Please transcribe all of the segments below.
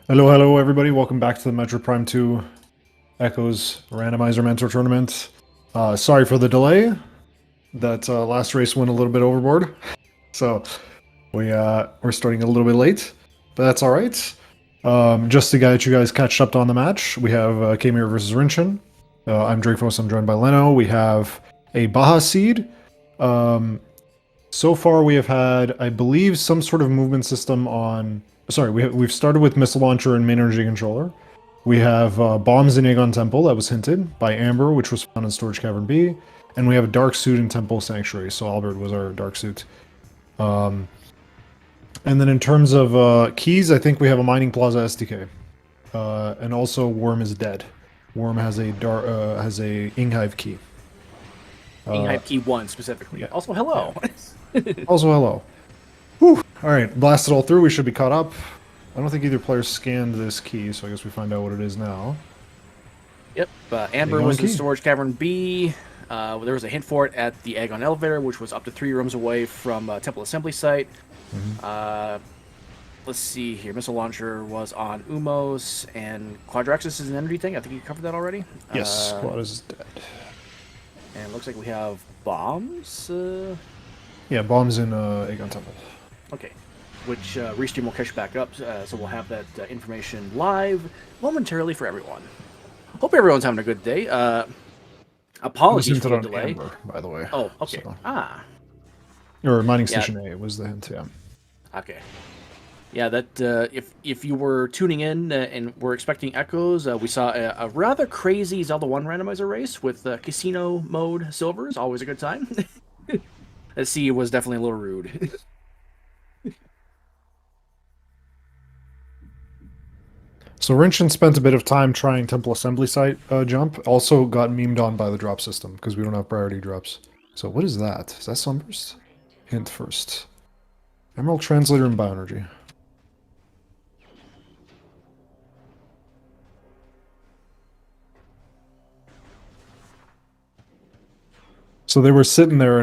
Hello, hello, everybody. Welcome back to the Metroid Prime 2 Echoes Randomizer Mentor Tournament. Sorry for the delay. That last race went a little bit overboard, so we're starting a little bit late, but that's all right. Just to get you guys catched up on the match, we have Khaemere versus Rinchon. I'm Dreyfos. I'm joined by Leno. We have a Baja Seed. So far, we have had, I believe, some sort of movement system on. Sorry, we've started with missile launcher and main energy controller. We have bombs in Aegon Temple that was hinted by Amber, which was found in Storage Cavern B, and we have a dark suit in Temple Sanctuary. So Albert was our dark suit. And then in terms of keys, I think we have a Mining Plaza SDK, and also Worm is dead. Worm has a Inghive key. Inghive key 1 specifically. yeah. Also, hello. Also, hello. Whew. All right, blasted all through. We should be caught up. I don't think either player scanned this key, so I guess we find out what it is now. Yep. Amber was in Storage Cavern B. There was a hint for it at the Aegon Elevator, which was up to 3 rooms away from Temple Assembly Site. Let's see here. Missile Launcher was on Umos, and Quadraxis is an energy thing. I think you covered that already. Yes, Quad is dead. And it looks like we have bombs. Yeah, bombs in Aegon Temple. Okay. Which Restream will catch back up, so we'll have that information live momentarily for everyone. Hope everyone's having a good day. Apologies for the delay. Amber, by the way. Oh, okay. So. Or Mining Station A was the hint, yeah. Okay. Yeah, that if you were tuning in and were expecting echoes, we saw a rather crazy Zelda 1 randomizer race with casino mode silvers. Always a good time. The C was definitely a little rude. So Rinchon spent a bit of time trying Temple Assembly Site jump. Also got memed on by the drop system because we don't have priority drops. So what is that? Is that Sunburst? Hint first. Emerald Translator and Bioenergy. So they were sitting there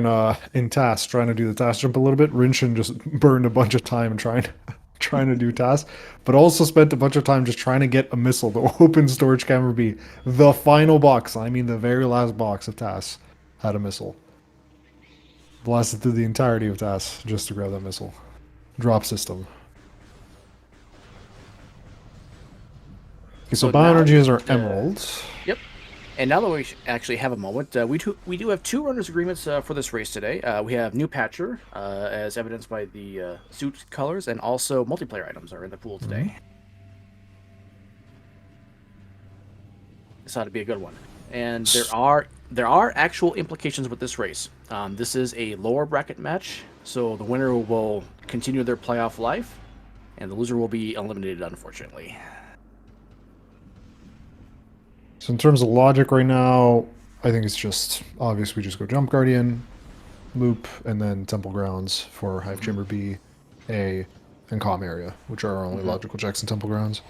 in task trying to do the task jump a little bit. Rinchon just burned a bunch of time trying to do tasks, but also spent a bunch of time just trying to get a missile to open Storage Cavern B. The final box, I mean the very last box of tasks, had a missile. Blasted through the entirety of tasks just to grab that missile. Drop system. Okay, so Bioenergy is our emeralds. Yep. And now that we actually have a moment, we do have 2 runners agreements for this race today. We have new patcher, as evidenced by the suit colors, and also multiplayer items are in the pool today. This ought to be a good one. And there are actual implications with this race. This is a lower bracket match, so the winner will continue their playoff life, and the loser will be eliminated, unfortunately. So in terms of logic right now, I think it's just obvious we just go Jump Guardian, Loop, and then Temple Grounds for Hive Chamber B, A, and Comm Area, which are our only logical checks in Temple Grounds.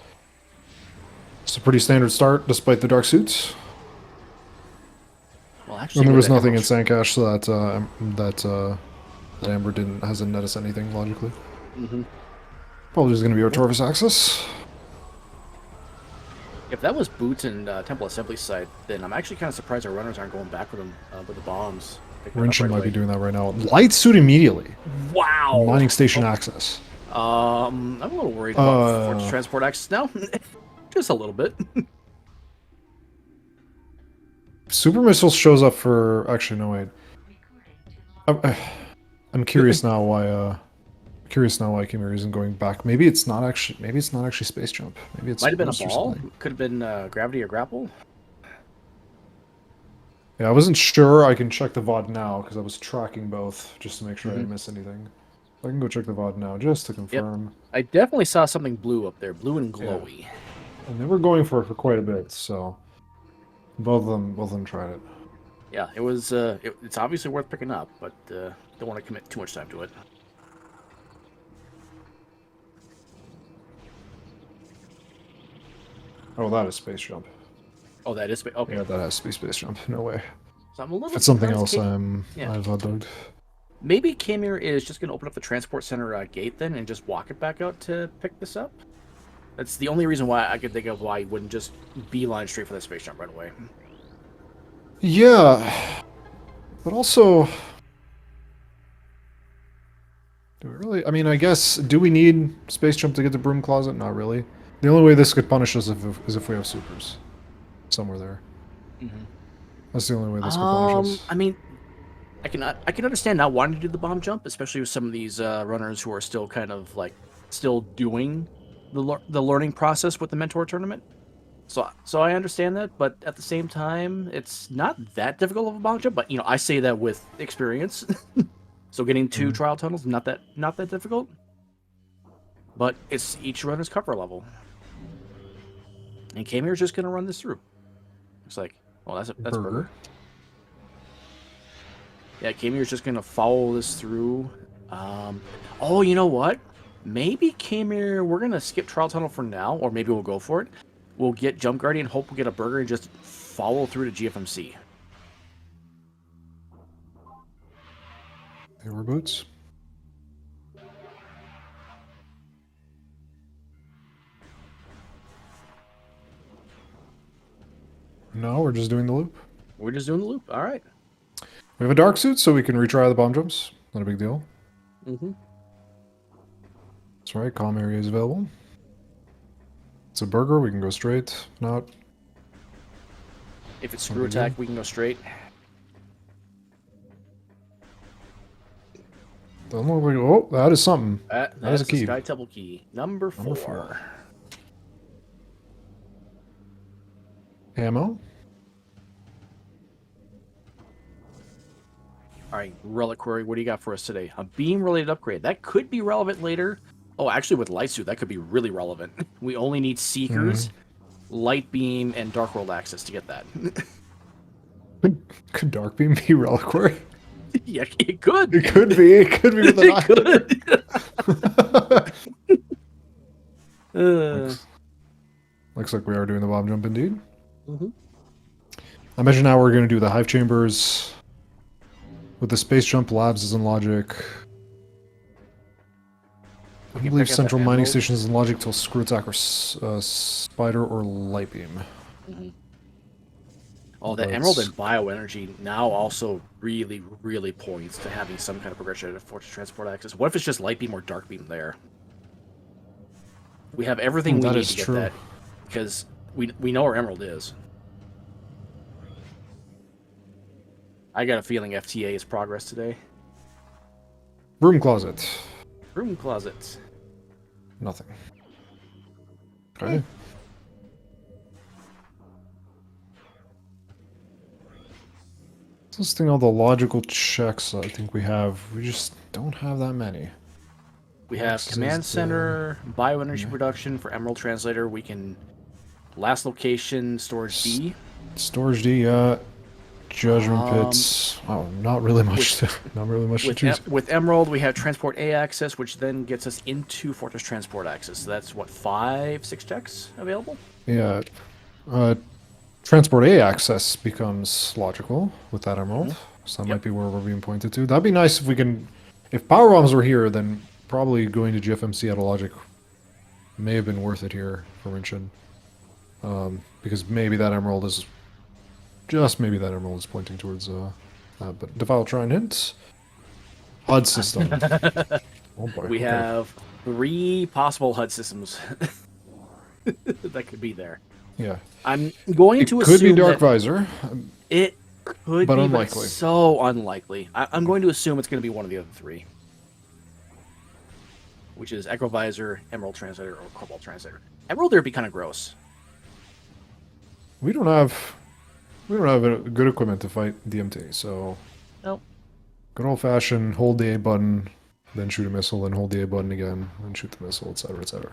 It's a pretty standard start, despite the dark suits. Well, actually, and there was nothing in Sandcash, so that Amber hasn't net us anything logically. Probably just going to be our Torvus Axis. If that was Boots and Temple Assembly side, then I'm actually kind of surprised our runners aren't going back with them with the bombs. Rinchon might be doing that right now. Light suit immediately. Wow. Mining station access. I'm a little worried about Fortress Transport access now. Just a little bit. Super Missile shows up for... Actually, no, wait. I'm curious now why... Khaemere isn't going back. Maybe it's not actually Space Jump. Maybe it's might have been a ball. Could have been Gravity or Grapple. Yeah, I wasn't sure. I can check the VOD now because I was tracking both just to make sure I didn't miss anything. I can go check the VOD now just to confirm. Yep. I definitely saw something blue up there, blue and glowy. Yeah. And they were going for it for quite a bit, so both of them tried it. Yeah, it was. It's obviously worth picking up, but don't want to commit too much time to it. Oh, that is Space Jump. Oh, that is okay. Yeah, that has to be Space Jump. No way. So I'm a little. If it's something else, I've dogged. Maybe Khaemere is just going to open up the transport center gate then and just walk it back out to pick this up. That's the only reason why I could think of why you wouldn't just beeline straight for that space jump right away. Yeah, but also, do we really? I mean, I guess, do we need space jump to get the broom closet? Not really. The only way this could punish us is if we have supers somewhere there. Mm-hmm. That's the only way this could punish us. I mean, I can understand not wanting to do the bomb jump, especially with some of these runners who are still kind of like still doing the learning process with the mentor tournament. So I understand that, but at the same time, it's not that difficult of a bomb jump. But you know, I say that with experience. So getting 2 trial tunnels not that difficult. But it's each runner's cover level, and Khaemere's just gonna run this through. It's like, oh, that's Burger. Yeah, Khaemere's just gonna follow this through. Oh, you know what? Maybe Khaemere, we're gonna skip trial tunnel for now, or maybe we'll go for it. We'll get Jump Guardian, hope we'll get a burger, and just follow through to GFMC. They were boots. No, we're just doing the loop. We're just doing the loop. All right. We have a dark suit, so we can retry the bomb jumps. Not a big deal. Mm-hmm. That's right, calm area is available. It's a burger, we can go straight. Not. If it's screw attack, we can go straight. Doesn't look like. Oh, that is something. That is a key. Sky Temple key. Number 4. Ammo. All right, Reliquary, what do you got for us today? A beam-related upgrade. That could be relevant later. Oh, actually, with Light Suit, that could be really relevant. We only need Seekers, Light Beam, and Dark World access to get that. Could Dark Beam be Reliquary? Yeah, it could. It could be. It could be with the could. Looks like we are doing the bomb jump indeed. I imagine now we're going to do the hive chambers with the space jump. Labs is in logic. I believe central mining stations is in logic till screw attack or spider or light beam. Oh, the Emerald and Bioenergy now also really, really points to having some kind of progression at Fortress Transport access. What if it's just Light Beam or Dark Beam there? We have everything we need to get that. Because we know where Emerald is. I got a feeling FTA is progress today. Broom closet. Broom closet. Nothing. Okay. Listing all the logical checks I think we have. We just don't have that many. We have Command Center, Bioenergy Production for Emerald Translator. We can... Last location, Storage D. Storage D, Judgment Pits. Oh, not really much to choose. With Emerald, we have Transport A access, which then gets us into Fortress Transport access. So that's, what, 5, 6 checks available? Yeah. Transport A access becomes logical with that Emerald. So that might be where we're being pointed to. That'd be nice if we can... If Power Bombs were here, then probably going to GFMC out of logic may have been worth it here for Rinchon. Because maybe that Emerald is... Just maybe that Emerald is pointing towards that. But Defile Shrine hints. HUD system. Oh boy. We have 3 possible HUD systems that could be there. Yeah. I'm going to assume it could be Dark Visor. It could but be, unlikely. But so unlikely. I'm going to assume it's going to be one of the other 3. Which is Echo Visor, Emerald Translator, or Cobalt Translator. Emerald there would be kind of gross. We don't have good equipment to fight DMT, so... Nope. Good old-fashioned hold the A button, then shoot a missile, then hold the A button again, then shoot the missile, etc., etc.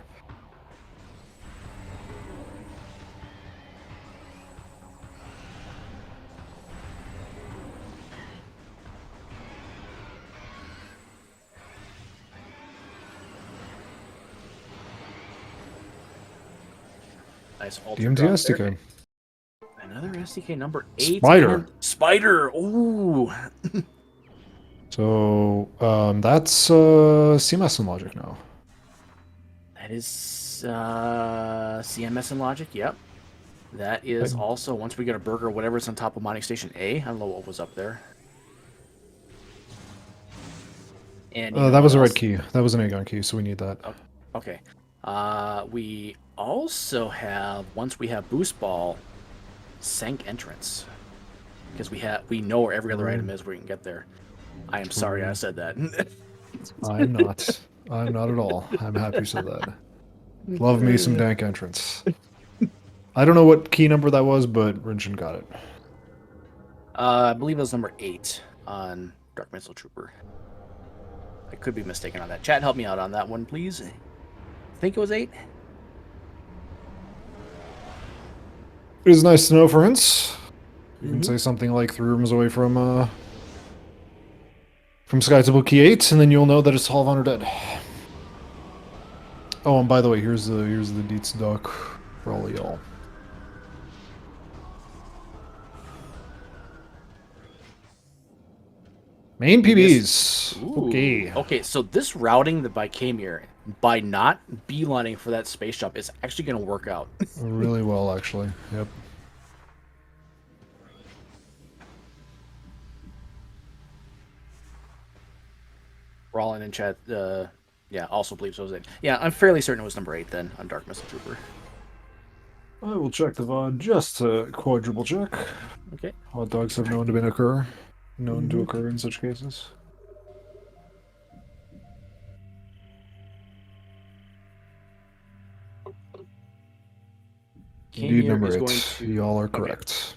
Nice DMT SDK. Another SDK number 8. Spider. Spider. Ooh. So that's CMS in logic now. That is CMS and Logic. Yep. That is also once we get a burger, whatever's on top of mining station A. I don't know what was up there. And you know that was what a red else? key. That was an Aegon key, so we need that. Oh, okay. We also have once we have boost ball, sank entrance because we know where every other item is where we can get there. I am sorry I said that. I'm not. I'm not at all. I'm happy you said that. Love me some dank entrance. I don't know what key number that was, but Rinchon got it. I believe it was number 8 on Dark Missile Trooper. I could be mistaken on that. Chat, help me out on that one, please. I think it was 8. It is nice to know for hints. You can say something like 3 rooms away from Sky Temple Key 8, and then you'll know that it's Hall of Honor dead. Oh, and by the way, here's the Deets doc for all of y'all. Main PBs. Okay. Okay, so this routing by Khaemere, by not beelining for that space jump, is actually going to work out. Really well, actually. Yep. Rollin in chat, yeah, also believes it was 8. Yeah, I'm fairly certain it was number 8 then on Dark Missile Trooper. I will check the VOD just to quadruple check. Okay. Hot dogs have known to occur in such cases. Indeed, Khaemere number is 8. going to... Y'all are correct.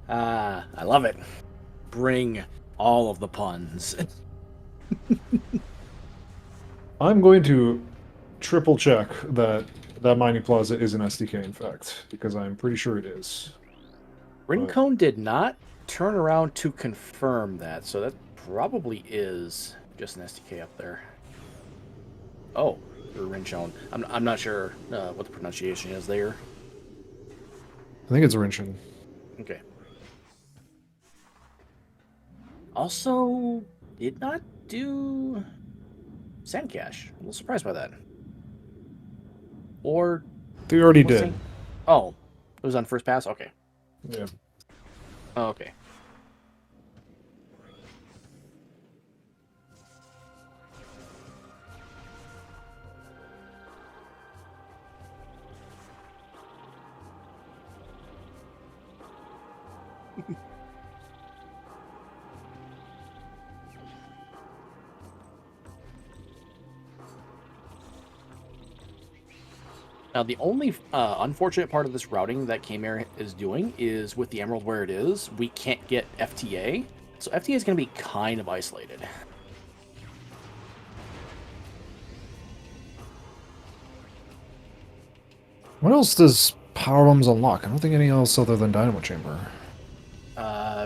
I love it. Bring all of the puns. I'm going to triple check that mining plaza is an SDK, in fact, because I'm pretty sure it is. Rinchon did not turn around to confirm that, so that probably is just an SDK up there. Oh, or Rinchon. I'm not sure what the pronunciation is there. I think it's Rinchon. Okay. Also, did not do Sand Cache. I'm a little surprised by that. Or They already did. Oh, it was on first pass? Okay. Yeah. Oh, okay. Now, the only unfortunate part of this routing that Khaemere is doing is with the Emerald where it is, we can't get FTA. So FTA is going to be kind of isolated. What else does Power Bombs unlock? I don't think any else other than Dynamo Chamber.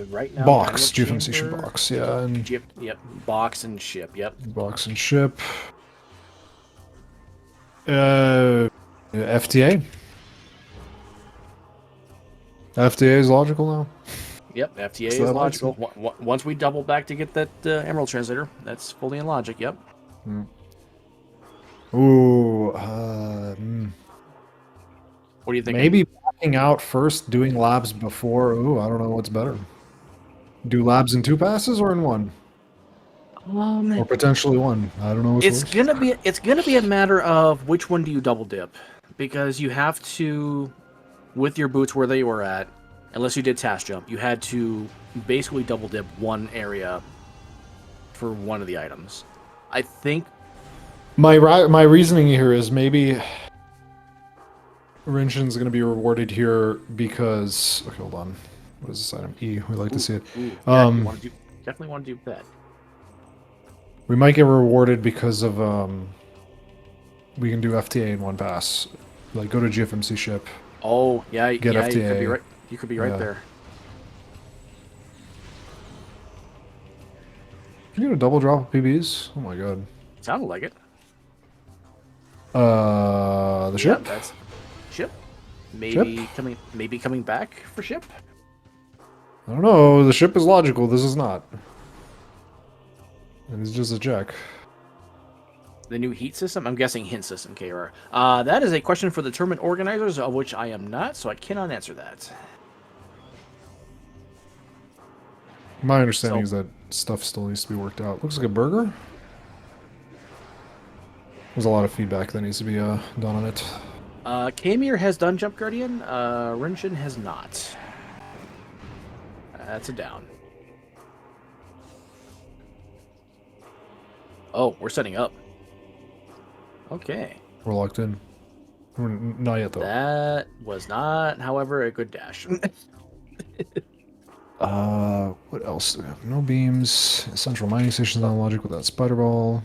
Right now, Box, Dynamo GFMC Chamber, box, yeah. And yep, box and ship, yep. box and ship. FTA? FTA is logical now? Yep, FTA is logical. Once we double back to get that Emerald Translator, that's fully in logic, yep. Ooh, What do you think? maybe backing out first, doing labs before. Ooh, I don't know what's better. Do labs in 2 passes or in 1? Or potentially 1. I don't know what's It's worse. gonna be a matter of which one do you double dip, because you have to, with your boots where they were at, unless you did task jump, you had to basically double dip one area for one of the items. I think My reasoning here is maybe Rinchon's going to be rewarded here because... Okay, hold on. What is this item? E. We like to see it. Yeah, you definitely want to do that. We might get rewarded because of... we can do FTA in 1 pass. Like, go to GFMC ship. Oh, yeah, Get yeah, FTA. you could be right. You could be right there. Can you get a double drop of PBs? Oh my god. Sounded like it. The ship? Yeah, that's ship. Maybe coming back for ship. I don't know. The ship is logical. This is not. And it's just a check. The new heat system? I'm guessing hint system, KR. That is a question for the tournament organizers, of which I am not, so I cannot answer that. My understanding is that stuff still needs to be worked out. Looks like a burger. There's a lot of feedback that needs to be done on it. Khaemere has done Jump Guardian. Rinchon has not. That's a down. Oh, we're setting up. Okay. We're locked in. We're not yet, though. That was not, however, a good dash. What else do we have? No beams. Central mining station's not logic with that spider ball.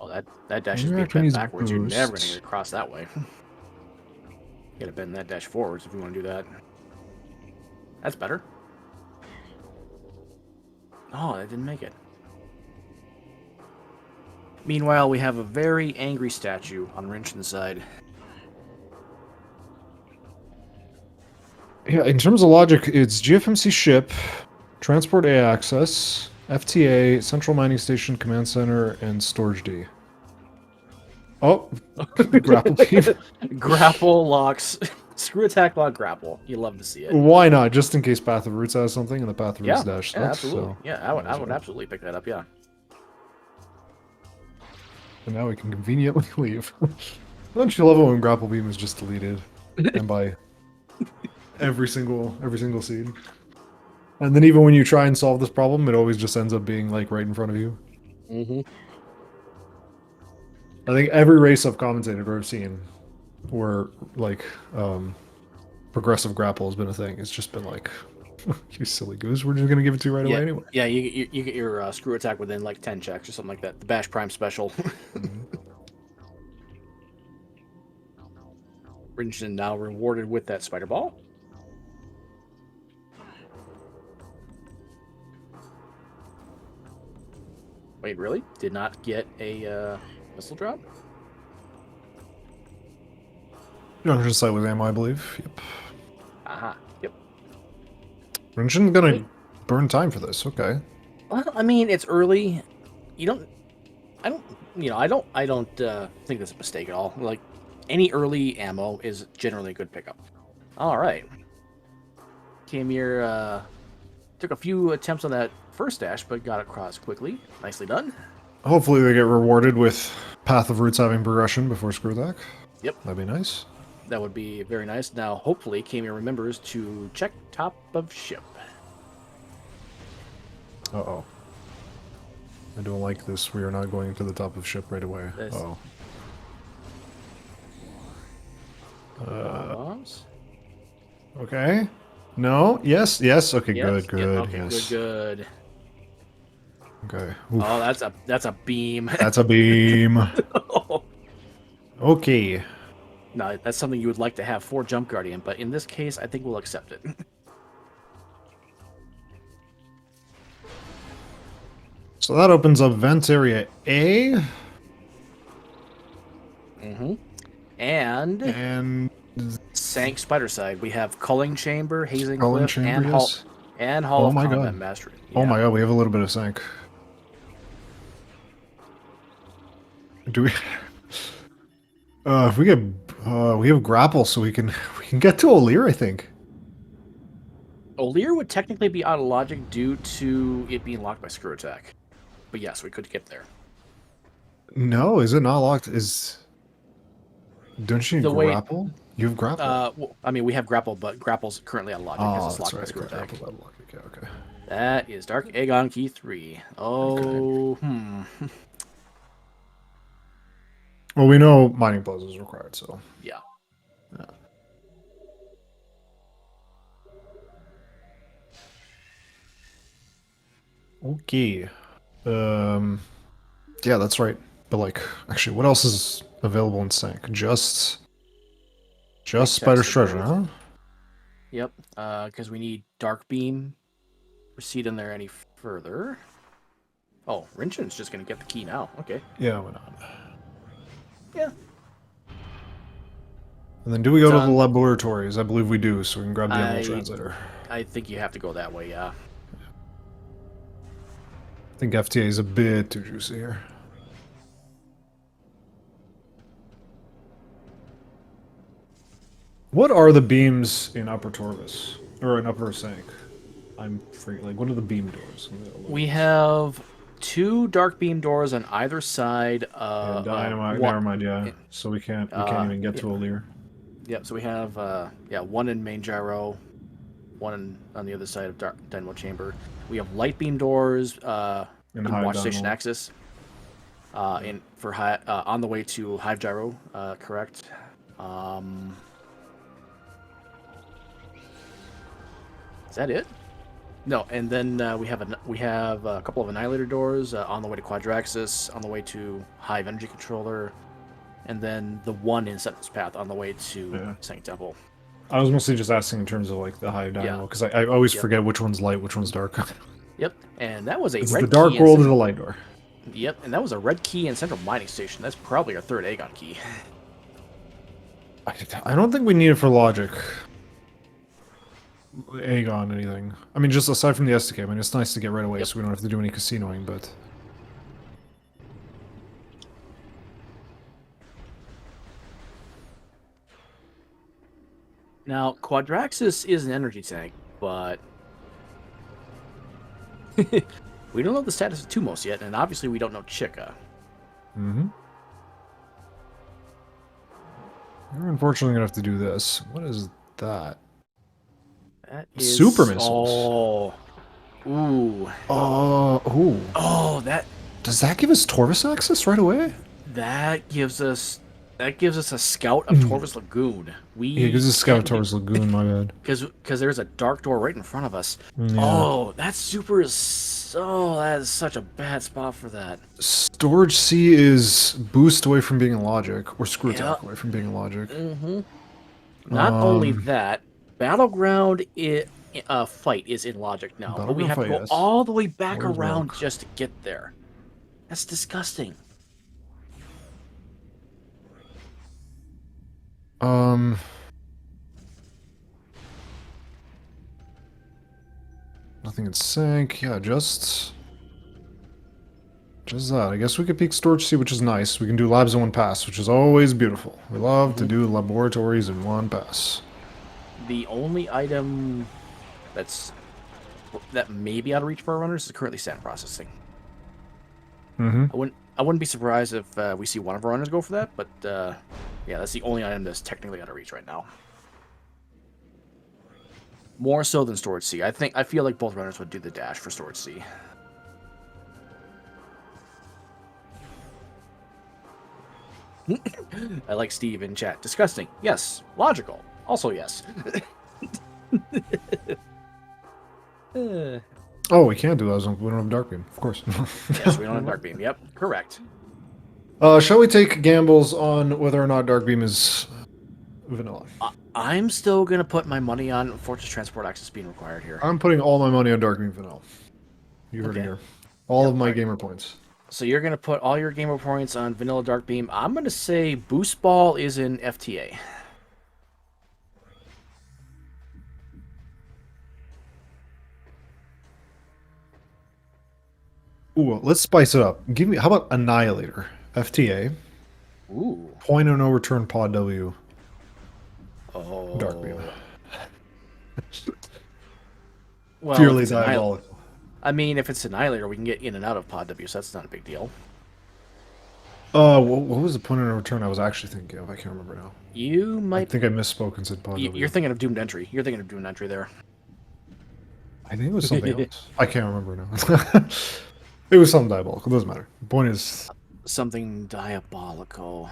Oh, that dash is being bent backwards. You're never going to get across that way. You got to bend that dash forwards if you want to do that. That's better. Oh, that didn't make it. Meanwhile, we have a very angry statue on Rinchon's side. Yeah, in terms of logic, it's GFMC ship, transport A access, FTA, central mining station, command center, and storage D. Oh, grapple beam. Grapple locks. Screw attack lock grapple. You love to see it. Why not? Just in case Path of Roots has something, and the Path of Roots dash Yeah, sucks, absolutely. so. Yeah, I would absolutely pick that up. Yeah. And now we can conveniently leave. Don't you love it when grapple beam is just deleted, and by every single seed? And then even when you try and solve this problem, it always just ends up being like right in front of you. Mm-hmm. I think every race I've commentated or I've seen where like progressive grapple has been a thing, it's just been like, you silly goose, we're just gonna give it to you right away anyway. Yeah, you get your screw attack within like 10 checks or something like that. The Bash Prime special. Rinchon now rewarded with that spider ball. Wait, really? Did not get a missile drop? Junction site with ammo, I believe. Yep. Aha. Yep. Rinchon's gonna burn time for this. Okay. Well, I mean, it's early. I don't think that's a mistake at all. Like, any early ammo is generally a good pickup. All right. Khaemere took a few attempts on that first dash, but got across quickly. Nicely done. Hopefully they get rewarded with Path of Roots having progression before screw attack. Yep. That'd be nice. That would be very nice. Now, hopefully, Khaemere remembers to check top of ship. Uh-oh. I don't like this. We are not going to the top of ship right away. Uh-oh. Bombs. Okay. No. Yes. Yes. Okay. Yes. Good. Yep. Good. Okay. Yes. Good. Okay. Oof. Oh, that's a beam. That's a beam. Okay. No, that's something you would like to have for Jump Guardian, but in this case, I think we'll accept it. So that opens up vent area A. Mm-hmm. And Sank Spider Side. We have Culling Chamber, Hazing Cliff, and Hall of Combat Mastery. Yeah. Oh my god, we have a little bit of Sank. Do we? If we get, we have grapple, so we can get to O'Lear, I think. O'Lear would technically be out of logic due to it being locked by Screw Attack, but yes, we could get there. No, is it not locked? Don't you need grapple? You have grapple. Well, I mean, we have grapple, but grapple's currently out of logic because it's locked by Screw Attack. Okay. That is Dark Aegon Key 3. Oh, okay. Well, we know mining blows is required, so yeah. Okay. Yeah, that's right. But like, actually, what else is available in Sank? Just Spider's Treasure, huh? Yep. Because we need Dark Beam. Proceed in there any further. Oh, Rinchon's just gonna get the key now. Okay. Yeah, why not? Yeah. And then do we go to the on- laboratories? I believe we do, so we can grab the Emerald I Translator. I think you have to go that way. Yeah. I think FTA is a bit too juicy here. What are the beams in Upper Torvis? Or in Upper Sank? I'm free. Like, what are the beam doors? We have 2 dark beam doors on either side. Yeah, dynamite. Never mind. Yeah, so we can't even get to Alir. Yep. So we have one in main gyro, one on the other side of dynamo chamber. We have light beam doors in watch station axis. In for on the way to hive gyro. Correct. Is that it? No, and then we have a couple of annihilator doors on the way to Quadraxis, on the way to Hive Energy Controller, and then the one in Sentinel's Path on the way to Sank Temple. I was mostly just asking in terms of like the Hive Dynamo because I always forget which one's light, which one's dark. Yep, and that was a it's red the dark key world is the light door. Yep, and that was a red key in Central Mining Station. That's probably our 3rd Aegon key. I don't think we need it for logic. Aegon, anything. I mean, just aside from the SDK, I mean, it's nice to get right away so we don't have to do any casinoing, but... Now, Quadraxis is an energy tank, but... we don't know the status of Tumos yet, and obviously we don't know Chica. Mm-hmm. We're unfortunately gonna have to do this. What is that? That is... Super missiles. Oh. Ooh. Ooh. Oh, that... Does that give us Torvis access right away? That gives us a scout of Torvis Lagoon. Yeah, it gives us a scout of Torvis Lagoon, my bad. Because there's a dark door right in front of us. Yeah. Oh, that super is so... That is such a bad spot for that. Storage C is boost away from being in logic, or screw attack away from being in logic. Mm-hmm. Not only that, Battleground fight is in logic now, but we have to go all the way back around just to get there. That's disgusting. Nothing in sync. Yeah, just that. I guess we could peek storage C, which is nice. We can do labs in one pass, which is always beautiful. We love to do laboratories in one pass. The only item that may be out of reach for our runners is currently sand processing. Mm-hmm. I wouldn't be surprised if we see one of our runners go for that, but yeah, that's the only item that's technically out of reach right now. More so than storage C. I feel like both runners would do the dash for storage C. I like Steve in chat. Disgusting. Yes. Logical. Also yes. Oh, we can't do those. We don't have Dark Beam, of course. Yes, we don't have Dark Beam. Yep, correct. Shall we take gambles on whether or not Dark Beam is vanilla? I'm still going to put my money on Fortress Transport access being required here. I'm putting all my money on Dark Beam vanilla. You heard it here. All of my gamer points. So you're going to put all your gamer points on vanilla Dark Beam. I'm going to say Boost Ball is in FTA. Ooh, let's spice it up. Give me, how about Annihilator? FTA. Ooh. Point of no return pod W. Oh. Dark Beam. Well, purely diabolical. I mean, if it's Annihilator, we can get in and out of pod W, so that's not a big deal. What was the point of no return I was actually thinking of? I can't remember now. You might... I think I misspoke and said pod W. You're thinking of Doomed Entry. You're thinking of Doomed Entry there. I think it was something else. I can't remember now. It was something diabolical. It doesn't matter. The point is... Something diabolical.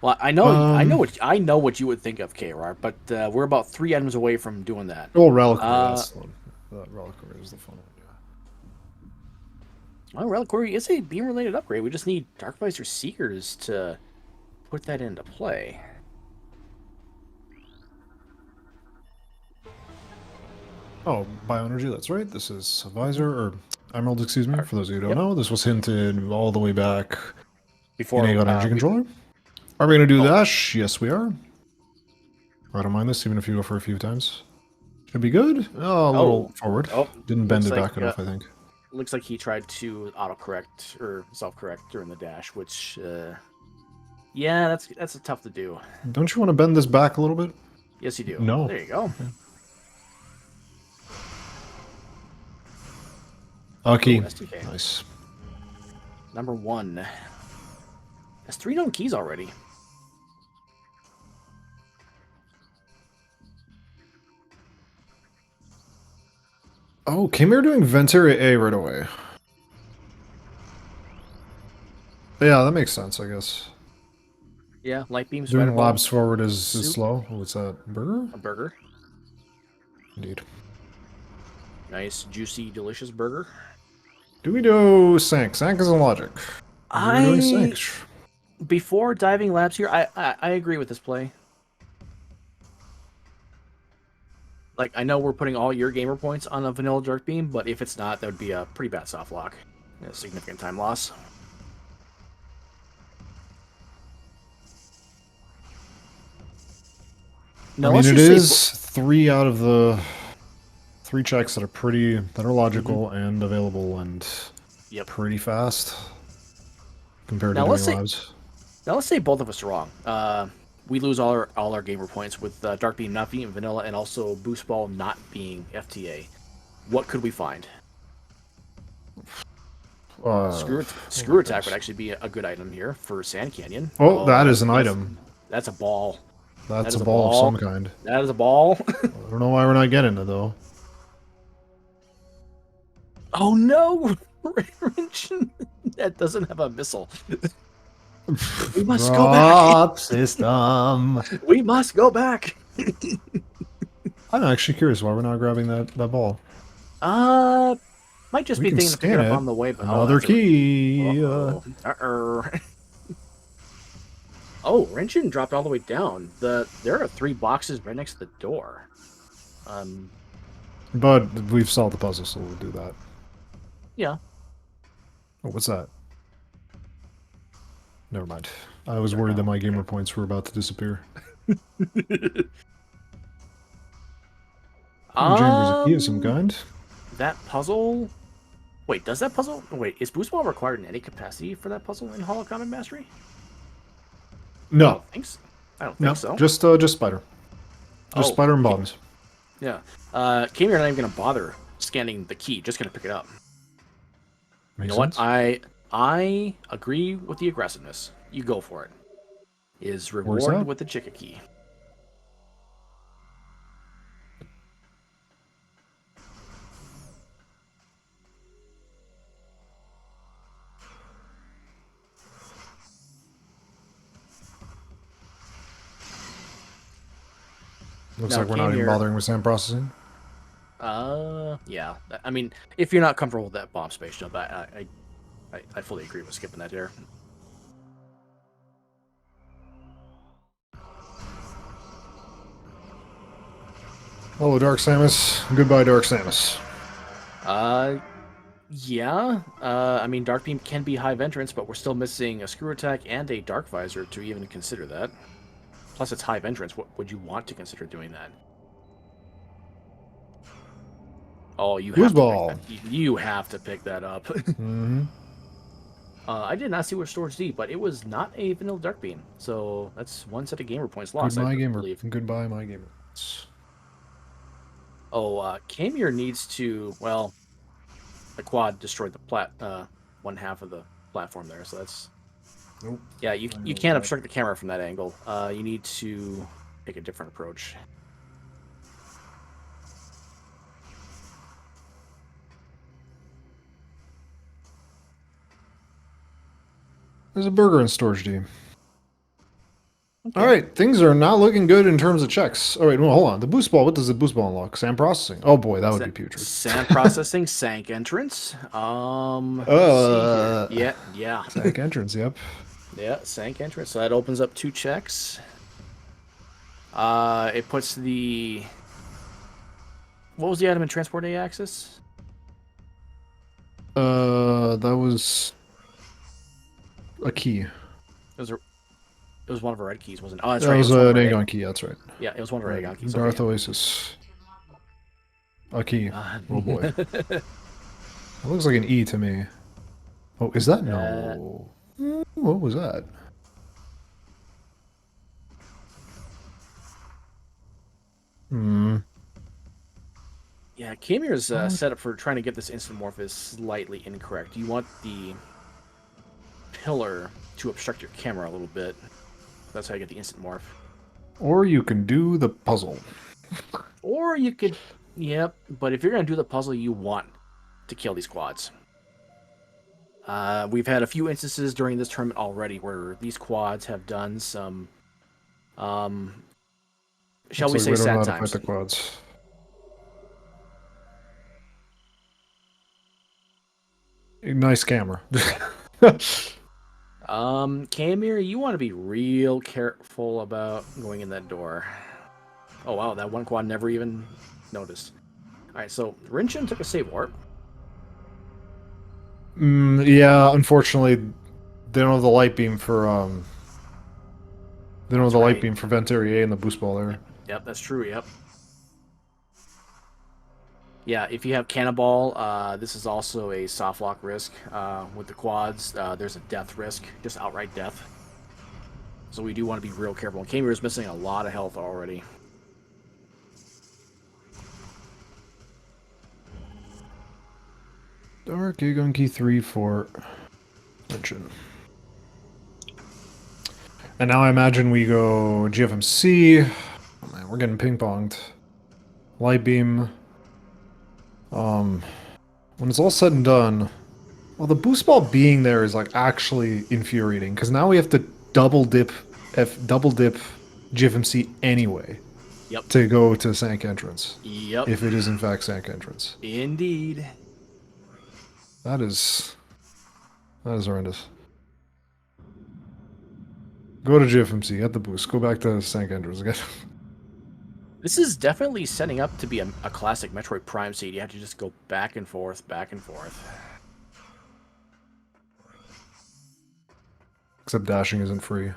Well, I know what you would think of, KRR, but we're about 3 items away from doing that. Oh, Reliquary, that's the one. Reliquary is the fun one, yeah. Well, Reliquary is a beam-related upgrade. We just need Dark Visor Seekers to put that into play. Oh, Bioenergy, that's right. This is Visor, or Emerald, excuse me, for those of you who don't know. This was hinted all the way back before in Aegon Energy Controller. Are we going to do Oh. dash? Yes, we are. I don't mind this, even if you go for a few times. Should be good. Oh, a little forward. Oh, Didn't bend it looks back like, enough, I think. Looks like he tried to autocorrect or self-correct during the dash, which, yeah, that's tough to do. Don't you want to bend this back a little bit? Yes, you do. No. There you go. Okay. Ooh, STK. Nice. Number 1. That's 3 known keys already. Oh, Khaemere doing Venturi A right away. Yeah, that makes sense, I guess. Yeah, light beam, Doing spider ball, labs forward is soup. slow. What's that? Burger? A burger. Indeed. Nice, juicy, delicious burger. Do we do Sank? Sank is in logic. Are we doing Sank? Before diving labs here, I agree with this play. Like, I know we're putting all your gamer points on a vanilla dark beam, but if it's not, that would be a pretty bad soft lock. A significant time loss. No, I mean, it is 3 out of the 3 checks that are logical and available and pretty fast compared to doing labs. Now let's say both of us are wrong. We lose all our gamer points with Dark Beam not being vanilla and also Boost Ball not being FTA. What could we find? Screw Attack would actually be a good item here for Sand Canyon. Oh, that is an item. That's a ball. That's a ball of some kind. That is a ball. I don't know why we're not getting it, though. Oh, no! Rinchon, that doesn't have a missile. We must go back. System. We must go back. I'm actually curious why we're not grabbing that ball. Might just be thinking to pick it up on the way. But another key. Oh, Rinchon dropped all the way down. There are 3 boxes right next to the door. But we've solved the puzzle, so we'll do that. Yeah. Oh, what's that? Never mind. I was worried that my gamer points were about to disappear. Chambers a key of some kind. That puzzle. Wait, does that puzzle? Wait, is Boost Ball required in any capacity for that puzzle in Hollow Combat Mastery? No. I don't think so. Just Spider. Just Spider and bottoms. Yeah. Khaemere not even gonna bother scanning the key. Just gonna pick it up. Makes you know sense. what? I agree with the aggressiveness. You go for it. Is rewarded with the Chica key. Looks like we're not even bothering with sand processing. Yeah. I mean, if you're not comfortable with that bomb space jump, I fully agree with skipping that there. Hello, Dark Samus. Goodbye, Dark Samus. Yeah. I mean, Dark Beam can be Hive Entrance, but we're still missing a Screw Attack and a Dark Visor to even consider that. Plus, it's Hive Entrance. What would you want to consider doing that? Oh, you have to pick that. You have to pick that up. Mm-hmm. I did not see where Storage D, but it was not a vanilla Dark Beam. So that's 1 set of gamer points lost. Goodbye, Goodbye, my gamer points. Oh, Khaemere needs to, well, the quad destroyed the one half of the platform there, so that's... Nope. Yeah, you can't obstruct the camera from that angle. You need to take a different approach. There's a burger in Storage D. Okay. All right, things are not looking good in terms of checks. Oh, wait, no, hold on. The boost ball, what does the boost ball unlock? Sand processing. Oh, boy, that would be putrid. Sand processing, sank entrance. Yeah. Sank entrance, yep. Yeah, sank entrance. So that opens up 2 checks. It puts the... What was the item in Transport A axis? That was a key. Those are... It was one of our red keys, wasn't it? Oh, that's That right. It was was one of an our Aegon key, that's right. Yeah, it was one of our Aegon keys. Darth Okay. Oasis. A key. Oh boy. Uh, It looks like an E to me. Oh, is that? No. What was that? Hmm. yeah, Khaemere's setup for trying to get this instant morph is slightly incorrect. You want the pillar to obstruct your camera a little bit. That's how you get the instant morph. Or you can do the puzzle. Or you could, yep. But if you're gonna do the puzzle, you want to kill these quads. We've had a few instances during this tournament already where these quads have done some, shall Looks we like say, we don't know sad how to fight times. the quads. Nice camera. Khaemere, you want to be real careful about going in that door. Oh wow, that one quad never even noticed. Alright, so Rinchon took a save warp. Yeah, unfortunately, they don't have the light beam for they don't have That's the light right. beam for Venturi and the boost ball there. Yep, that's true, yep. Yeah, if you have Cannonball, this is also a soft lock risk. With the quads, there's a death risk, just outright death. So we do want to be real careful. And Khaemere is missing a lot of health already. Dark Aegon Key 3 for Rinchon. And now I imagine we go GFMC. Oh man, we're getting ping-ponged. Light beam. When it's all said and done, well, the boost ball being there is like actually infuriating because now we have to double dip GFMC anyway. Yep. To go to Sank entrance. Yep. If it is in fact Sank entrance. Indeed. That is horrendous. Go to GFMC, get the boost, go back to Sank entrance again. This is definitely setting up to be a classic Metroid Prime seed. You have to just go back and forth, back and forth. Except dashing isn't free.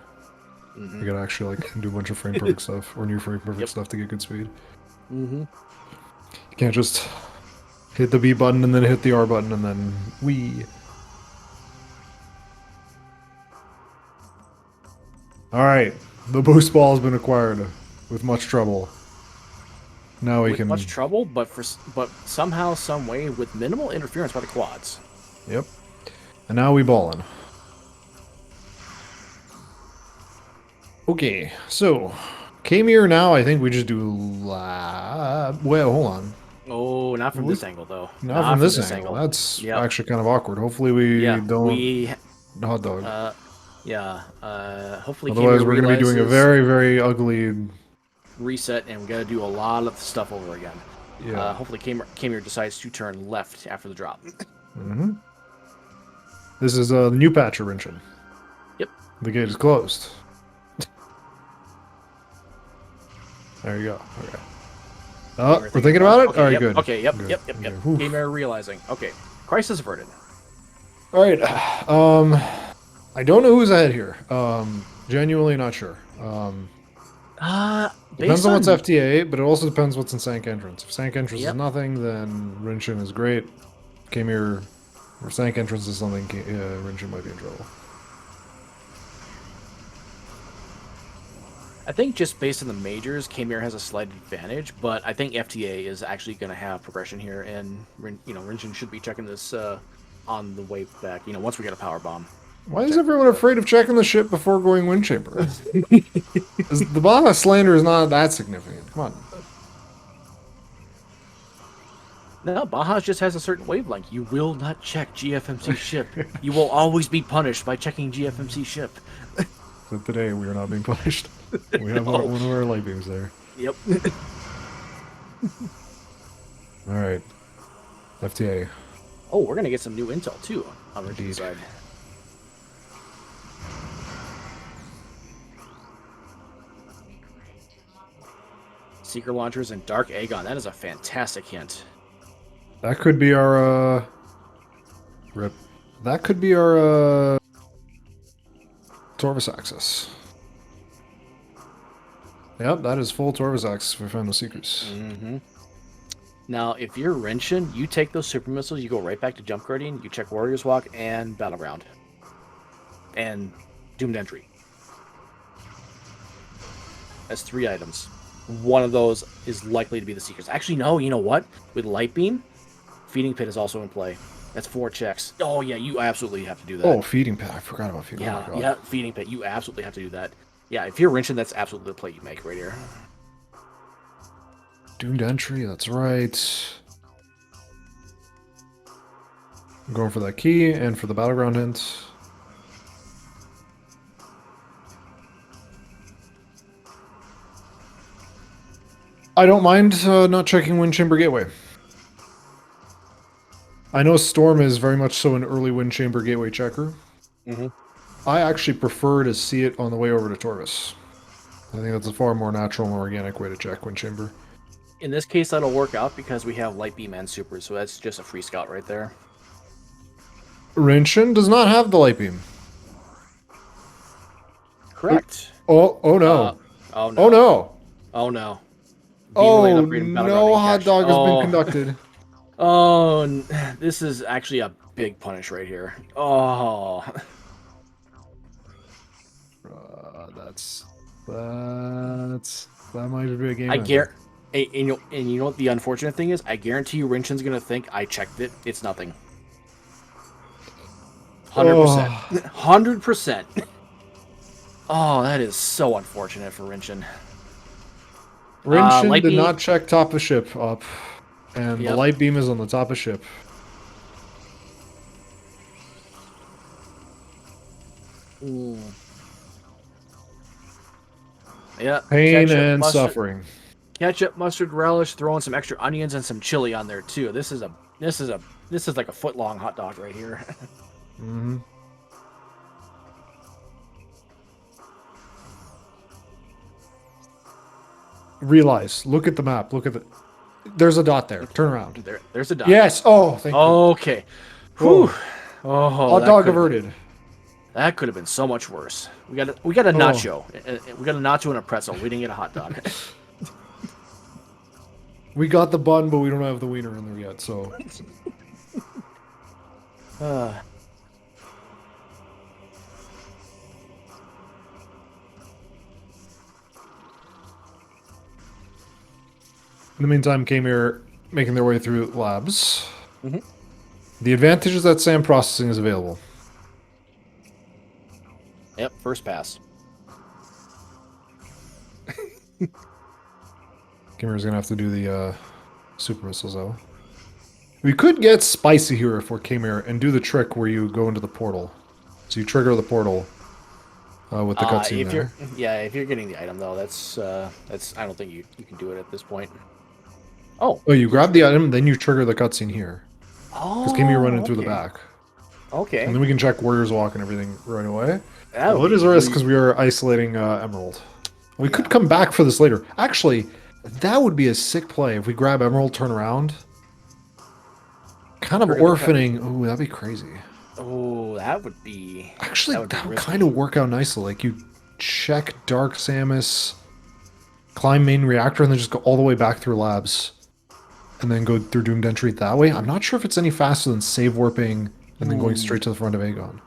You gotta actually like do a bunch of frame perfect stuff or near frame perfect stuff to get good speed. You can't just hit the B button and then hit the R button and then wee. Alright, the boost ball has been acquired with much trouble. Now we with can... much trouble, but somehow, some way, with minimal interference by the quads. Yep. And now we ballin'. Okay, so Khaemere now, I think we just do well, hold on. Oh, not from this angle though. Not from this angle. That's actually kind of awkward. Hopefully we don't hot dog. Hopefully otherwise we're going to be doing a very, very ugly reset, and we got to do a lot of stuff over again. Yeah. Hopefully Khaemere decides to turn left after the drop. This is the new patch of Rinchon. Yep. The gate is closed. There you go. Okay. Oh, we're thinking about it? Okay, Alright, yep, good. Okay, yep. Okay. Khaemere realizing. Okay. Crisis averted. Alright. I don't know who's ahead here. Genuinely not sure. Depends on what's FTA, but it also depends what's in Sank entrance. If Sank entrance is nothing, then Rinchon is great. Khaemere, if Sank entrance is something, Rinchon might be in trouble. I think just based on the majors, Khaemere has a slight advantage, but I think FTA is actually going to have progression here, and Rinchon should be checking this on the way back. Once we get a power bomb. Why is everyone afraid of checking the ship before going wind chamber? The Baja slander is not that significant. Come on. No, Baja just has a certain wavelength. You will not check GFMC ship. You will always be punished by checking GFMC ship. So today we are not being punished. We have one of our light beams there. Yep. Alright. FTA. Oh, we're going to get some new intel, too, on Rinchon's side. Seeker launchers and Dark Aegon. That is a fantastic hint. That could be our, rip. That could be our, Torvus Axis. Yep, that is full Torvazax if we found the secrets. Mm-hmm. Now, if you're Rinchon, you take those super missiles, you go right back to Jump Guardian, you check Warrior's Walk and Battleground. And Doomed Entry. That's 3 items. One of those is likely to be the secrets. Actually, no, you know what? With Light Beam, Feeding Pit is also in play. That's 4 checks. Oh, yeah, you absolutely have to do that. Oh, Feeding Pit. I forgot about Feeding Pit. Yeah, yeah, Feeding Pit. You absolutely have to do that. Yeah, if you're Rinchon, that's absolutely the play you make right here. Doomed Entry, that's right. I'm going for that key and for the Battleground hint. I don't mind not checking Wind Chamber Gateway. I know Storm is very much so an early Wind Chamber Gateway checker. Mm-hmm. I actually prefer to see it on the way over to Torvis. I think that's a far more natural and organic way to check Wind Chamber. In this case, that'll work out because we have Light Beam and Super, so that's just a free scout right there. Rinchon does not have the Light Beam. Correct. Oh no. Oh no. Oh no. Oh no. Oh no, hot dog has been conducted. Oh, this is actually a big punish right here. Oh. That might be a game. I guarantee. And you know what the unfortunate thing is? I guarantee you Rinchon's gonna think I checked it. It's nothing. 100%. 100%. Oh, that is so unfortunate for Rinchon. Rinchon did not check top of ship up. And Yep. the light beam is on the top of ship. Ooh. Yeah. Pain and suffering. Ketchup, mustard, relish, throw in some extra onions and some chili on there too. This is like a foot long hot dog right here. Mm-hmm. Realize. Look at the map. Look at the. There's a dot there. Turn around. There's a dot. Yes. Oh, thank you. Okay. Whew. Oh, hot dog averted. That could have been so much worse. We got a nacho. We got a nacho and a pretzel. We didn't get a hot dog. We got the bun, but we don't have the wiener in there yet. So. In the meantime, Khaemere making their way through labs. Mm-hmm. The advantage is that SAM processing is available. Yep, first pass. Khaemere's gonna have to do the super missiles though. We could get spicy here for Khaemere and do the trick where you go into the portal. So you trigger the portal with the cutscene there. If you're getting the item though, that's I don't think you can do it at this point. Oh, you grab the item, then you trigger the cutscene here. Oh, because Khaemere running through the back. Okay. And then we can check Warrior's Walk and everything right away. Well, it is a risk because we are isolating Emerald. We could come back for this later. Actually, that would be a sick play if we grab Emerald, turn around. Kind of orphaning. Ooh, that'd be crazy. Oh, that would be... Actually, that would kind of work out nicely. Like, you check Dark Samus, climb main reactor, and then just go all the way back through labs. And then go through Doomed Entry that way. I'm not sure if it's any faster than save warping and then going straight to the front of Aegon.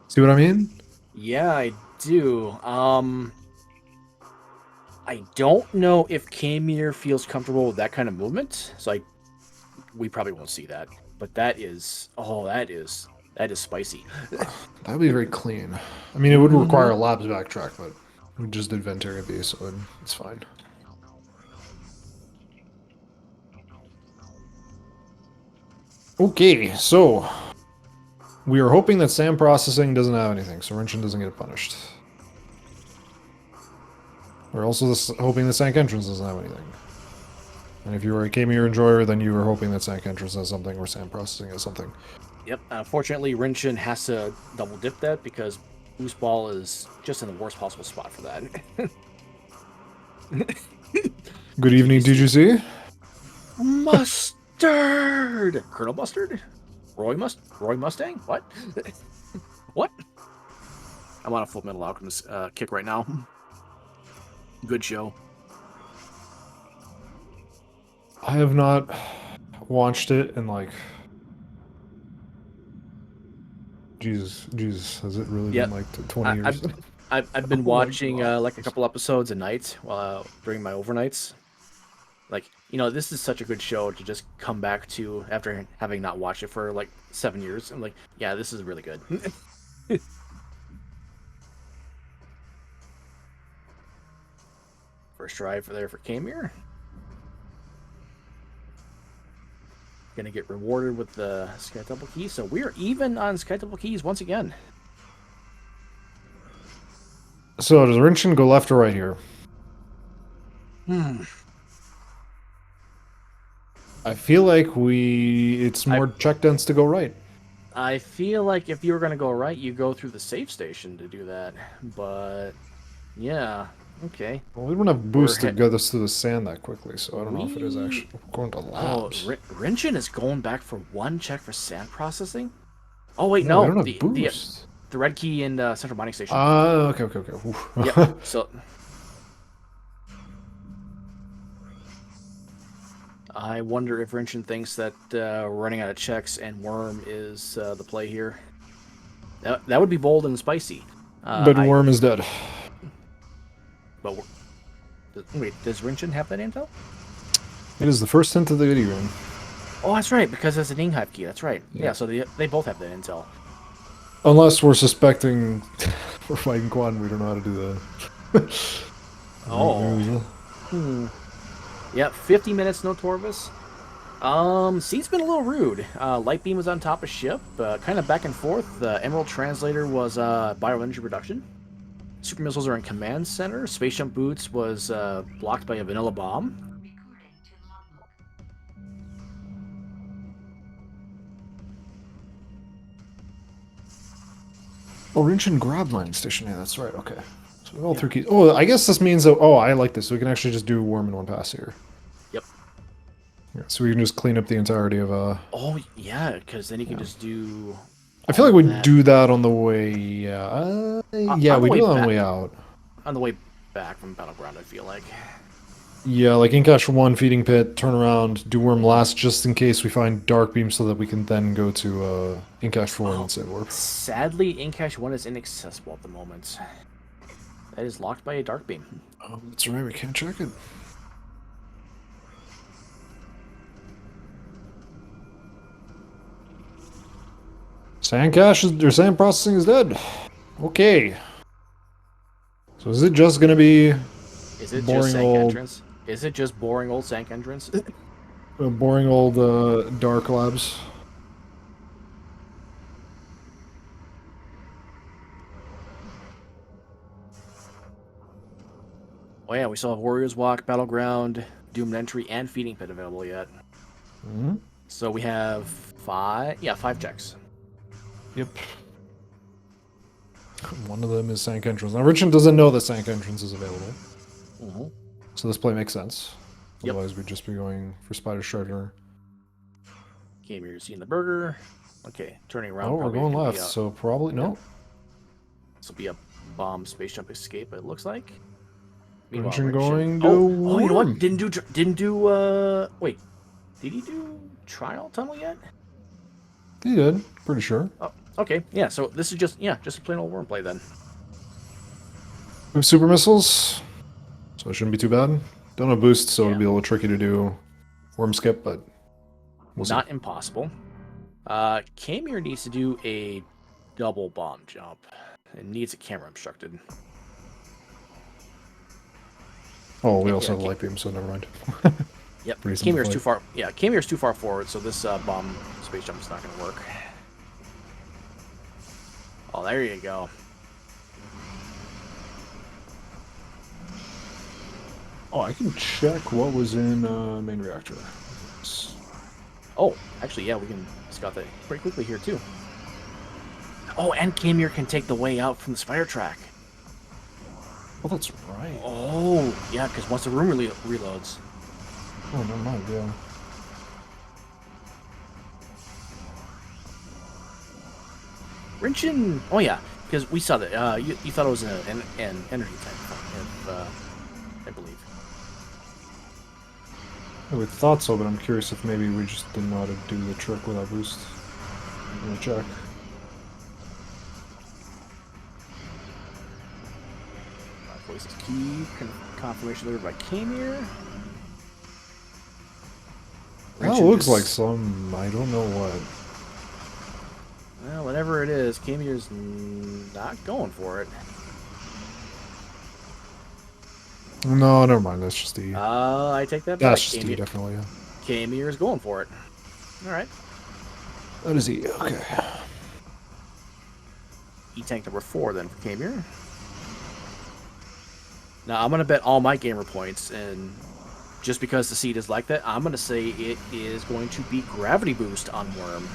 See what I mean? Yeah, I do. I don't know if Khaemere feels comfortable with that kind of movement, so we probably won't see that. But that is spicy. That would be very clean. I mean, it would require a labs backtrack, but we just did Venteria B, so it's fine. Okay, so we are hoping that SAM processing doesn't have anything, so Rinchon doesn't get punished. We're also hoping that Sank Entrance doesn't have anything. And if you were a Khaemere enjoyer, then you were hoping that Sank Entrance has something or SAM processing has something. Yep, unfortunately, Rinchon has to double dip that because Boost Ball is just in the worst possible spot for that. Good evening, DGC. Mustard! Colonel Mustard? Roy Mustang? What? What? I'm on a Full Metal Alchemist kick right now. Good show. I have not watched it in like. Jesus, has it really Yeah, been like 20 years? I've been Oh my watching God. like a couple episodes a night while during my overnights. Like, this is such a good show to just come back to after having not watched it for like 7 years. I'm like, yeah, this is really good. First try for Khaemere. Gonna get rewarded with the Sky Double Key, so we're even on Sky Double Keys once again. So does Rinchon go left or right here? I feel like it's more check dense to go right. I feel like if you were gonna go right, you go through the safe station to do that. But yeah, okay. Well, we don't have boost to get us through the sand that quickly, so I don't know if it is actually going to labs. Rinchon is going back for one check for sand processing. Oh wait, Yeah, no, we don't have boost. The red key in Central Mining Station. Okay. Yep. So I wonder if Rinchon thinks that running out of checks and Worm is the play here. That would be bold and spicy. But Worm is dead. But wait, does Rinchon have that intel? It is the first hint of the video game. Oh, that's right, because it's an Inghive key. That's right. Yeah, so they both have that intel. Unless we're suspecting we're fighting quad and we don't know how to do that. Oh. Yep, 50 minutes, no Torvis. Seed's been a little rude. Light Beam was on top of ship, kind of back and forth. The Emerald Translator was bioenergy reduction. Super Missiles are in Command Center. Space Jump Boots was blocked by a Vanilla Bomb. Oh, Rinchon grabbed Mining Station. Yeah, that's right. Okay. So we have all 3 keys. Oh, I guess this means that... Oh, I like this. We can actually just do Worm in one pass here. Yep. Yeah, so we can just clean up the entirety of... Oh, yeah, because then you can just do... I feel like we do that on the way... Yeah, we do it on the way out. On the way back from Battleground, I feel like. Yeah, like Incash 1, Feeding Pit, turn around, do Worm last just in case we find Dark Beam so that we can then go to Incash 4 and Sand Warp. Sadly, Incash 1 is inaccessible at the moment. That is locked by a Dark Beam. Oh, that's right, we can't check it. Sand processing is dead. Okay. So is it just gonna be... Is it just Sank Entrance? Is it just boring old Sank Entrance? Boring old Dark Labs. Oh yeah, we still have Warriors Walk, Battleground, Doomed Entry, and Feeding Pit available yet. Mm-hmm. So we have 5 checks. Yep. One of them is Sank Entrance. Now, Rinchon doesn't know that Sank Entrance is available. Mm-hmm. So this play makes sense. Yep. Otherwise, we'd just be going for Spider Strider. Khaemere seeing the burger. Okay, turning around. Oh, we're going left, so probably... No. This will be a bomb space jump escape, it looks like. Rinchon going to... Oh, you know what? Didn't do, wait. Did he do Trial Tunnel yet? He did, pretty sure. Oh, okay, yeah, so this is just a plain old Worm play then. We have Super Missiles, so it shouldn't be too bad. Don't have boost, so it'll be a little tricky to do Worm skip, but we'll see. Not impossible. Khaemere needs to do a double bomb jump. It needs a camera obstructed. Oh, we also have Light Beam, so never mind. Yep, Khaemere's too far. Yeah, Khaemere's too far forward, so this bomb space jump is not going to work. Oh, there you go. Oh, I can check what was in main reactor. Oh, actually, yeah, we can scout that pretty quickly here, too. Oh, and Khaemere can take the way out from the spider track. Oh, that's right. Oh, yeah, because once the room reloads. Oh, never mind, yeah. Rinchon, oh yeah, Because we saw that. You thought it was an energy tank, I believe. We thought so, but I'm curious if maybe we just didn't know how to do the trick without boost. I'm gonna check. Voice is key. Confirmation delivered by Khaemere. That looks like some. I don't know what. Well, whatever it is, Khaemere's not going for it. No, never mind. That's just E. I take that back. That's just E, definitely. Yeah. Khaemere is going for it. All right. That is E. Okay. E-tank number 4 then for Khaemere. Now I'm gonna bet all my gamer points, and just because the seed is like that, I'm gonna say it is going to be gravity boost on Worm.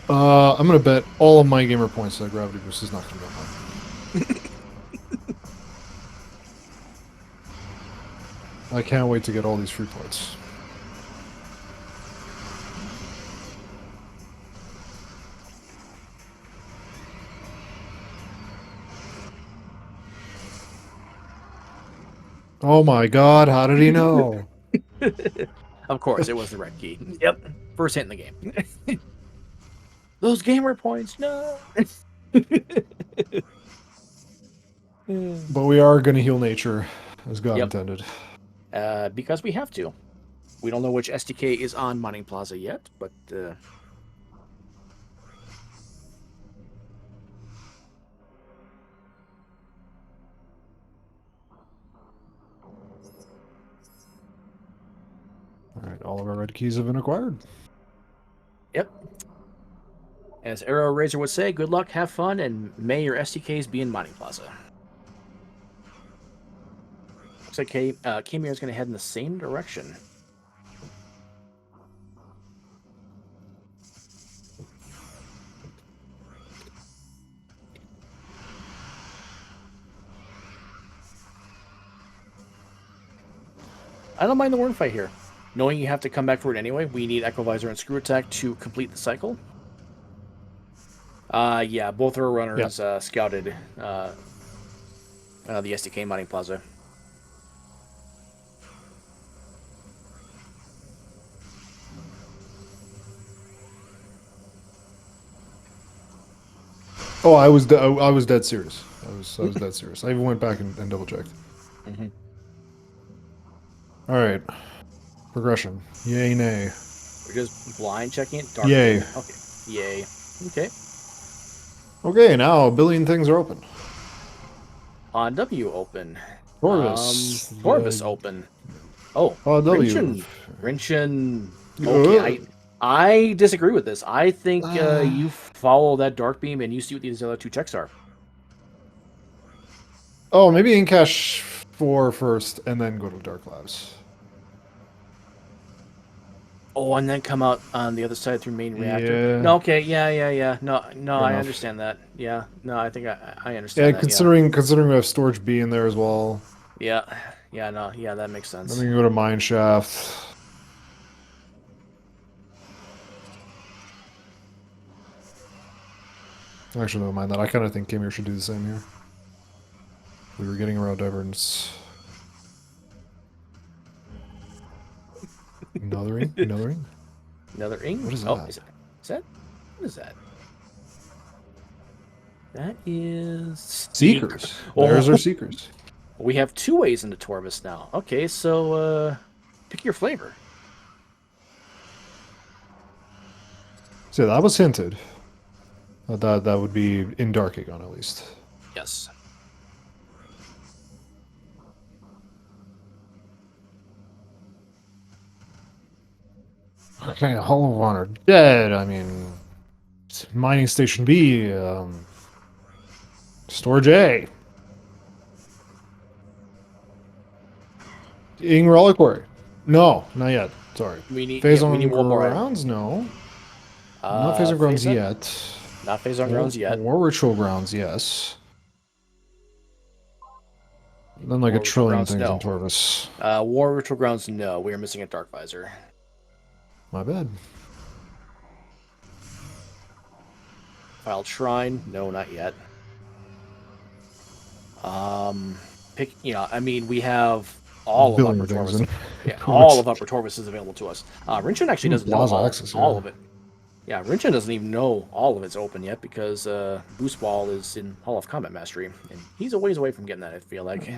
I'm gonna bet all of my gamer points that gravity boost is not gonna go high. I can't wait to get all these free points. Oh my god, how did he know? Of course, it was the red key. Yep. First hit in the game. Those gamer points, no! But we are gonna heal nature, as God intended. Because we have to. We don't know which SDK is on Mining Plaza yet, but... Alright, all of our red keys have been acquired. Yep. As Arrow Razor would say, good luck, have fun, and may your SDKs be in Mining Plaza. Looks like Khaemere is going to head in the same direction. I don't mind the worm fight here. Knowing you have to come back for it anyway, we need Echo Visor and Screw Attack to complete the cycle. Yeah, both our runners scouted the SDK Mining Plaza. Oh, I was dead serious. I was dead serious. I even went back and double checked. Mm-hmm. All right, progression. Yay, nay. We're just blind checking it. Dark Yay. Okay. Yay. Okay. Okay, now a billion things are open. On W open. Torvis. Torvis open. Oh, W. Rinchon. Okay, I disagree with this. I think you follow that dark beam and you see what these other two checks are. Oh, maybe Incash 4 first and then go to Dark Labs. Oh, and then come out on the other side through main reactor. Yeah. No, okay, yeah. No, I understand that. Yeah, no, I think I understand. Yeah, considering we have storage B in there as well. Yeah, that makes sense. Then we can go to Mine Shaft. Actually, never mind that. I kind of think Khaemere should do the same here. We were getting around Divergence. Another ring? Another ring? Another ring? What is that? Oh, is that? What is that? That is... Seekers. There's our Seekers. We have 2 ways into Torvis now. Okay, so pick your flavor. So that was hinted. That would be in Dark Aegon at least. Yes. Okay, Hall of Honor dead. I mean, Mining Station B, Storage A, Ing Reliquary. No, not yet. Sorry. We need one more grounds. No, not Phase on grounds yet. Not Phase on grounds yet. War Ritual grounds, yes. Then like War a trillion things in Torvis. War Ritual grounds, no. We are missing a Dark Visor. My bad. Filed Shrine? No, not yet. I mean, we have A all of billion Upper things Torvus. in Yeah, all Torvus. of Upper Torvus is available to us. Rinchon actually Ooh, doesn't know Plaza access, yeah. all of it. Yeah, Rinchon doesn't even know all of it's open yet because Boost Ball is in Hall of Combat Mastery, and he's a ways away from getting that, I feel like.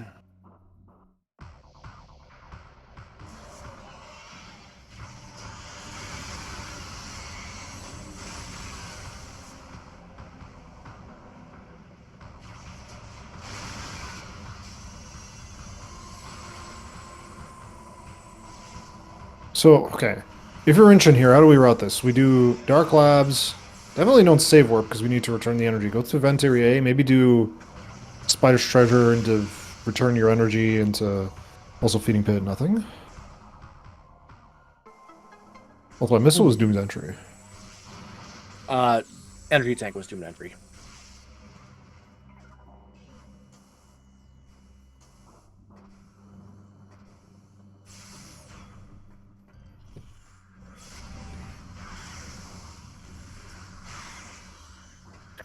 So, okay. If you're Rinchon here, how do we route this? We do Dark Labs. Definitely don't save warp because we need to return the energy. Go to Event Area A. Maybe do Spider's Treasure into return your energy into also Feeding Pit. Nothing. Multiply Missile was Doom's Entry. Energy Tank was Doom Entry.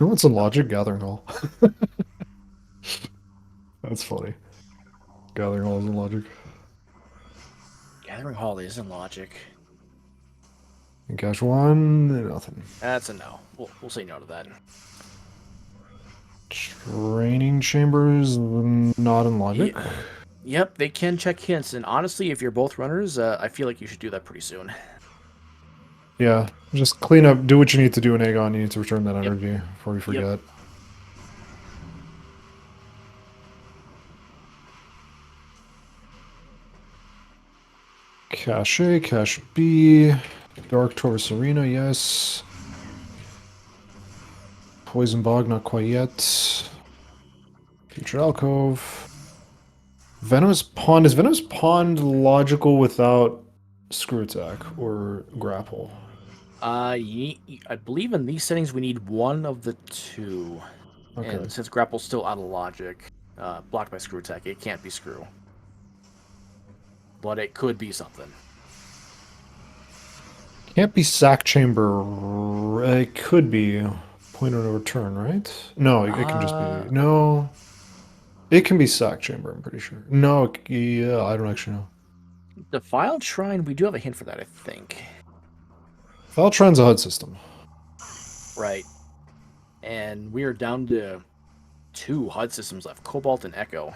You know what's in Logic? Gathering Hall. That's funny. Gathering Hall is in Logic. Gathering Hall is in Logic. In Cash 1, nothing. That's a no. We'll say no to that. Training Chambers, not in Logic. Yep, they can check hints, and honestly, if you're both runners, I feel like you should do that pretty soon. Yeah, just clean up, do what you need to do in Aegon. You need to return that energy before you forget. Cache A, Cache B, Dark Taurus Arena, yes. Poison Bog, not quite yet. Future Alcove. Venomous Pond. Is Venomous Pond logical without Screw Attack or Grapple? I believe in these settings we need one of the two. Okay. And since Grapple's still out of Logic, blocked by Screw Attack, it can't be Screw. But it could be something. Can't be Sack Chamber. It could be Point of No Return, right? No, it can just be... No. It can be Sack Chamber, I'm pretty sure. No, yeah, I don't actually know. Defiled Shrine, we do have a hint for that, I think. Valtron's a HUD system. Right. And we are down to 2 HUD systems left, Cobalt and Echo.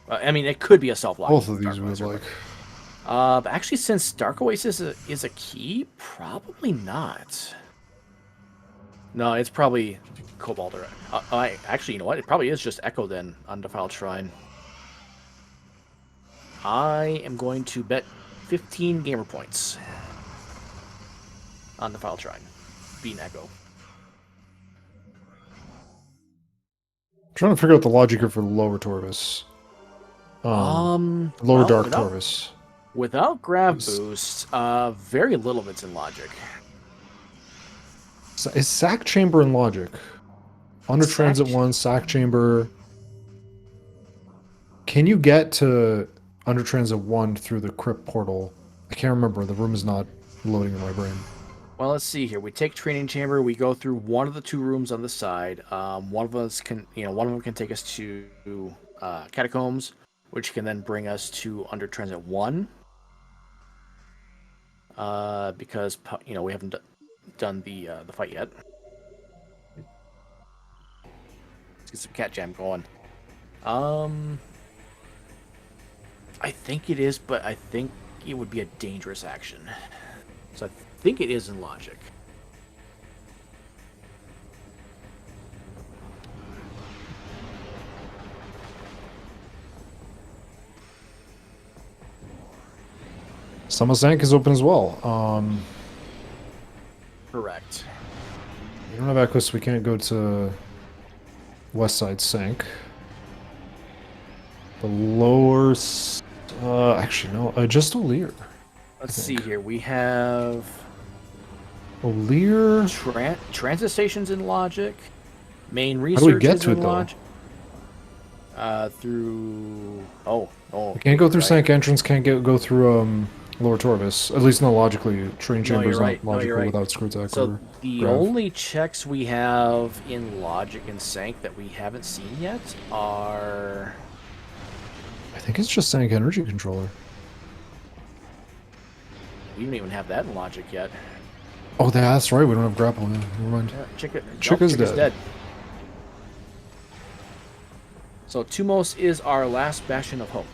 I mean, it could be a self-lock. Both of these would like... But actually, since Dark Oasis is a key, probably not. No, it's probably Cobalt or... actually, you know what? It probably is just Echo then on Defiled Shrine. I am going to bet 15 gamer points on Defiled Shrine being Echo. I'm trying to figure out the logic here for Lower Torvus. Lower Dark Torvus. Without grab boost, very little of it's in Logic. Is Sack Chamber in Logic? Under Transit 1, Sack Chamber. Can you get to Under Transit 1 through the Crypt portal? I can't remember. The room is not loading in my brain. Well, let's see here. We take Training Chamber. We go through one of the 2 rooms on the side. One of them can take us to Catacombs, which can then bring us to Under Transit 1. Because we haven't done the fight yet. Let's get some cat jam going. I think it is, but I think it would be a dangerous action. So I think it is in Logic. Summersank is open as well. Correct. We don't have Echoes, so we can't go to West Side Sank. The lower... actually, no. Just O'Lear. Let's see here. We have... O'Lear... Transit stations in Logic. Main research How do we get is to in it, though? Logic. Through... Oh. Can't go through Sank entrance, can't go through Lower Torvis. At least not logically. Train No, Chamber you're is right. not No, you're logical right. without Screw Attack So or the Grav. only checks we have in Logic and Sank that we haven't seen yet are... I think it's just Sank Energy Controller. We don't even have that in Logic yet. Oh, that's right. We don't have grapple. Yeah, never mind. Chica's dead. dead. So Tumos is our last bastion of hope.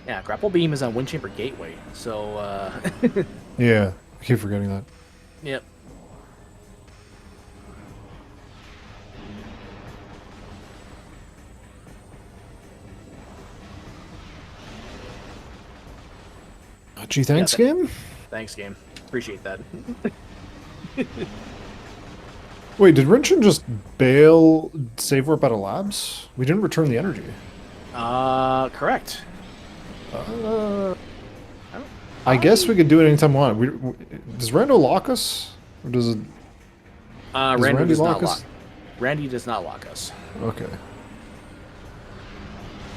Yeah, Grapple Beam is on Wind Chamber Gateway, so Yeah, I keep forgetting that. yep. Gee, thanks, game? Thanks, game. Appreciate that. Wait, did Rinchon just bail save warp out of labs? We didn't return the energy. Correct. I guess we could do it anytime we want. Does Rando lock us? Or does it... Randy does not us? lock. Randy does not lock us. Okay.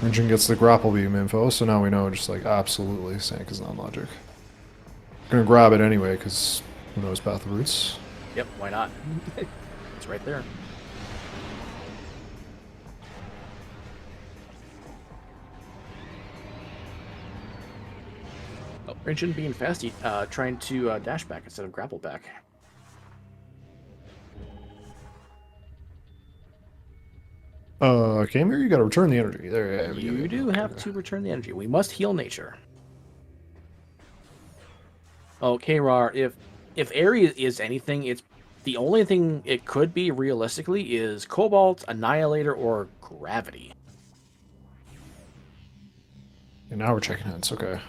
Rinchon gets the grapple beam info, so now we know just like absolutely Sank is not logic. Gonna grab it anyway, because who knows Path of Roots. Yep, why not? It's right there. Oh, Rinchon being fasty, trying to dash back instead of grapple back. Khaemere, you gotta return the energy. There, You do have to return the energy. We must heal nature. Okay, Rar, if area is anything, it's the only thing it could be realistically is Cobalt, Annihilator, or Gravity. And now we're checking hits, okay.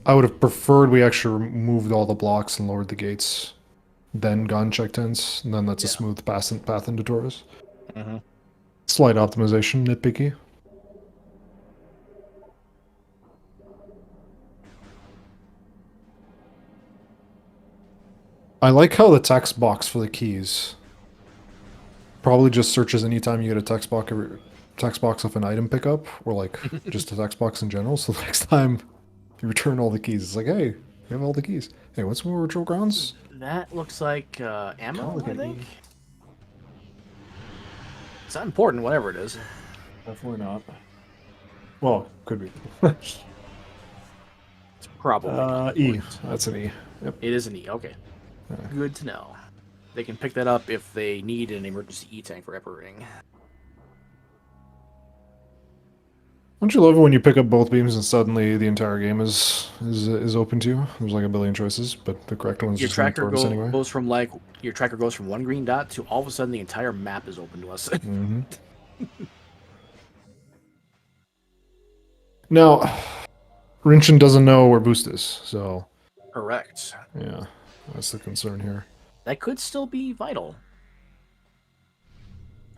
I would have preferred we actually removed all the blocks and lowered the gates, then gone check tents, and then that's a smooth path into Taurus. Slight optimization, nitpicky. I like how the text box for the keys probably just searches anytime you get a text box of an item pickup, or like just a text box in general. So the next time you return all the keys, it's like, hey, you have all the keys. Hey, what's more ritual grounds? That looks like ammo, Look I at think. E. It's not important, whatever it is. Definitely not. Well, could be. It's probably not E. important. That's an E. Yep. It is an E, okay. Good to know. They can pick that up if they need an emergency E-tank for reparating. Don't you love it when you pick up both beams and suddenly the entire game is open to you? There's like a billion choices, but the correct one's Your just going to tracker throw us anyway. goes from like your tracker goes from one green dot to all of a sudden the entire map is open to us. Mm-hmm. Now, Rinchon doesn't know where boost is, so Correct. yeah, that's the concern here. That could still be vital.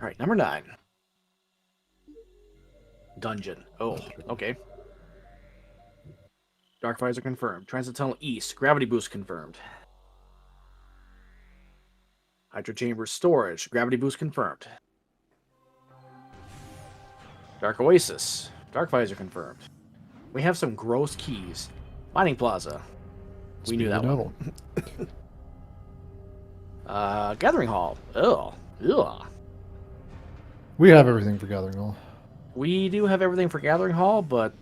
All right, number 9. Dungeon. Oh, okay. Dark Visor confirmed. Transit Tunnel East. Gravity Boost confirmed. Hydro Chamber Storage. Gravity Boost confirmed. Dark Oasis. Dark Visor confirmed. We have some gross keys. Mining Plaza. We knew that one. Gathering Hall. Ugh. Ugh. We have everything for Gathering Hall. We do have everything for Gathering Hall, but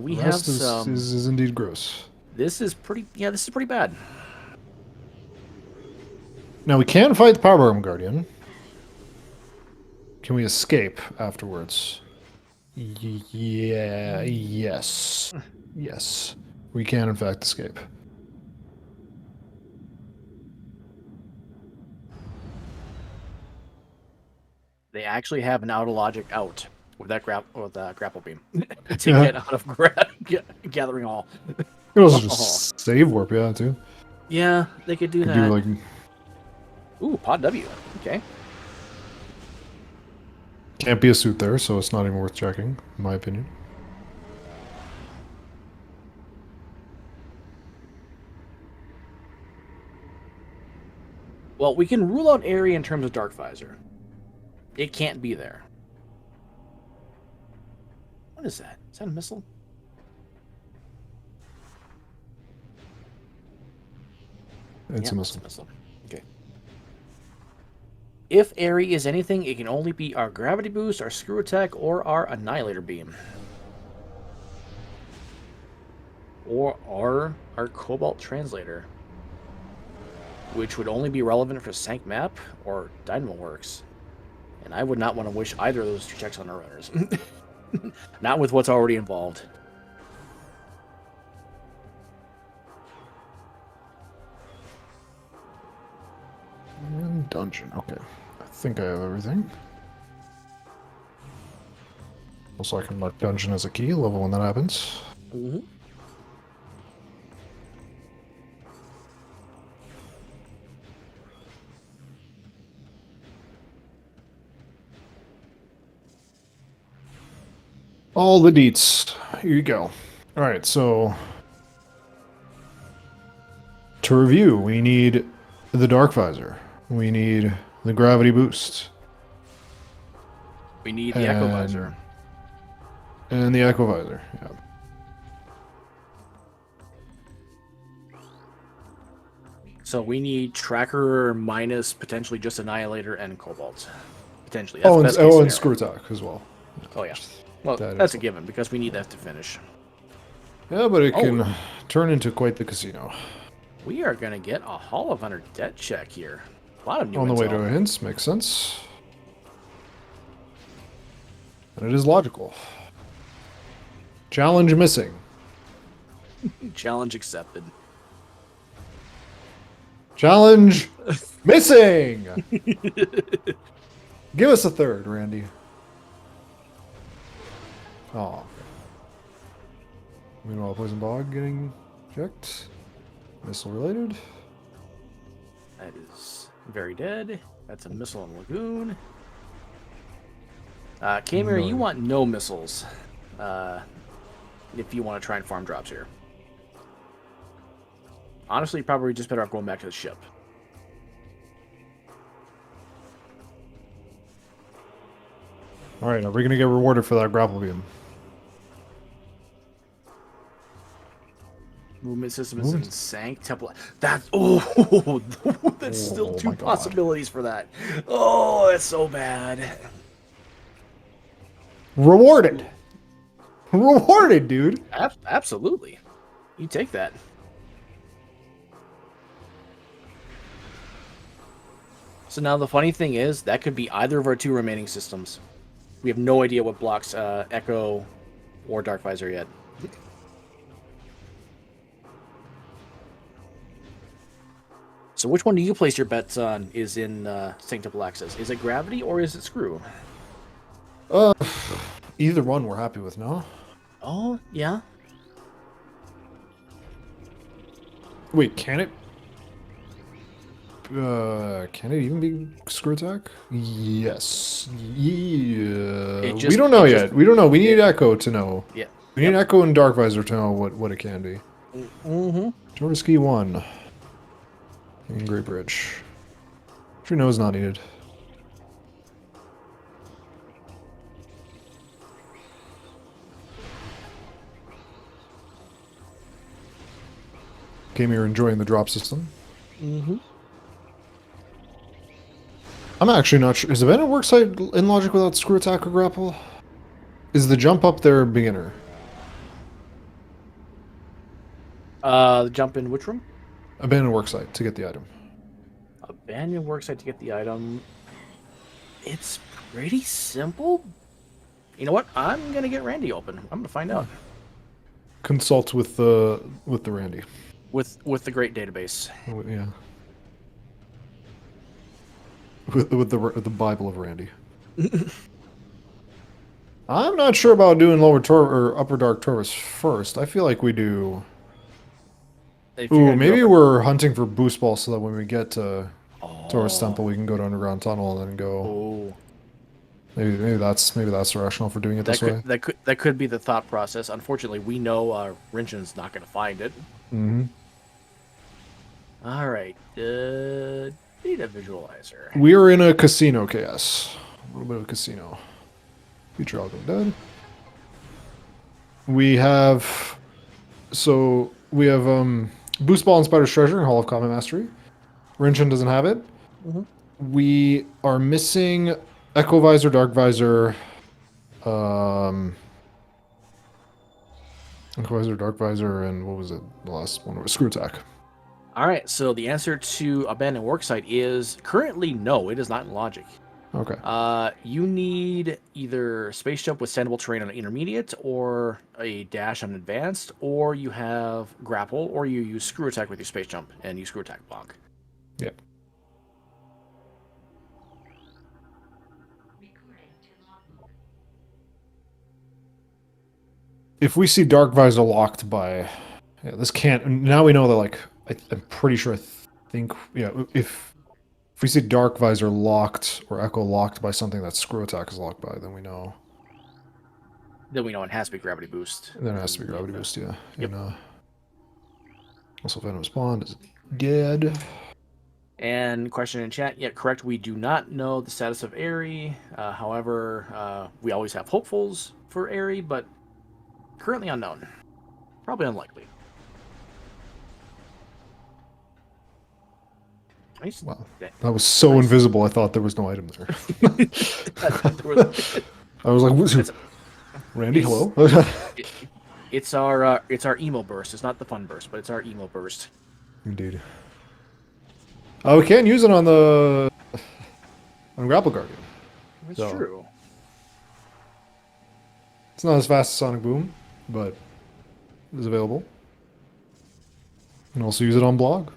we have some... is indeed gross. This is pretty... Yeah, this is pretty bad. Now, we can fight the Power Arm Guardian. Can we escape afterwards? Yeah, yes. Yes. We can, in fact, escape. They actually have an auto logic out with that grapple beam to get out of Gathering Hall. You can also just save warp, yeah, too. Yeah, they could do that. Do like... Ooh, Pod W. Okay. Can't be a suit there, so it's not even worth checking, in my opinion. Well, we can rule out area in terms of Dark Visor. It can't be there. What is that? Is that a missile? It's a missile. It's a missile. Okay. If Airy is anything, it can only be our gravity boost, our screw attack, or our annihilator beam. Or our cobalt translator. Which would only be relevant for Sank Map or Dynamo Works. And I would not want to wish either of those two checks on our runners. Not with what's already involved. And dungeon. Okay. I think I have everything. Also, I can mark dungeon as a key, level when that happens. Mm-hmm. All the deets. Here you go. Alright, so... To review, we need the Dark Visor. We need the Gravity Boost. We need the Echo Visor. And the Echo Visor, yeah. So we need Tracker minus potentially just Annihilator and Cobalt. Potentially. Oh, That's and Screw Attack as well. Oh, yeah. Well, That that's is- a given because we need that to finish. Yeah, but it can turn into quite the casino. We are going to get a Hall of Honor debt check here. A lot of new On the way to intel. a hints, makes sense. And it is logical. Challenge missing. Challenge accepted. Challenge missing! Give us a third, Randy. Oh. Meanwhile, Poison Bog getting checked. Missile related. That is very dead. That's a missile in Lagoon. Khaemere, No. you want no missiles. If you want to try and farm drops here. Honestly, you're probably just better off going back to the ship. Alright, are we going to get rewarded for that grapple beam? Movement system is Movement. in Sank Temple. That's that's still Oh two my God. possibilities for that. Oh, that's so bad. Rewarded! Rewarded, dude! Absolutely, you take that. So now the funny thing is that could be either of our two remaining systems. We have no idea what blocks Echo or Dark Visor yet. So which one do you place your bets on is in Sanctable Access? Is it Gravity or is it Screw? Either one we're happy with, no? Oh, yeah. Wait, can it? Can it even be Screw Attack? Yes. Yeah. just- We don't know it yet. just- We don't know. We need Echo to know. Yeah. We need Echo and Dark Visor to know what it can be. Mm-hmm. Jordaski 1. In Great Bridge. True nose not needed. Came here enjoying the drop system. Mm-hmm. I'm actually not sure. Is the Bandit Worksite in Logic without Screw Attack or Grapple? Is the jump up there beginner? Jump in which room? Abandoned Worksite to get the item. Abandoned worksite to get the item. It's pretty simple. You know what? I'm gonna get Randy open. I'm gonna find out Consult with the Randy. with the great database. Yeah. With the Bible of Randy. I'm not sure about doing lower or upper dark Taurus first. I feel like we do. If you're Ooh, gonna maybe go- we're hunting for boost balls so that when we get to Taurus Temple, we can go to underground tunnel and then go. Oh, Maybe that's the rationale for doing it this way. that could be the thought process. Unfortunately, we know Rinchon's not gonna find it. Mm-hmm. All right, data visualizer. We are in a casino, KS. A little bit of a casino. Future Alchemy dead. We have Boost Ball and Spider's Treasure and Hall of Combat Mastery. Rinchon doesn't have it. Mhm. We are missing Echo Visor, Dark Visor, Echo Visor, Dark Visor, and what was it? The last one was Screw Attack. All right, so the answer to abandoned worksite is currently no. It is not in logic. Okay. You need either space jump with standable terrain on intermediate, or a dash on advanced, or you have grapple, or you use screw attack with your space jump and you screw attack block. Yep. If we see Dark Visor locked by, yeah, this can't. Now we know that. Like, I'm pretty sure. I think, yeah. If we see Dark Visor locked or Echo locked by something that Screw Attack is locked by, then we know. Then we know it has to be gravity boost. Then it has to be Gravity Boost, yeah. Yep. And also Venom's Bond is dead. And question in chat, yeah, correct. We do not know the status of Aerie. However, we always have hopefuls for Aerie, but currently unknown. Probably unlikely. Nice. Wow. Okay. That was so Nice. invisible, I thought there was no item there. There I was like, It's- Randy, it's- hello? it's our emo burst. It's not the fun burst, but it's our emo burst. Indeed. We can't use it on Grapple Guardian. That's So- true. It's not as fast as Sonic Boom, but it is available. You can also use it on Blog.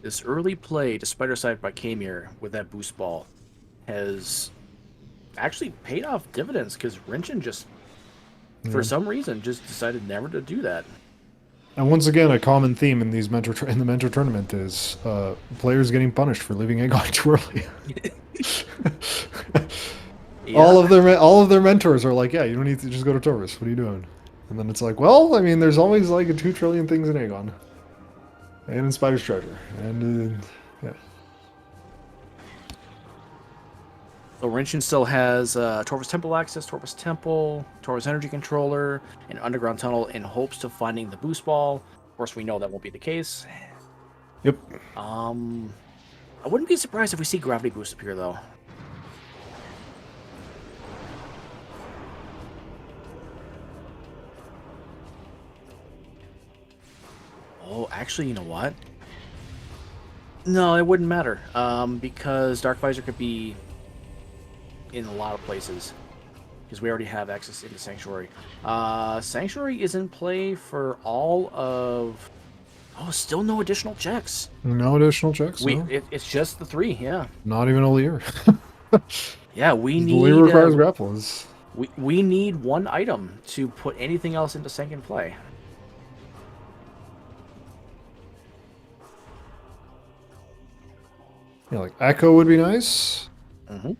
This early play to Spider Side by Khaemere with that boost ball has actually paid off dividends, because Rinchon just, for some reason, just decided never to do that. And once again, a common theme in these in the mentor tournament is players getting punished for leaving Aegon too early. Yeah. All of their mentors are like, "Yeah, you don't need to just go to Torvis. What are you doing?" And then it's like, "Well, I mean, there's always like 2 trillion things in Aegon, and in Spider's Treasure, and yeah." So Rinchon still has Torvus Temple access, Torvus Temple, Torvus Energy Controller, and Underground Tunnel in hopes of finding the boost ball. Of course, we know that won't be the case. Yep. I wouldn't be surprised if we see Gravity Boost appear, though. Oh, actually, you know what? No, it wouldn't matter. Because Dark Visor could be in a lot of places, because we already have access into Sanctuary. Sanctuary is in play for all of... Oh, still no additional checks. No additional checks. No? It's just the 3, yeah. Not even a Lear. Yeah, we The need... Lear requires grapples. We need 1 item to put anything else into second play. Yeah, like Echo would be nice. Mm-hmm.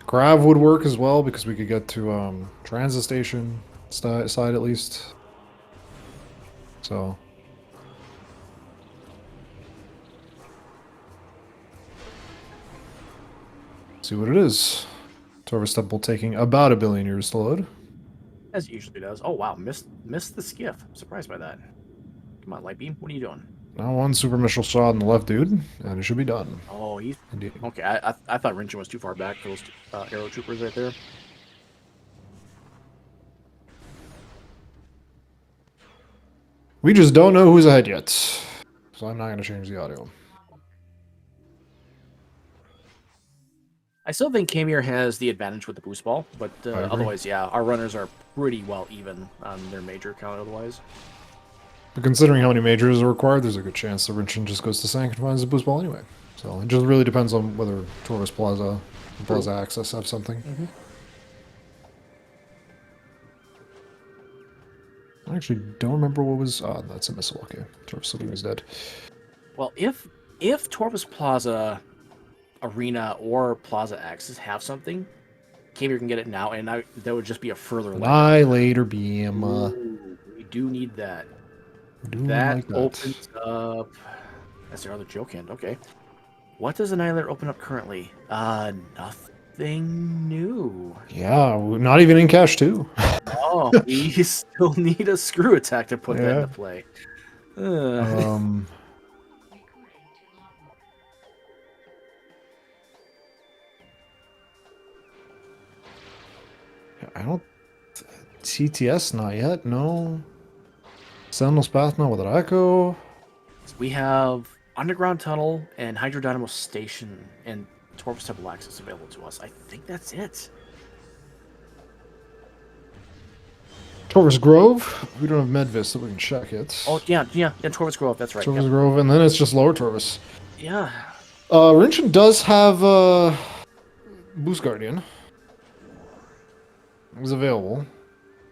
Grav would work as well, because we could get to transit station side at least. So see what it is. Torvus Temple taking about 1 billion years to load. As it usually does. Oh, wow. Missed the skiff. Surprised by that. Come on, Lightbeam. What are you doing? Now 1 super missile shot on the left dude, and it should be done. Oh, he's... Indeed. Okay, I thought Rinchon was too far back for those arrow troopers right there. We just don't know who's ahead yet, so I'm not going to change the audio. I still think Khaemere has the advantage with the boost ball, but agree. otherwise, yeah, our runners are pretty well even on their major count otherwise. But considering how many majors are required, there's a good chance that Rinchon just goes to Sank and finds the boost ball anyway. So it just really depends on whether Torvus Plaza and Plaza Access have something. Mm-hmm. I actually don't remember what was... Ah, that's a missile. Okay. Torvus Sleeping is dead. Well, if Torvus Plaza Arena or Plaza Axis have something, Khaemere can get it now, and that would just be a further leg. Annihilator Beam. Ooh, we do need that. Do That like that. opens up That's their other joke hand. Okay. What does Annihilator open up currently? Nothing new. Yeah, not even in cash too. Oh, we still need a screw attack to put that Yeah. into play. Um, I don't. TTS not yet. No. Sentinel's Path not with an Echo. We have Underground Tunnel and Hydrodynamo Station and Torvus Temple access available to us. I think that's it. Torvus Grove. We don't have Medvis, so we can check it. Oh, yeah, Torvus Grove, that's right. Torvus Yep. Grove, and then it's just Lower Torvus. Yeah. Rinchon does have Boost Guardian. It's available.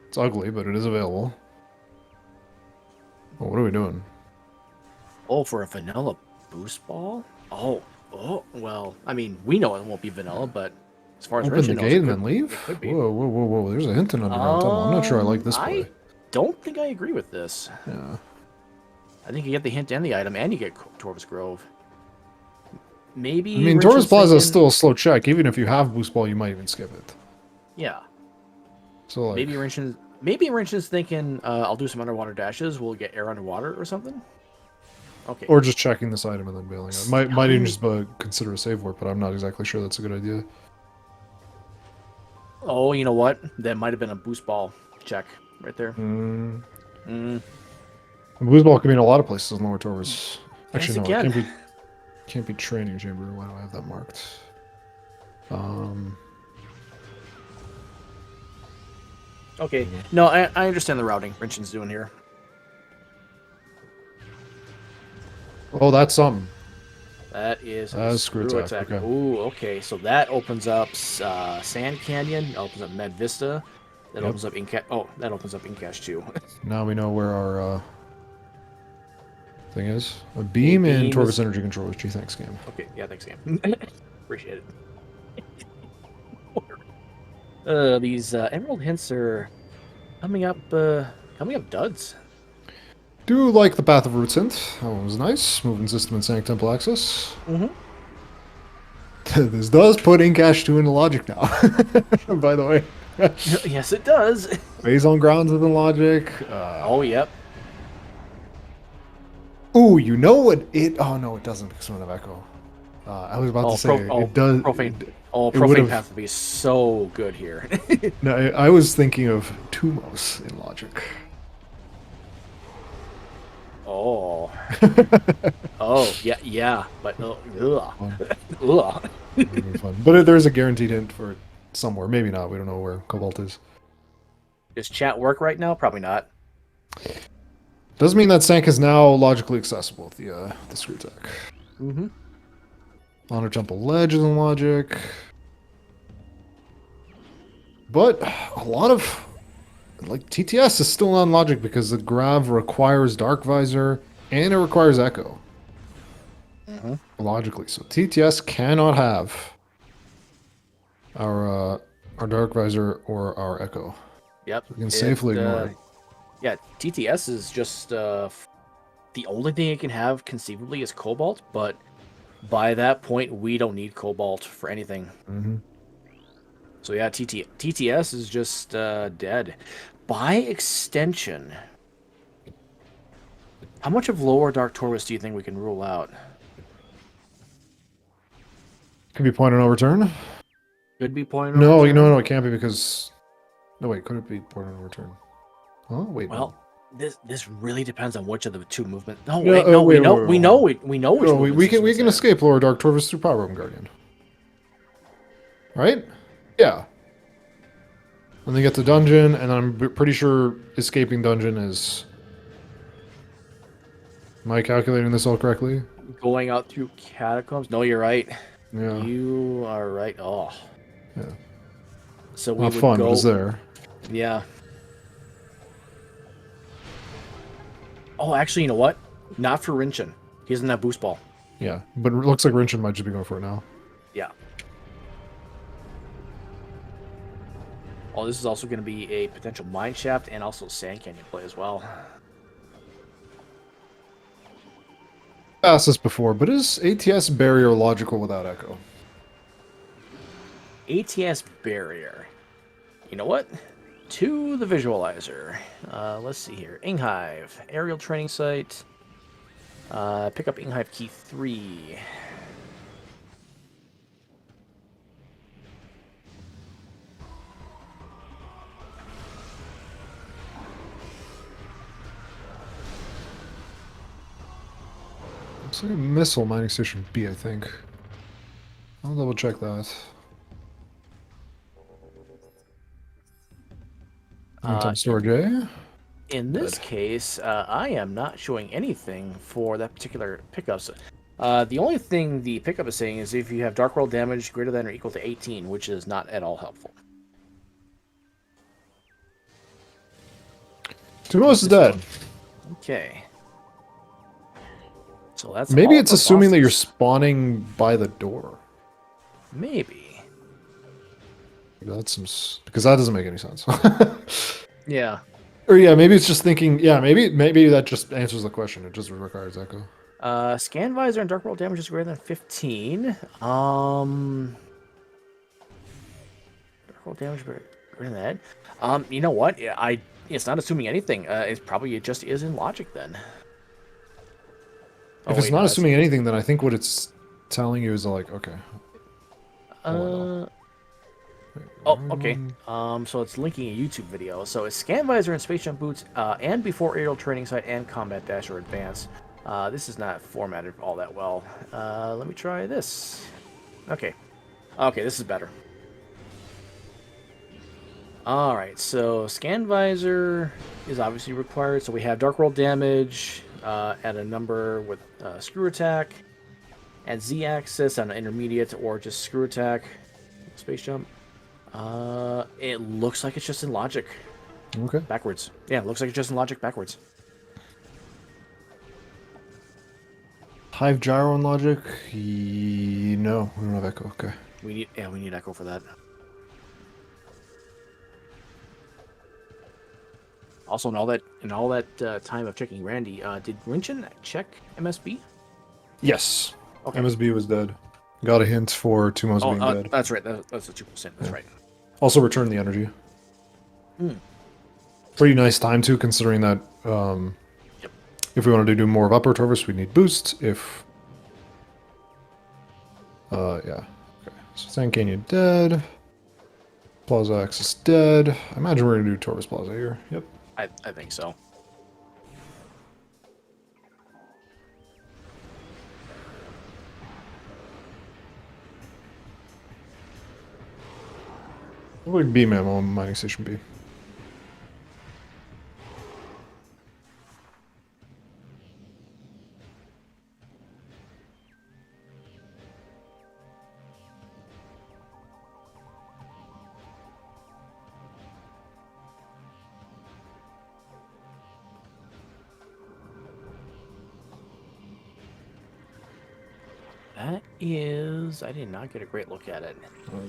It's ugly, but it is available. Oh, what are we doing? Oh, for a vanilla boost ball? Oh, well, I mean, we know it won't be vanilla, but as far as Open Rinchon the knows, gate and it then leave? could be. Whoa, whoa, whoa, whoa. There's a hint in Underground Tunnel. I'm not sure I like this play. I don't think I agree with this. Yeah. I think you get the hint and the item, and you get Torvus Grove. Maybe. I mean, Rinchon's Torvus Plaza is thinking- still a slow check. Even if you have Boost Ball, you might even skip it. Yeah. So, like, Maybe Rinchon's thinking, I'll do some underwater dashes. We'll get air underwater or something. Okay. or just checking this item and then bailing out. Might even just consider a save warp, but I'm not exactly sure that's a good idea. Oh, you know what? That might have been a boost ball check right there. Boost Ball can be in a lot of places in Lower Torvus. Actually, no, again. it can't be Training Chamber. Why do I have that marked? Okay. No, I understand the routing Rinchon's doing here. Oh, that's something. That is a screw attack, okay. Ooh, okay. So that opens up Sand Canyon. Opens up Med Vista. That Yep. opens up Incash. Oh, that opens up Incash too. Now we know where our thing is. A beam and beam Torvus is- Energy Controllers. Gee, thanks, game. Okay, yeah, thanks, game. Appreciate it. These Emerald hints are coming up duds. Do like the Path of Roots hint. That one was nice. Moving system and Sank Temple access. Mm-hmm. This does put Incash 2 into logic now. By the way. Yes, it does. Phase on grounds within logic. Oh, yep. Ooh, you know what it... Oh, no, it doesn't because we don't have Echo. I was about to say, it does... Profane. it Profane would've- Path would be so good here. No, I was thinking of Tumos in logic. Oh. Oh, yeah, but ugh. Would've been fun. But there's a guaranteed hint for it somewhere. Maybe not. We don't know where Cobalt is. Does chat work right now? Probably not. Doesn't mean that Sank is now logically accessible with the screw attack. Mm-hmm. Honor Temple Ledge is in logic. But a lot of... Like, TTS is still on logic because the Grav requires Dark Visor and it requires Echo. Logically. So TTS cannot have our Dark Visor or our Echo. Yep. We can safely ignore it. Yeah, TTS is just the only thing it can have conceivably is Cobalt, but by that point we don't need Cobalt for anything. Mm-hmm. So yeah, TTS is just dead. By extension, how much of Lower Dark Torvus do you think we can rule out? Could be point on overturn. Could be point. No, overturn? no, it can't be because... No, wait, could it be point on overturn? Oh, wait. Well, this really depends on which of the two movements. No, Yeah, wait, no, wait, we know wait, we wait, know wait. we know which No, we movements can this one's escape Lower Dark Torvus through Power Room Guardian. Right? Yeah. And then get to dungeon, and I'm pretty sure escaping dungeon is... Am I calculating this all correctly? going out through catacombs. No, you're right. Yeah. You are right. Oh. Yeah. So we Not would fun, go. but it's there. Yeah. Oh, actually, you know what? Not for Rinchon. He doesn't have boost ball. Yeah, but it looks like Rinchon might just be going for it now. Yeah. Oh, this is also going to be a potential mine shaft and also sand canyon play as well. asked this before, but is ATS barrier logical without echo? ATS barrier. You know what? To the visualizer. Let's see here. Inghive. Aerial training site. Pick up Inghive key 3. It's like a missile mining station B, I think. I'll double check that. One-time storage A. In this case, I am not showing anything for that particular pickups. The only thing the pickup is saying is if you have Dark World damage greater than or equal to 18, which is not at all helpful. Tumos is dead. Okay. So that's Maybe all it's for assuming that you're bosses. spawning by the door. Maybe. That's some because that doesn't make any sense. Yeah. Or yeah, maybe it's just thinking. Yeah, maybe that just answers the question. It just requires echo. Scan visor and Dark World damage is greater than 15. Dark World damage greater than that. You know what? It's not assuming anything. It just is in logic then. If it's not assuming anything, then I think what it's telling you is like, okay. Okay. So it's linking a YouTube video. So it's scan visor and space jump boots, and before aerial training site and combat dash or advance. This is not formatted all that well. Let me try this. Okay. Okay, this is better. All right. So scan visor is obviously required. So we have dark world damage at a number with screw attack, and Z-axis on an intermediate or just screw attack. Space jump. It looks like it's just in logic. Okay. Backwards. Yeah, it looks like it's just in logic backwards. Hive gyro and logic? No, we don't have echo. Okay. We need echo for that. Also, in all that time of checking Randy, did Rinchon check MSB? Yes. Okay. MSB was dead. Got a hint for Tumos being dead. That's right. That's the 2%. That's right. Also returned the energy. Pretty nice time too, considering that Yep. if we wanted to do more of Upper Torvus, we need boost. If yeah. Okay. So Sand Canyon dead. Plaza Axis dead. I imagine we're gonna do Torvus Plaza here. Yep. I think so. What would be Mammal on Mining Station B? That is. I did not get a great look at it.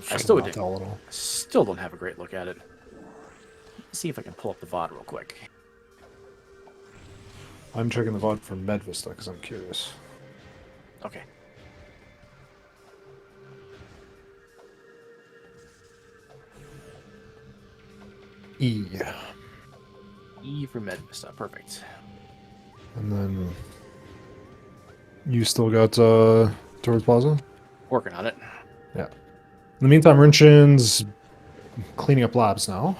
I Still still not tell at all. Still don't have a great look at it. Let's see if I can pull up the VOD real quick. I'm checking the VOD for Medvista because I'm curious. Okay. E. E for Medvista. Perfect. And then you still got Torvus Plaza? Working on it. Yeah. In the meantime, Rinchon's cleaning up labs now.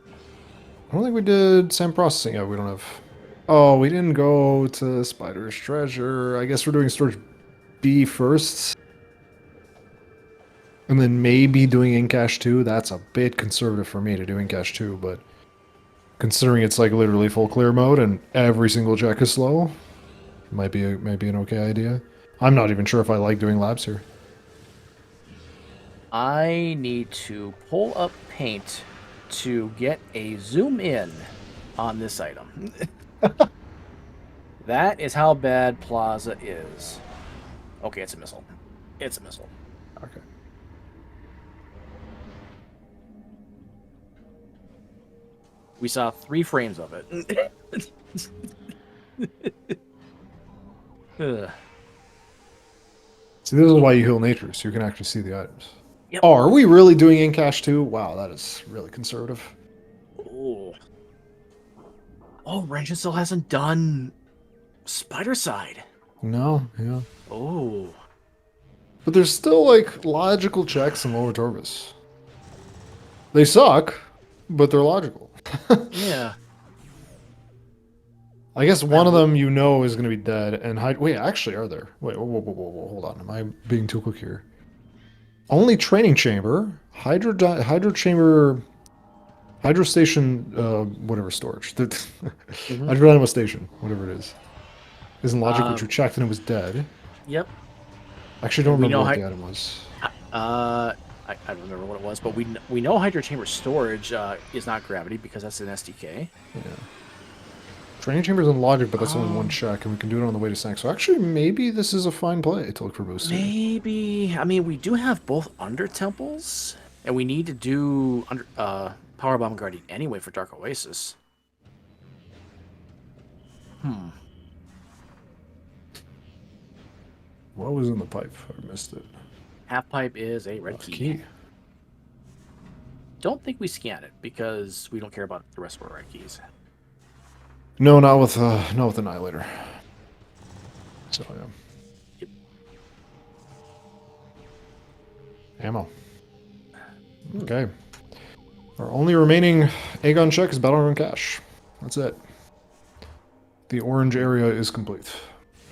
I don't think we did sand processing yet. We don't have... Oh, we didn't go to Spider's Treasure. I guess we're doing storage B first. And then maybe doing Incash 2. That's a bit conservative for me to do Incash 2, but considering it's like literally full clear mode and every single check is slow, might be an okay idea. I'm not even sure if I like doing labs here. I need to pull up paint to get a zoom in on this item. That is how bad Plaza is. Okay, it's a missile. It's a missile. Okay. We saw 3 frames of it. Ugh. See, this is why you heal nature, so you can actually see the items. Yep. Oh, are we really doing in cache too? Wow, that is really conservative. Oh. Oh, Rinchon still hasn't done Spider Side. No, yeah. Oh. But there's still like logical checks in Lower Torvis. They suck, but they're logical. Yeah. I guess I one of would. them you know is going to be dead, and wait, actually, are there? Wait, whoa, hold on. Am I being too quick here? Only training chamber, hydro chamber, hydro station, whatever storage, Mhm. hydro dynamo station, whatever it is, isn't logic, which we Um. checked and it was dead. Yep. I actually don't And we remember know what how. the item was. I don't remember what it was, but we know Hydro Chamber storage is not gravity because that's an SDK. Yeah. Training chamber's in logic, but that's only one Um, check, and we can do it on the way to Sank. So actually, maybe this is a fine play to look for boosting. maybe. I mean, we do have both under temples, and we need to do under Power Bomb Guardian anyway for Dark Oasis. Hmm. What was in the pipe? I missed it. Half pipe is a red key. Don't think we scan it because we don't care about the rest of our red keys. No, not with Annihilator. So yeah. Yep. Ammo. Okay. Our only remaining Aegon check is Battle Run Cache. That's it. The orange area is complete.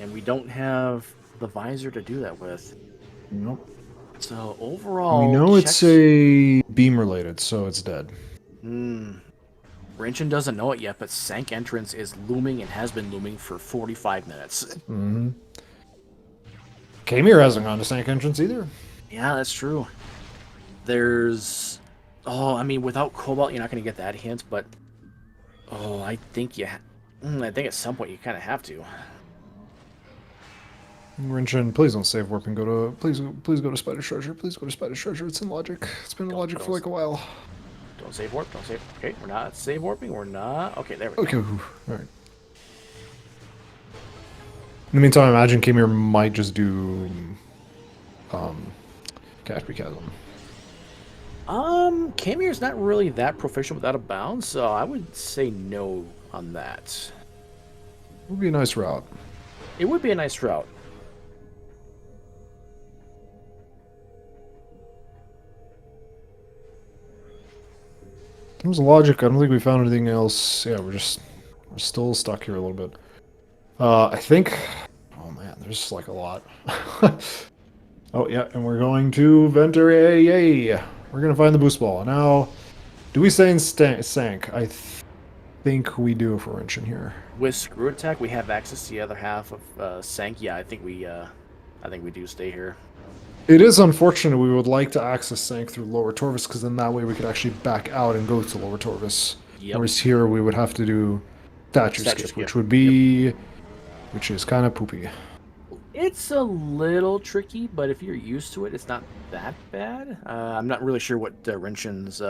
And we don't have the visor to do that with. Nope. So We overall, know it's checks. a beam related, so it's dead. Hmm. Rinchon doesn't know it yet, but Sank entrance is looming and has been looming for 45 minutes. Mm-hmm. Khaemere hasn't gone to Sank entrance either. Yeah, that's true. There's... Oh, I mean, without Cobalt, you're not going to get that hint, but... Oh, I think I think at some point you kind of have to. Rinchon, please don't save warp and go to please go to Spider's Treasure. Please go to Spider's Treasure. It's in logic. It's been in logic for like a while. Don't save warp, don't save... Okay, we're not save warping, we're not... Okay, there we go. Okay, alright. In the meantime, I imagine Khaemere might just do Cash Chasm. Khaemere's not really that proficient without a bounce, so I would say no on that. Would be a nice route. It would be a nice route. In terms of logic, I don't think we found anything else. Yeah, we're still stuck here a little bit. I think. Oh man, there's like a lot. Oh yeah, and we're going to vent area. Yay! We're gonna find the boost ball now. Do we stay in Sank? I think we do for Rinchon here. With Screw Attack, we have access to the other half of Sank. Yeah, I think we do stay here. It is unfortunate. We would like to access Sank through Lower Torvis, because then that way we could actually back out and go to Lower Torvis. Yep. Whereas here we would have to do Statue Skip, which would be, which is kind of poopy. It's a little tricky, but if you're used to it, it's not that bad. I'm not really sure what Rinchon's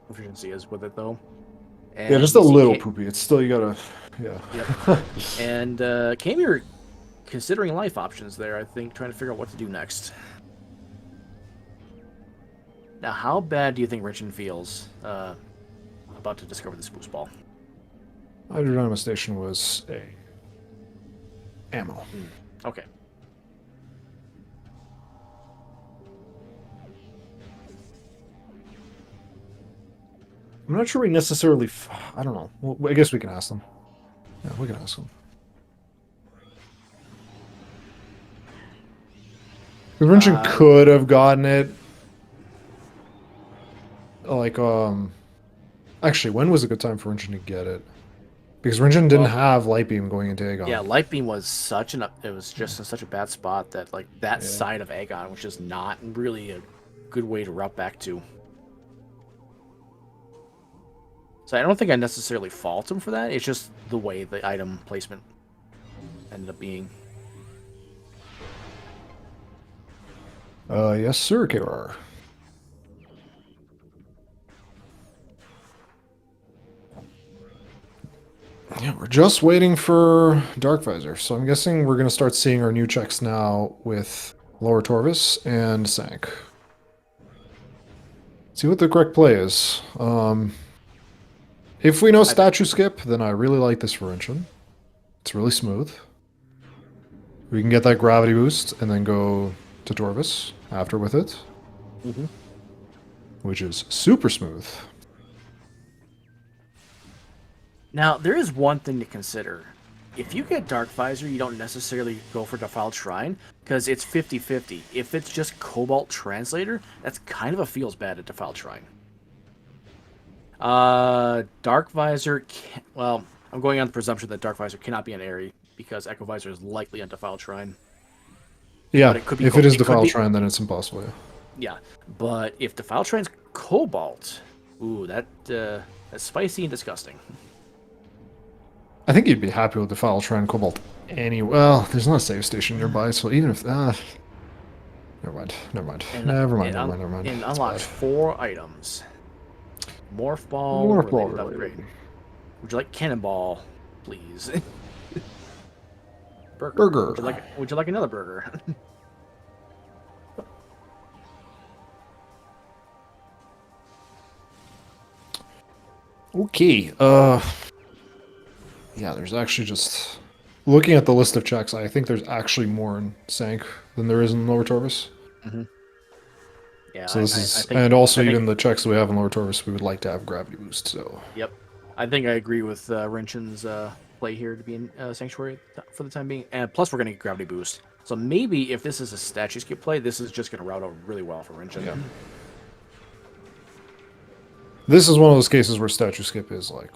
proficiency is with it though. And yeah, just a little poopy. It's still, you gotta, yeah. Yep. And Khaemere considering life options there, I think, trying to figure out what to do next. Now, how bad do you think Rinchon feels about to discover this boost ball? Hydro Dynamo Station was a ammo. Okay. I'm not sure we necessarily. I don't know. Well, I guess we can ask them. Yeah, we can ask them. Rinchon could have gotten it. Like, actually, when was a good time for Rinchon to get it? Because Rinchon didn't have Light Beam going into Aegon. Yeah, Light Beam was it was just in such a bad spot that, like, that side of Aegon was just not really a good way to route back to. So I don't think I necessarily fault him for that. It's just the way the item placement ended up being. Yes, sir, KR. Yeah, we're just waiting for Dark Visor. So I'm guessing we're going to start seeing our new checks now with Lower Torvis and Sank. See what the correct play is. If we know statue skip, then I really like this for Rinchon. It's really smooth. We can get that gravity boost and then go to Torvis after with it, which is super smooth. Now, there is one thing to consider. If you get Dark Visor, you don't necessarily go for Defiled Shrine, because it's 50-50. If it's just Cobalt Translator, that's kind of a feels bad at Defiled Shrine. Dark Visor, well, I'm going on the presumption that Dark Visor cannot be an Airy, because Echo Visor is likely on Defiled Shrine. Yeah, but it could be if it is Defiled Shrine, then it's impossible. Yeah, but if Defiled Shrine's Cobalt, ooh, that's spicy and disgusting. I think you'd be happy with Defiled Shrine Cobalt well, there's not a save station nearby, so even if... never mind. Never mind. It unlocks 4 items. Morph Ball. Morph Ball. Upgrade. Would you like Cannonball, please? Burger. Would you like another burger? Okay. Yeah, there's actually just... Looking at the list of checks, I think there's actually more in Sank than there is in Lower Torvis. Yeah, so and also even the checks that we have in Lower Torvis, we would like to have gravity boost, so... Yep. I think I agree with Rinchon's play here to be in Sanctuary for the time being. And plus, we're going to get gravity boost. So maybe if this is a statue skip play, this is just going to route out really well for Rinchon. Yeah. This is one of those cases where statue skip is like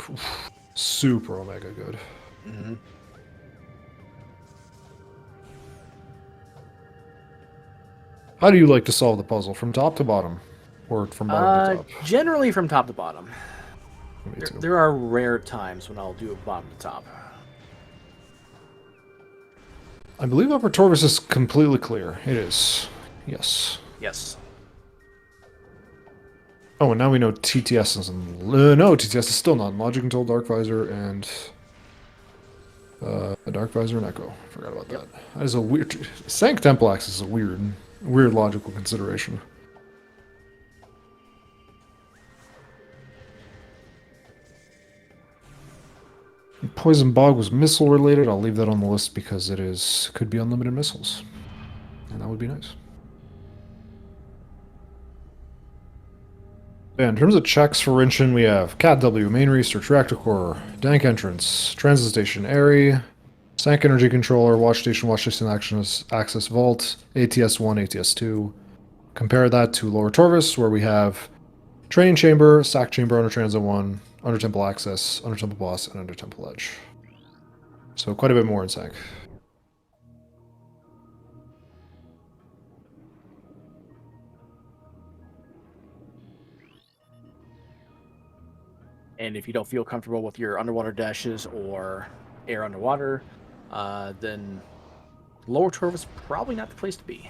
super omega good. How do you like to solve the puzzle? From top to bottom? Or from bottom to top? Generally from top to bottom. There are rare times when I'll do it bottom to top. I believe Upper Torvis is completely clear. It is. Yes. Yes. Oh, and now we know TTS is no, TTS is still not. Logic Control, Dark Visor, and... Dark Visor and Echo. Forgot about that. That is a weird... Sank Temple Axe is a weird logical consideration. Poison Bog was missile related. I'll leave that on the list because it could be unlimited missiles. And that would be nice. Yeah, in terms of checks for Rinchon, we have Cat W, Main Research, Reactor Core, Dank Entrance, Transit Station, Airy, Sank Energy Controller, Watch Station Access Vault, ATS-1, ATS-2. Compare that to Lower Torvis, where we have Training Chamber, Sack Chamber, Under Transit 1, Under Temple Access, Under Temple Boss, and Under Temple Edge. So quite a bit more in Sank. And if you don't feel comfortable with your underwater dashes or air underwater, then Lower Torvis is probably not the place to be.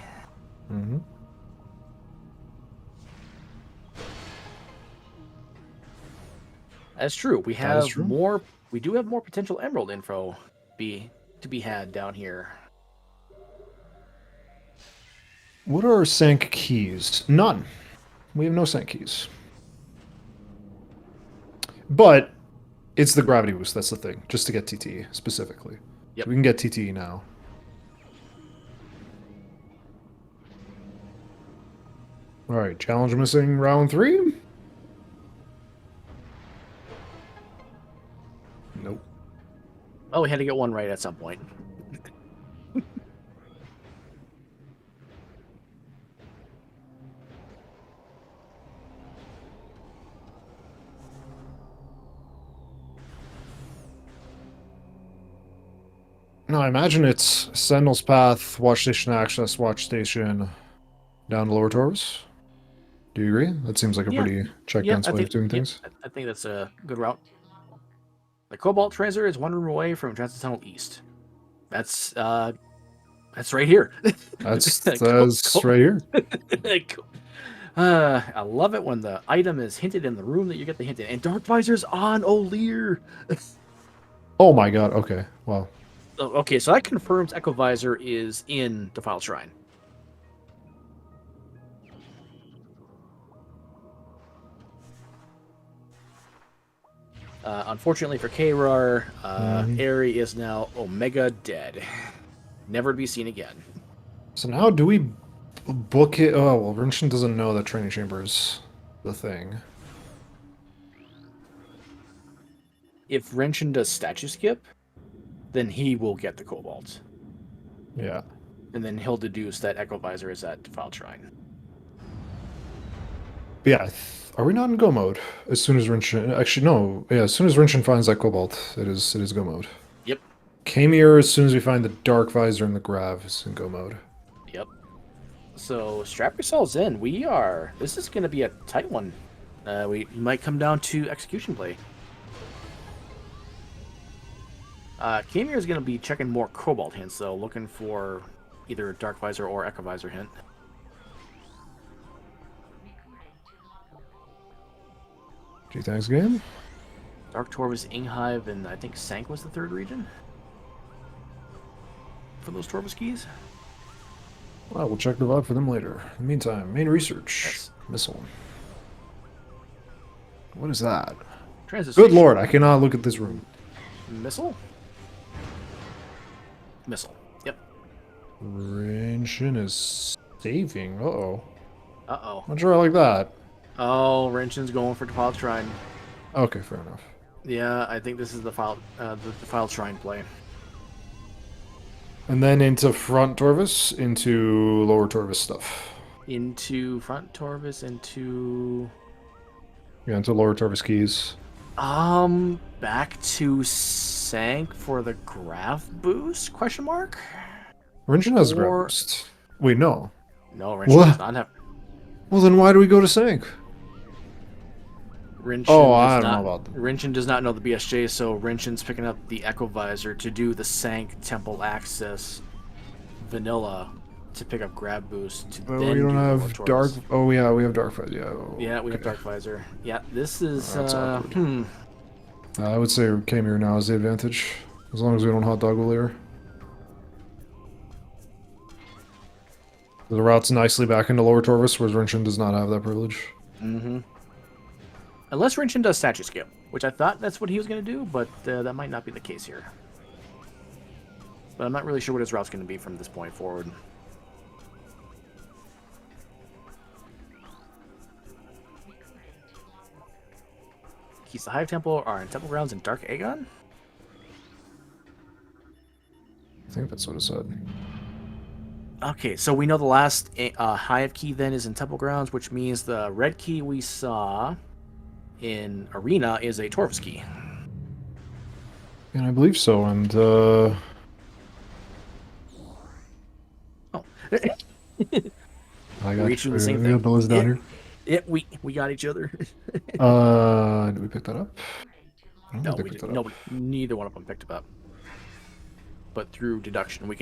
That's true. We have more. We do have more potential Emerald info to be had down here. What are Sank keys? None. We have no Sank keys. But it's the gravity boost, that's the thing. Just to get TTE, specifically. Yep. So we can get TTE now. Alright, challenge missing round 3? Nope. Oh, we had to get one right at some point. No, I imagine it's Sentinel's Path, Watch Station Access, Watch Station, down to Lower Torvis. Do you agree? That seems like a pretty check-dense way of doing things. I think that's a good route. The Cobalt Translator is 1 room away from Transit Tunnel East. That's right here. That's right here. I love it when the item is hinted in the room that you get the hint in. And Dark Visor's on O'Lear. Oh my god, okay. Well, Oh, okay, so that confirms Echo Visor is in Defiled Shrine. Unfortunately for Khaemere, Aerie is now Omega dead. Never to be seen again. so now do we book it? Oh, well, Rinchon doesn't know that training chamber is the thing. If Rinchon does statue skip, then he will get the Cobalt. Yeah. And then he'll deduce that Echo Visor is at Defiled Shrine. But yeah, are we not in go mode? As soon as Rinchon... Actually, no. Yeah, as soon as Rinchon finds that Cobalt, it is go mode. Yep. Khaemere, as soon as we find the Dark Visor and the Grav, is in go mode. Yep. So strap yourselves in. This is going to be a tight one. We might come down to execution play. Khaemere is going to be checking more Cobalt hints, though, looking for either Dark Visor or Echo Visor hint. Gee, thanks, game. Dark Torvus, Inghive, and I think Sank was the third region for those Torvus keys. Well, we'll check the VOD for them later. In the meantime, main research. Yes. Missile. What is that? Transit Good station. lord, I cannot look at this room. Missile? Missile. Yep. Rinchon is saving. Uh-oh. Uh-oh. Not sure I like that. Oh, Rinchon's going for Defiled Shrine. Okay, fair enough. Yeah, I think this is the Defiled Shrine play. And then into front Torvus, into lower Torvus stuff. Into front Torvus, into... Yeah, into lower Torvus keys. Back to Sank for the Grav boost? Question mark? Rinchon has Or- Grav boost. Wait, no. No, Rinchon What? does not have... Well, then why do we go to Sank? Rinchon Oh, I does don't not, know about that. Rinchon does not know the BSJ, so Rinchon's picking up the Echo Visor to do the Sank Temple Access vanilla to pick up Grab Boost to But then we don't do have Torvus. Dark... Oh, yeah, we have Dark Visor. Yeah, Yeah, we have okay. Dark Visor. Yeah, this is... That's awkward. I would say Khaemere now is the advantage. As long as we don't hot dog Willier. The route's nicely back into lower Torvus, whereas Rinchon does not have that privilege. Mm-hmm. Unless Rinchon does statue skip, which I thought that's what he was going to do, but that might not be the case here. But I'm not really sure what his route's going to be from this point forward. Keys to Hive Temple are in Temple Grounds in Dark Aegon? I think that's what it said. Okay, so we know the last Hive key then is in Temple Grounds, which means the red key we saw in Arena is a Torvus key. And I believe so, and Oh. I got Reaching the same we got thing. the list down here. Yeah, we got each other. Did we pick that up? I don't No, think they we picked didn't. that up. No, neither one of them picked it up. But through deduction, we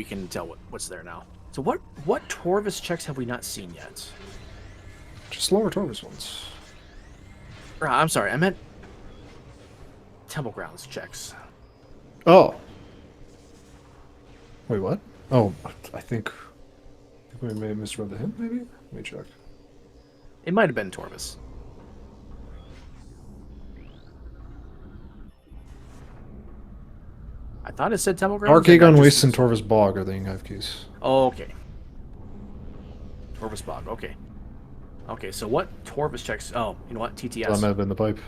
can tell what's there now. So what Torvus checks have we not seen yet? Just lower Torvus ones. I'm sorry, I meant Temple Grounds checks. Oh. Wait, what? Oh, I think we may have misread the hint, maybe? Let me check. It might have been Torvus. I thought it said Temple Grounds. Archagon Waste and Torvus Bog are the Inghive keys. Oh, okay. Torvus Bog, okay. Okay, so what Torvus checks... Oh, you know what? TTS. That might have been the pipe.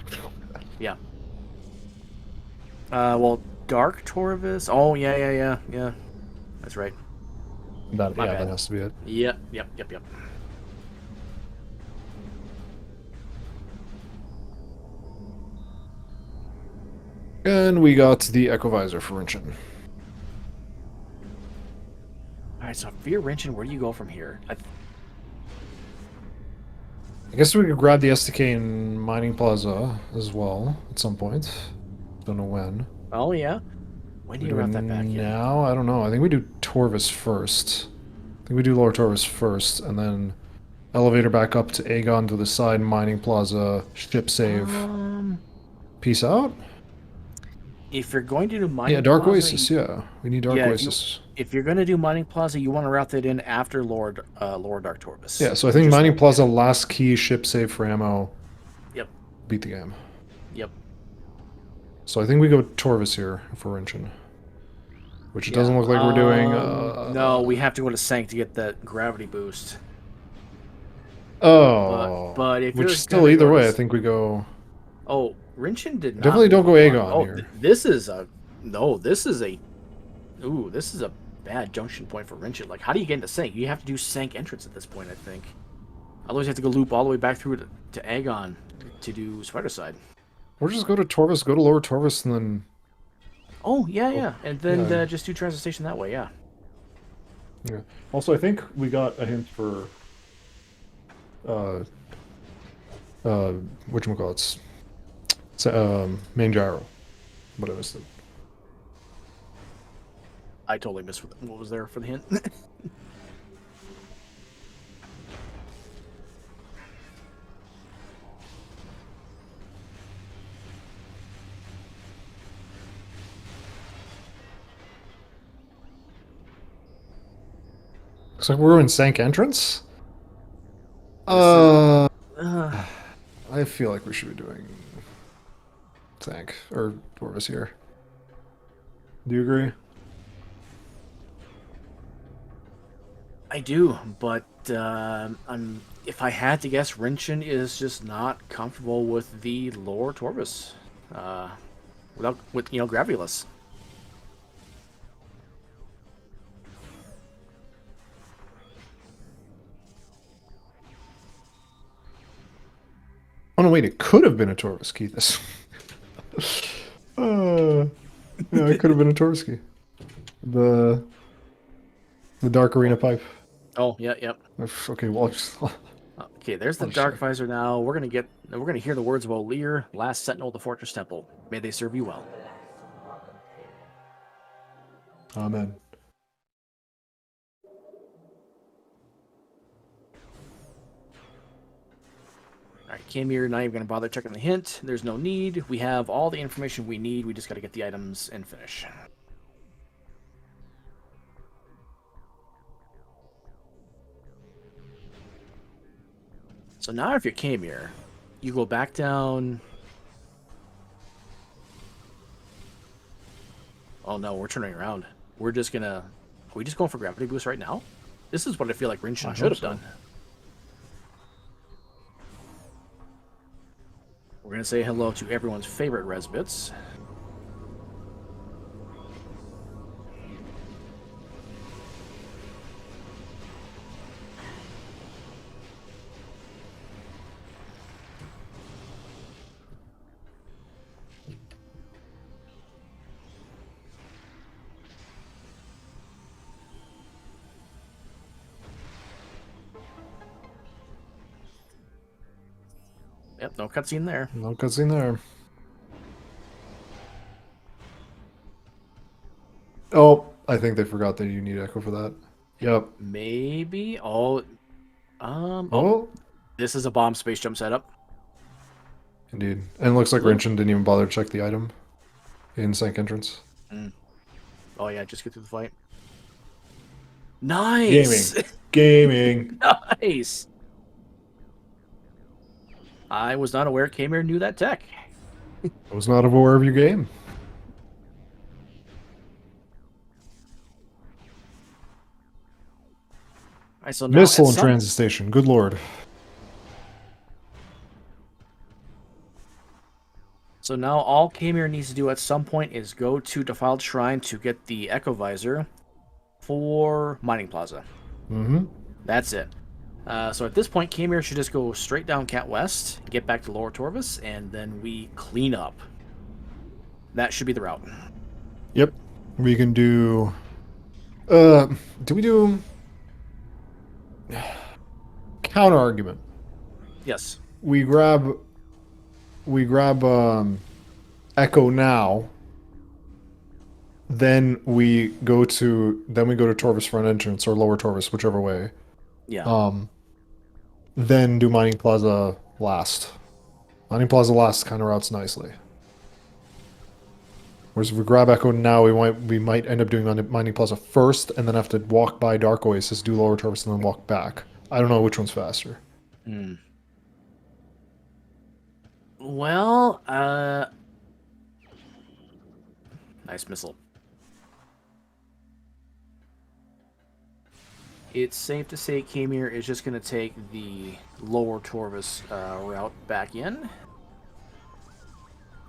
Yeah. Well, Dark Torvus... Oh, yeah. That's right. That, My yeah, bad. that has to be it. Yep. And we got the Echo Visor for Rinchon. Alright, so Fear Rinchon, where do you go from here? I guess we could grab the SDK in Mining Plaza as well at some point. Don't know when. Oh, yeah? When do you Do route it that back in? now? I don't know. I think we do Torvus first. I think we do Lower Torvus first, and then elevator back up to Aegon to the side, Mining Plaza, ship save. Peace out? if you're going to do mining Yeah, Dark plaza, Oasis. Yeah, we need Dark yeah, Oasis. if you're going to do mining plaza, you want to route that in after Lord Dark Torvus. Yeah, so I think Just Mining like Plaza, last key, ship save for ammo, yep, beat the game. yep, So I think we go Torvis here for Rinchon. Which it yeah. doesn't look like we're doing. No, we have to go to Sank to get that gravity boost. Oh. But if Which you're still, gonna either go to way, I think we go... oh, Rinchen did not Definitely move don't go up far. Aegon Oh, here. this is a no. This is a ooh. This is a bad junction point for Rinchen. Like, how do you get into Sank? You have to do Sank entrance at this point, I think. Otherwise, you have to go loop all the way back through to Aegon to do Spider Side. Or just go to Torvis, go to Lower Torvis, and then... Oh yeah, yeah, and then Yeah. just do transit station that way. Yeah. Yeah. Also, I think we got a hint for... whatchamacallits? Main gyro. What I was thinking. I totally missed what was there for the hint. Looks like we're in Sank entrance? uh, I feel like we should be doing Sank or Torvis here. Do you agree? I do, but if I had to guess, Rinchen is just not comfortable with the lower Torvus, with gravityless. Oh no, wait! It could have been a Torvis key. This. Yeah, it could have been a Torvis key. The Dark Arena pipe. Oh yeah, yep. Okay, well, I'll just... Okay, there's the I'll just Dark check. Visor now. We're gonna hear the words of O'Lear, last sentinel of the Fortress Temple. May they serve you well. Amen. All right, Khaemere, not even gonna bother checking the hint. There's no need. We have all the information we need. We just gotta get the items and finish. So now if you're Khaemere, you go back down. Oh no, we're turning around. We're just gonna... Are we just going for gravity boost right now? This is what I feel like Rinchon should have done. We're gonna say hello to everyone's favorite Resbits. Yep, no cutscene there. No cutscene there. Oh, I think they forgot that you need Echo for that. Yep. Maybe. Oh, Oh, this is a bomb space jump setup. indeed. And it looks like Look. Rinchon didn't even bother to check the item in Sank entrance. Oh yeah, just get through the fight. Nice. Gaming. Nice. I was not aware Khaemere knew that tech. I was not aware of your game. Right, so now Missile and transit station. Good lord. So now all Khaemere needs to do at some point is go to Defiled Shrine to get the Echo Visor for Mining Plaza. Mm-hmm. That's it. So at this point, Khaemere should just go straight down Cat West, get back to Lower Torvus, and then we clean up. That should be the route. Yep. We can do... do we do... Counter argument. Yes. We grab Echo now. Then we go to Torvus front entrance or Lower Torvus, whichever way. Yeah. Then do Mining Plaza last. Mining Plaza last kind of routes nicely. Whereas if we grab Echo now, we might end up doing Mining Plaza first, and then have to walk by Dark Oasis, do Lower Torvus, and then walk back. I don't know which one's faster. Hmm. Well, nice missile. It's safe to say Khaemere is just going to take the Lower Torvus route back in.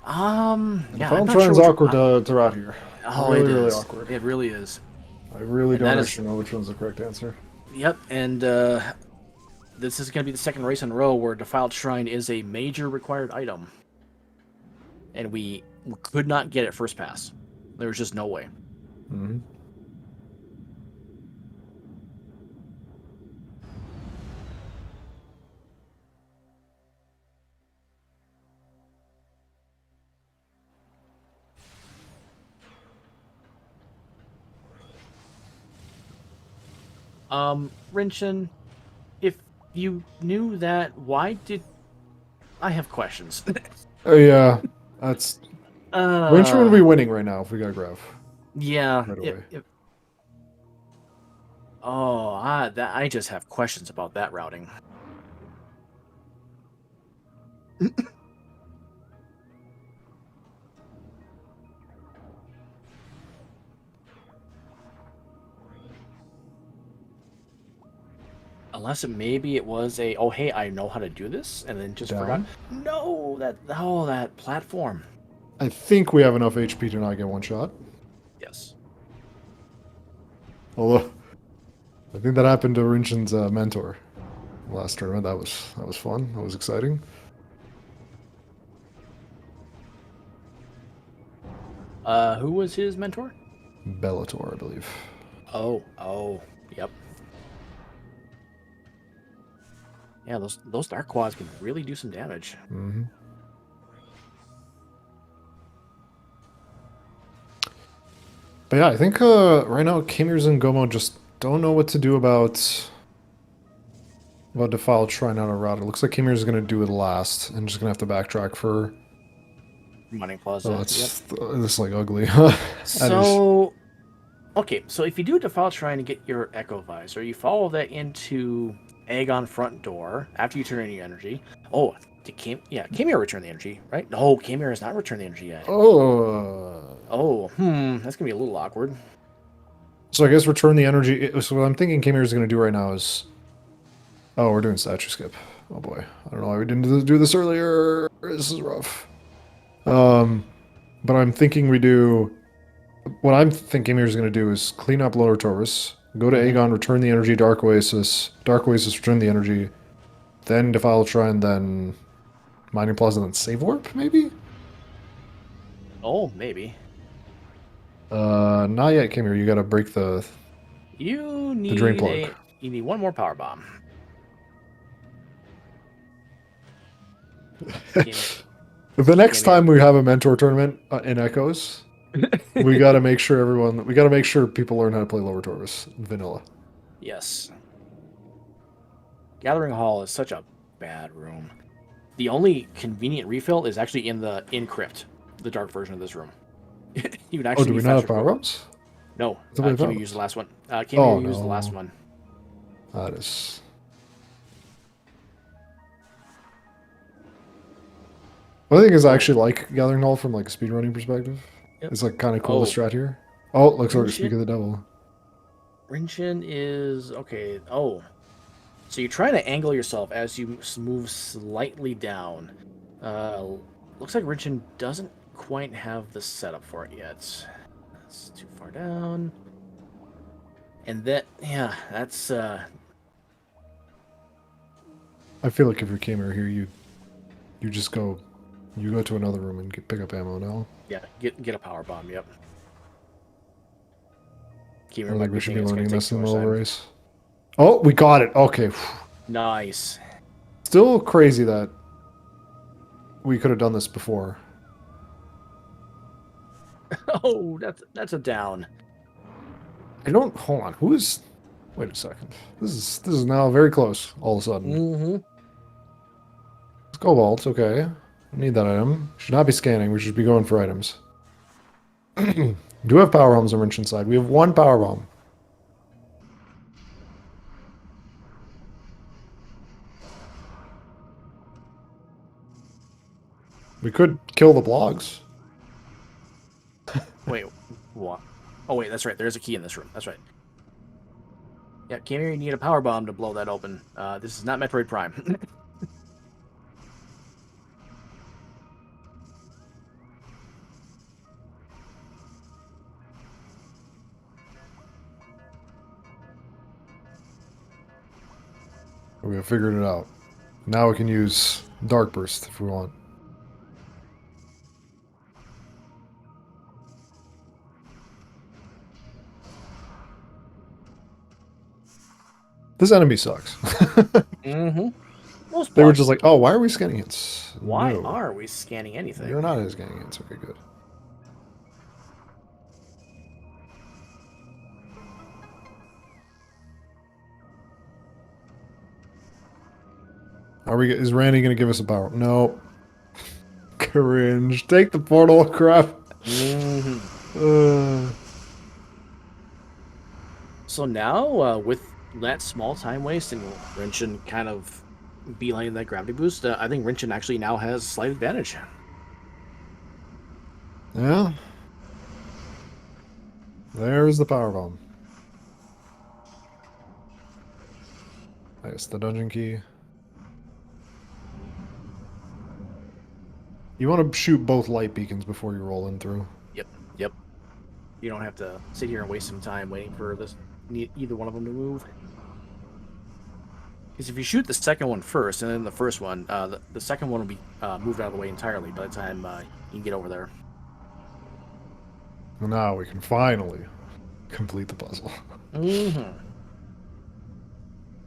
Yeah, Final I'm not Trine's sure awkward to route here. Oh, really, it is. really awkward. It really is. I really And don't that is- actually know which one's the correct answer. Yep, and this is going to be the second race in a row where Defiled Shrine is a major required item. And we could not get it first pass. There was just no way. Mm-hmm. Rinchon, if you knew that, why did... I have questions. Yeah, that's... Rinchon would be winning right now if we got Graf. Yeah. Right away. I just have questions about that routing. Unless maybe it was a, oh hey, I know how to do this, and then just forgot. Down. No, that platform. I think we have enough HP to not get one shot. Yes. Although, I think that happened to Rinchon's mentor last tournament. That was fun. That was exciting. Who was his mentor? Bellator, I believe. Oh, yep. Yeah, those dark quads can really do some damage. Mm-hmm. But yeah, I think right now Khaemere's and Gomo just don't know what to do about Defiled Shrine out of route. It looks like Khaemere's going to do it last and just going to have to backtrack for... Mining Plaza. Oh, it's this is like ugly. So, okay, so if you do Defiled Shrine and get your Echo Visor, you follow that into Aegon front door after you turn in your energy. Oh, Khaemere returned the energy, right? No, Khaemere has not returned the energy yet. That's gonna be a little awkward. So I guess return the energy. So what I'm thinking Khaemere's going to do right now is... Oh, we're doing statue skip. Oh boy. I don't know why we didn't do this earlier. This is rough. But I'm thinking we do... What I'm thinking Khaemere's going to do is clean up Lower Torvus, go to Aegon, return the energy, Dark Oasis, return the energy, then Defile Shrine, then Mining Plaza, then Save Warp, maybe? Oh, maybe. Not yet, Khaemere. You got to break the drain plug. You need one more power bomb. The next time we have a mentor tournament in Echoes, we got to make sure people learn how to play Lower Torvus vanilla. Yes. Gathering Hall is such a bad room. The only convenient refill is actually in the crypt, the dark version of this room. You can actually. Do we not have power-ups? No. Khaemere Khaemere used the last one. Khaemere used the last one. That is... One thing is I actually like Gathering Hall from like a speedrunning perspective. Yep. It's like kind of cool to strat here. Oh, looks like we speak of the devil. Rinchon is okay. Oh, so you're trying to angle yourself as you move slightly down. Looks like Rinchon doesn't quite have the setup for it yet. That's too far down. And that's. I feel like if you're Khaemere here, you just go. You go to another room and pick up ammo now. Yeah, get a power bomb. Yep. I don't think we should be learning this in the middle of the race. Oh, we got it. Okay. Nice. Still crazy that we could have done this before. Oh, that's a down. Hold on. Wait a second. This is now very close. All of a sudden. Mm-hmm. Cobalt. Okay. I need that item. Should not be scanning. We should be going for items. Do have power bombs on Rinchon side. We have one power bomb. We could kill the blogs. Wait, what? Oh wait, that's right. There's a key in this room. That's right. Yeah, Khaemere, you need a power bomb to blow that open. This is not Metroid Prime. We have figured it out. Now we can use Dark Burst if we want. This enemy sucks. Mm-hmm. Most They were blocks. just like, oh, why are we scanning hits? Why No. are we scanning anything? You're not scanning hits. Okay, good. Is Randy gonna give us a power? No. Cringe. Take the portal, crap. Mm-hmm. So now, with that small time waste and Rinchon kind of beelining that gravity boost, I think Rinchon actually now has slight advantage. Yeah. There's the power bomb. I guess the dungeon key. You want to shoot both light beacons before you roll in through. Yep. You don't have to sit here and waste some time waiting for either one of them to move. Because if you shoot the second one first and then the first one, the second one will be moved out of the way entirely by the time you can get over there. Now we can finally complete the puzzle. Mm-hmm.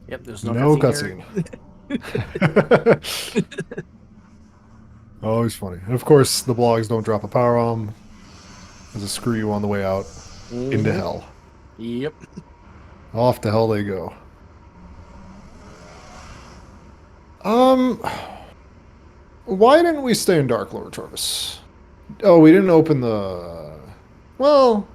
Yep, there's no cutscene. Always funny. And of course, the blogs don't drop a power bomb. There's a screw you on the way out into hell. Yep. Off to hell they go. Why didn't we stay in Dark Lower Torvis? Oh, we didn't open the... Well...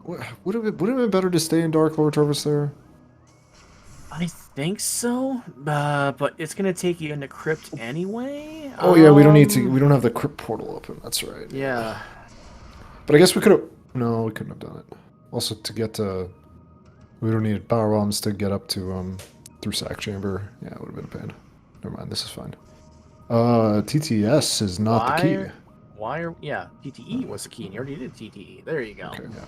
Would it have been better to stay in Dark Lower Torvis there? I think so, but it's gonna take you into Crypt anyway. Oh yeah, we don't need to. We don't have the Crypt portal open. That's right. Yeah. But I guess we could have. No, we couldn't have done it. Also, to get to, we don't need power bombs to get up to through Sack Chamber. Yeah, it would have been a pain. Never mind. This is fine. TTS is not the key. Yeah, TTE was the key, and you already did TTE. There you go. Okay. Yeah.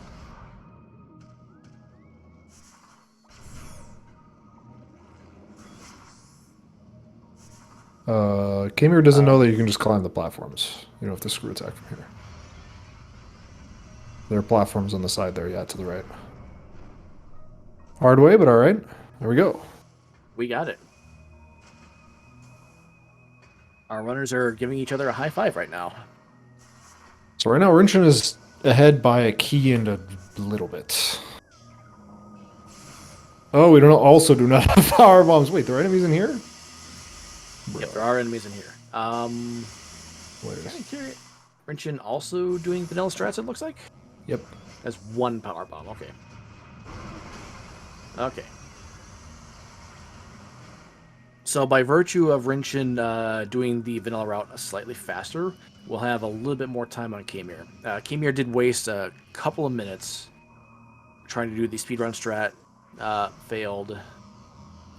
Khaemere doesn't know that you can just climb the platforms. You don't have to screw attack from here. There are platforms on the side there, yeah, to the right. Hard way, but alright. There we go. We got it. Our runners are giving each other a high five right now. So right now, Rinchon is ahead by a key and a little bit. Oh, we also do not have power bombs. Wait, there are enemies in here? Yep, there are enemies in here. Wait. Rinchon also doing vanilla strats, it looks like? Yep. That's one power bomb, okay. Okay. So by virtue of Rinchon doing the vanilla route slightly faster, we'll have a little bit more time on Khaemere. Khaemere did waste a couple of minutes trying to do the speedrun strat, failed,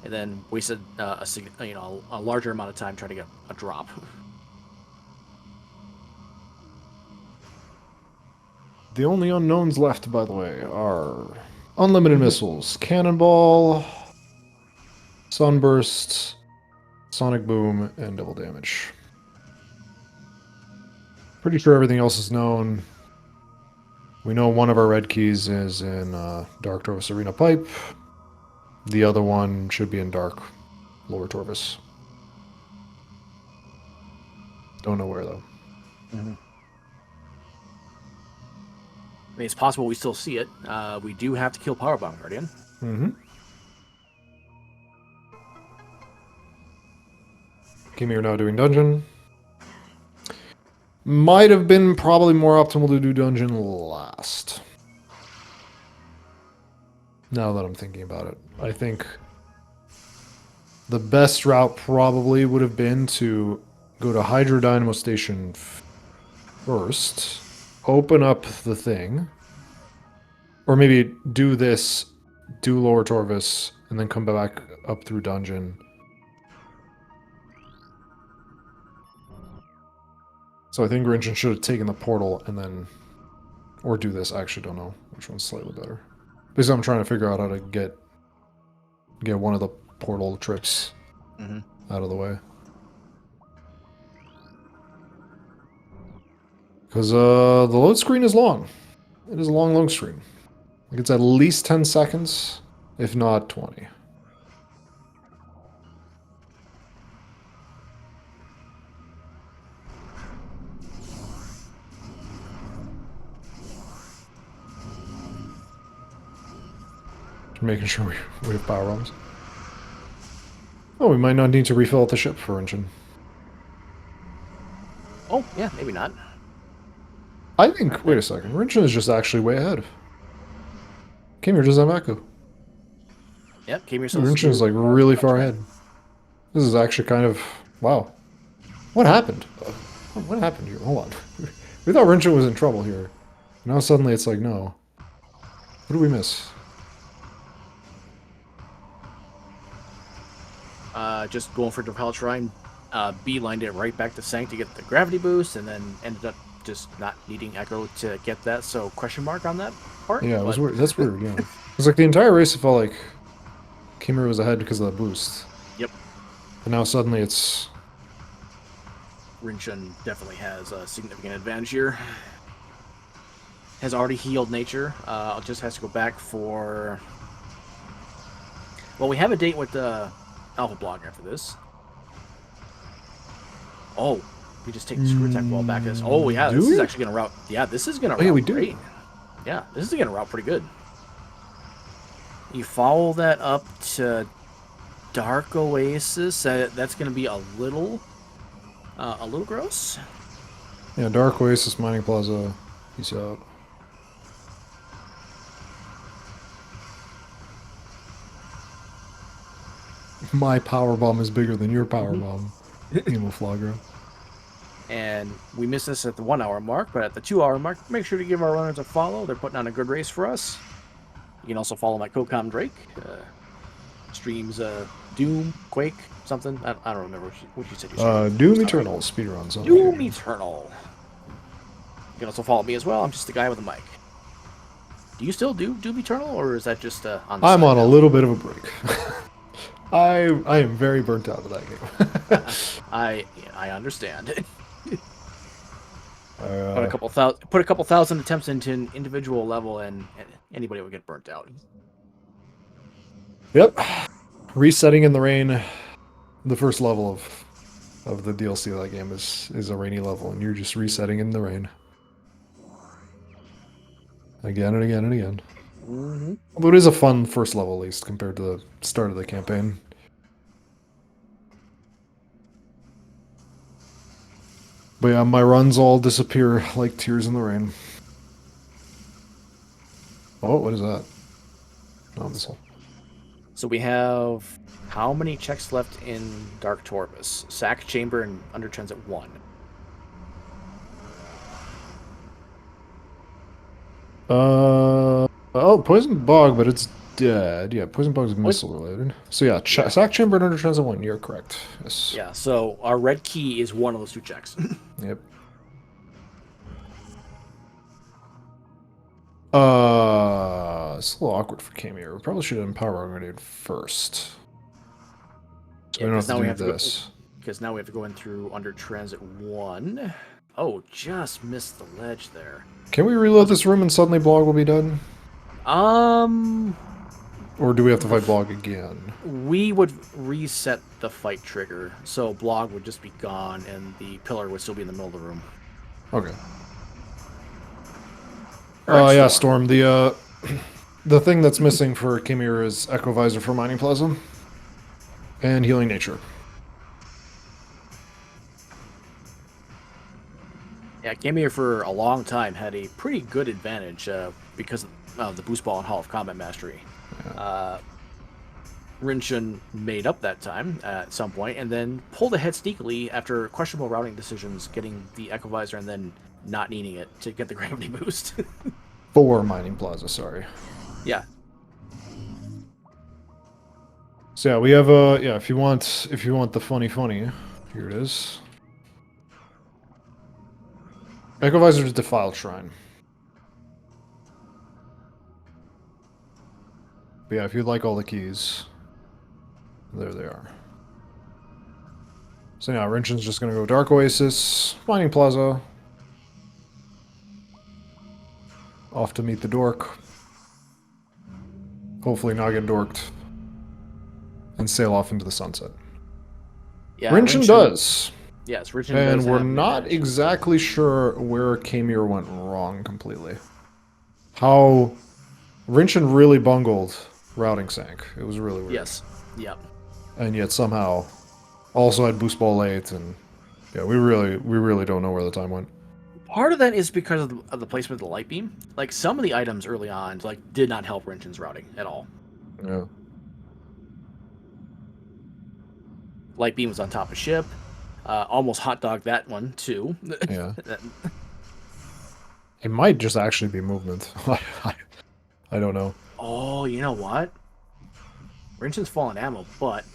and then wasted a larger amount of time trying to get a drop. The only unknowns left, by the way, are unlimited missiles, cannonball, sunburst, sonic boom, and double damage. Pretty sure everything else is known. We know one of our red keys is in Dark Torvis Arena Pipe. The other one should be in Dark Lower Torvis. Don't know where, though. Mm-hmm. I mean, it's possible we still see it. We do have to kill Powerbomb Guardian. Mm-hmm. Khaemere now doing dungeon. Might have been probably more optimal to do dungeon last. Now that I'm thinking about it, I think the best route probably would have been to go to Hydro Dynamo Station first, open up the thing, or maybe do this, do Lower Torvis, and then come back up through dungeon. So I think Rinchon should have taken the portal and then, or do this. I actually don't know which one's slightly better. Because I'm trying to figure out how to get one of the portal trips out of the way. Because the load screen is long. It is a long load screen. Like it's at least 10 seconds, if not 20. Just making sure we have power bombs. Oh, we might not need to refill the ship for Rinchon. Oh, yeah, maybe not. I think, wait a second, Rinchon is just actually way ahead. Khaemere does have Echo. Yep, Khaemere Rinchon is like really far ahead. This is actually kind of, wow. What happened? What happened here? Hold on. We thought Rinchon was in trouble here. Now suddenly it's like, no. What did we miss? Just going for Propel Shrine, beelined it right back to Sank to get the gravity boost, and then ended up just not needing Echo to get that, so question mark on that part. Yeah, it was weird. That's weird, yeah. It's like the entire race it felt like Khaemere was ahead because of that boost. Yep. And now suddenly it's... Rinchon definitely has a significant advantage here. Has already healed nature. Just has to go back for... Well, we have a date with the Alpha Blog after this. Oh, we just take the screw attack wall back this. Oh, yeah, this is actually going to route... Yeah, this is going to route we do. great. Yeah, this is going to route pretty good. You follow that up to Dark Oasis. That's going to be a little gross. Yeah, Dark Oasis Mining Plaza. Peace out. My power bomb is bigger than your power bomb, Emo Flagra. And we missed this at the 1 hour mark, but at the 2 hour mark, make sure to give our runners a follow. They're putting on a good race for us. You can also follow my CoCom Drake. Streams Doom, Quake, something. I don't remember what you said you streamed. Doom Eternal speedruns. Doom Eternal. You can also follow me as well. I'm just the guy with a mic. Do you still do Doom Eternal, or is that just on the I'm side on now? a little bit of a break. I am very burnt out of that game. I understand. Put a couple thousand attempts into an individual level, and anybody would get burnt out. Yep. Resetting in the rain. The first level of the DLC of that game is a rainy level, and you're just resetting in the rain. Again and again and again. Mm-hmm. Although it is a fun first level, at least, compared to the start of the campaign. But yeah, my runs all disappear like tears in the rain. Oh, what is that? Oh, this one. So we have how many checks left in Dark Torvis? Sack, Chamber, and Under Transit 1. Oh, Poison Bog, but it's dead. Yeah, Poison Bog is missile related. So yeah, Sack Chamber and Under Transit 1, you're correct. Yes. Yeah, so our red key is one of those 2 checks. Yep. It's a little awkward for Khaemere. We probably should have done Power Grenade first. So we don't have to do this. Because now we have to go in through Under Transit 1. Oh, just missed the ledge there. Can we reload this room and suddenly Blog will be done? Or do we have to fight Blog again? We would reset the fight trigger, so Blog would just be gone, and the pillar would still be in the middle of the room. Okay. Yeah, Storm. The thing that's missing for Khaemere is Echo Visor for Mining Plaza and Healing Nature. Yeah, Khaemere for a long time had a pretty good advantage because of the boost ball and Hall of Combat Mastery. Yeah. Rinchon made up that time at some point, and then pulled ahead sneakily after questionable routing decisions, getting the Echo Visor and then not needing it to get the gravity boost. 4 Mining Plaza, sorry. Yeah. So yeah, we have yeah, if you want the funny, here it is. Echo Visor's Defiled Shrine. But yeah, if you'd like all the keys, there they are. So now Rinchon's just gonna go Dark Oasis, Mining Plaza. Off to meet the dork. Hopefully not get dorked. And sail off into the sunset. Yeah, Rinchon does. Yes, Rinchon And does we're have an not advantage. exactly sure where Khaemere went wrong completely. How Rinchon really bungled routing sank. It was really weird. Yes. Yep. And yet somehow also had boost ball late, and yeah, we really don't know where the time went. Part of that is because of the placement of the light beam. Like some of the items early on, like did not help Rinchon's routing at all. Yeah. Light beam was on top of ship. Almost hot dog that one too. Yeah. It might just actually be movement. I don't know. Oh, you know what? Rinchon's fallen ammo, but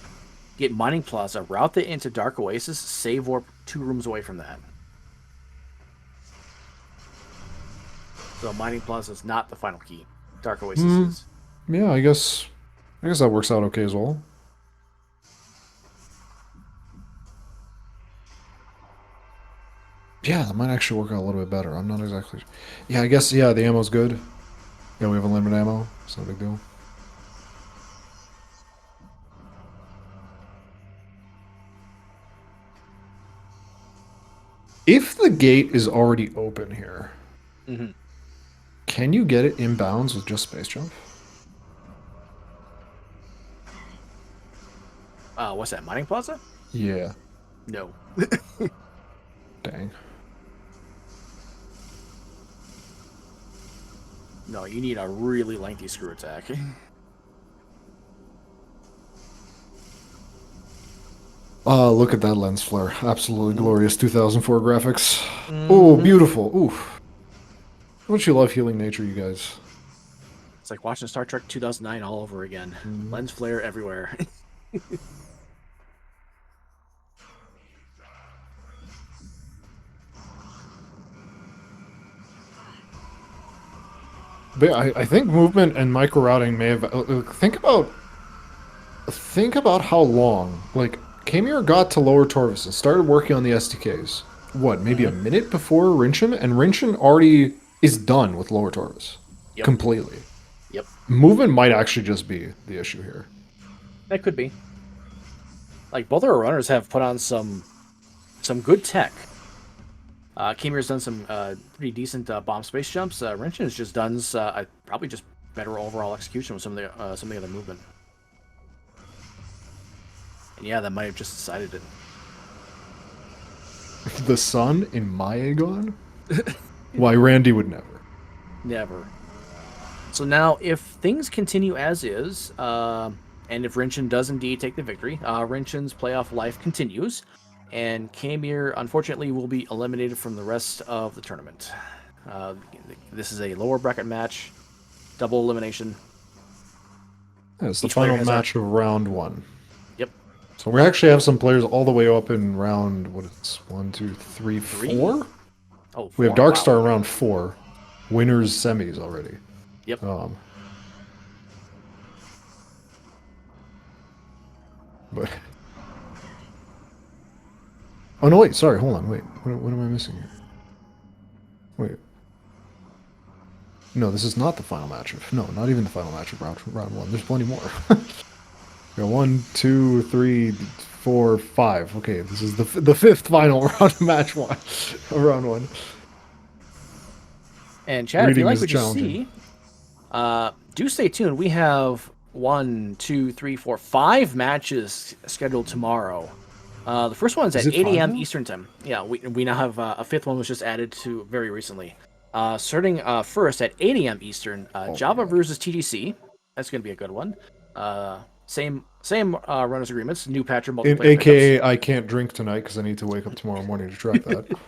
get Mining Plaza, route it into Dark Oasis, save warp 2 rooms away from that. So Mining Plaza is not the final key. Dark Oasis is. Yeah, I guess that works out okay as well. Yeah, that might actually work out a little bit better. I'm not exactly... Yeah, I guess, yeah, the ammo's good. Yeah, we have unlimited ammo. It's not a big deal. If the gate is already open here, can you get it inbounds with just space jump? What's that, Mining Plaza? Yeah. No. Dang. No, you need a really lengthy screw attack. Look at that lens flare. Absolutely glorious 2004 graphics. Oh, beautiful. Oof. Don't you love healing nature, you guys? It's like watching Star Trek 2009 all over again. Lens flare everywhere. But I think movement and micro routing may have... think about how long, like, Khaemere got to Lower Torvus and started working on the SDKs. What, maybe a minute before Rinchon? And Rinchon already is done with Lower Torvus. Yep. Completely. Yep. Movement might actually just be the issue here. That could be. Like, both our runners have put on some good tech. Khaemere's done some pretty decent bomb space jumps. Rinchon has just done probably just better overall execution with some of the other movement. And yeah, that might have just decided it. The sun in my Aegon? Why, Randy would never. Never. So now, if things continue as is, and if Rinchon does indeed take the victory, Rinchon's playoff life continues, and Khaemere, unfortunately, will be eliminated from the rest of the tournament. This is a lower bracket match, double elimination. Yeah, it's the Each player final has match of round 1. Yep. So we actually have some players all the way up in round, what is this? 1, 2, 3, 4? Oh, We have 4, Darkstar wow. in round 4. Winners semis already. Yep. But... Oh, no, wait, sorry, hold on, wait. What am I missing here? Wait. No, this is not the final match of... No, not even the final match of round 1. There's plenty more. We got 1, 2, 3, 4, 5. Okay, this is the 5th final round of match 1. Round 1. And Chad, if you Reading like is what you challenging. see, do stay tuned. We have 1, 2, 3, 4, 5 matches scheduled tomorrow The first one's Is at it 8 5 a.m. now? Eastern time. Yeah, we now have a fifth one was just added to very recently. Starting first at 8 a.m. Eastern, Oh my Java god. versus TGC. That's going to be a good one. Same runners agreements, new patcher multiplayer pickups. AKA, I can't drink tonight because I need to wake up tomorrow morning to track that.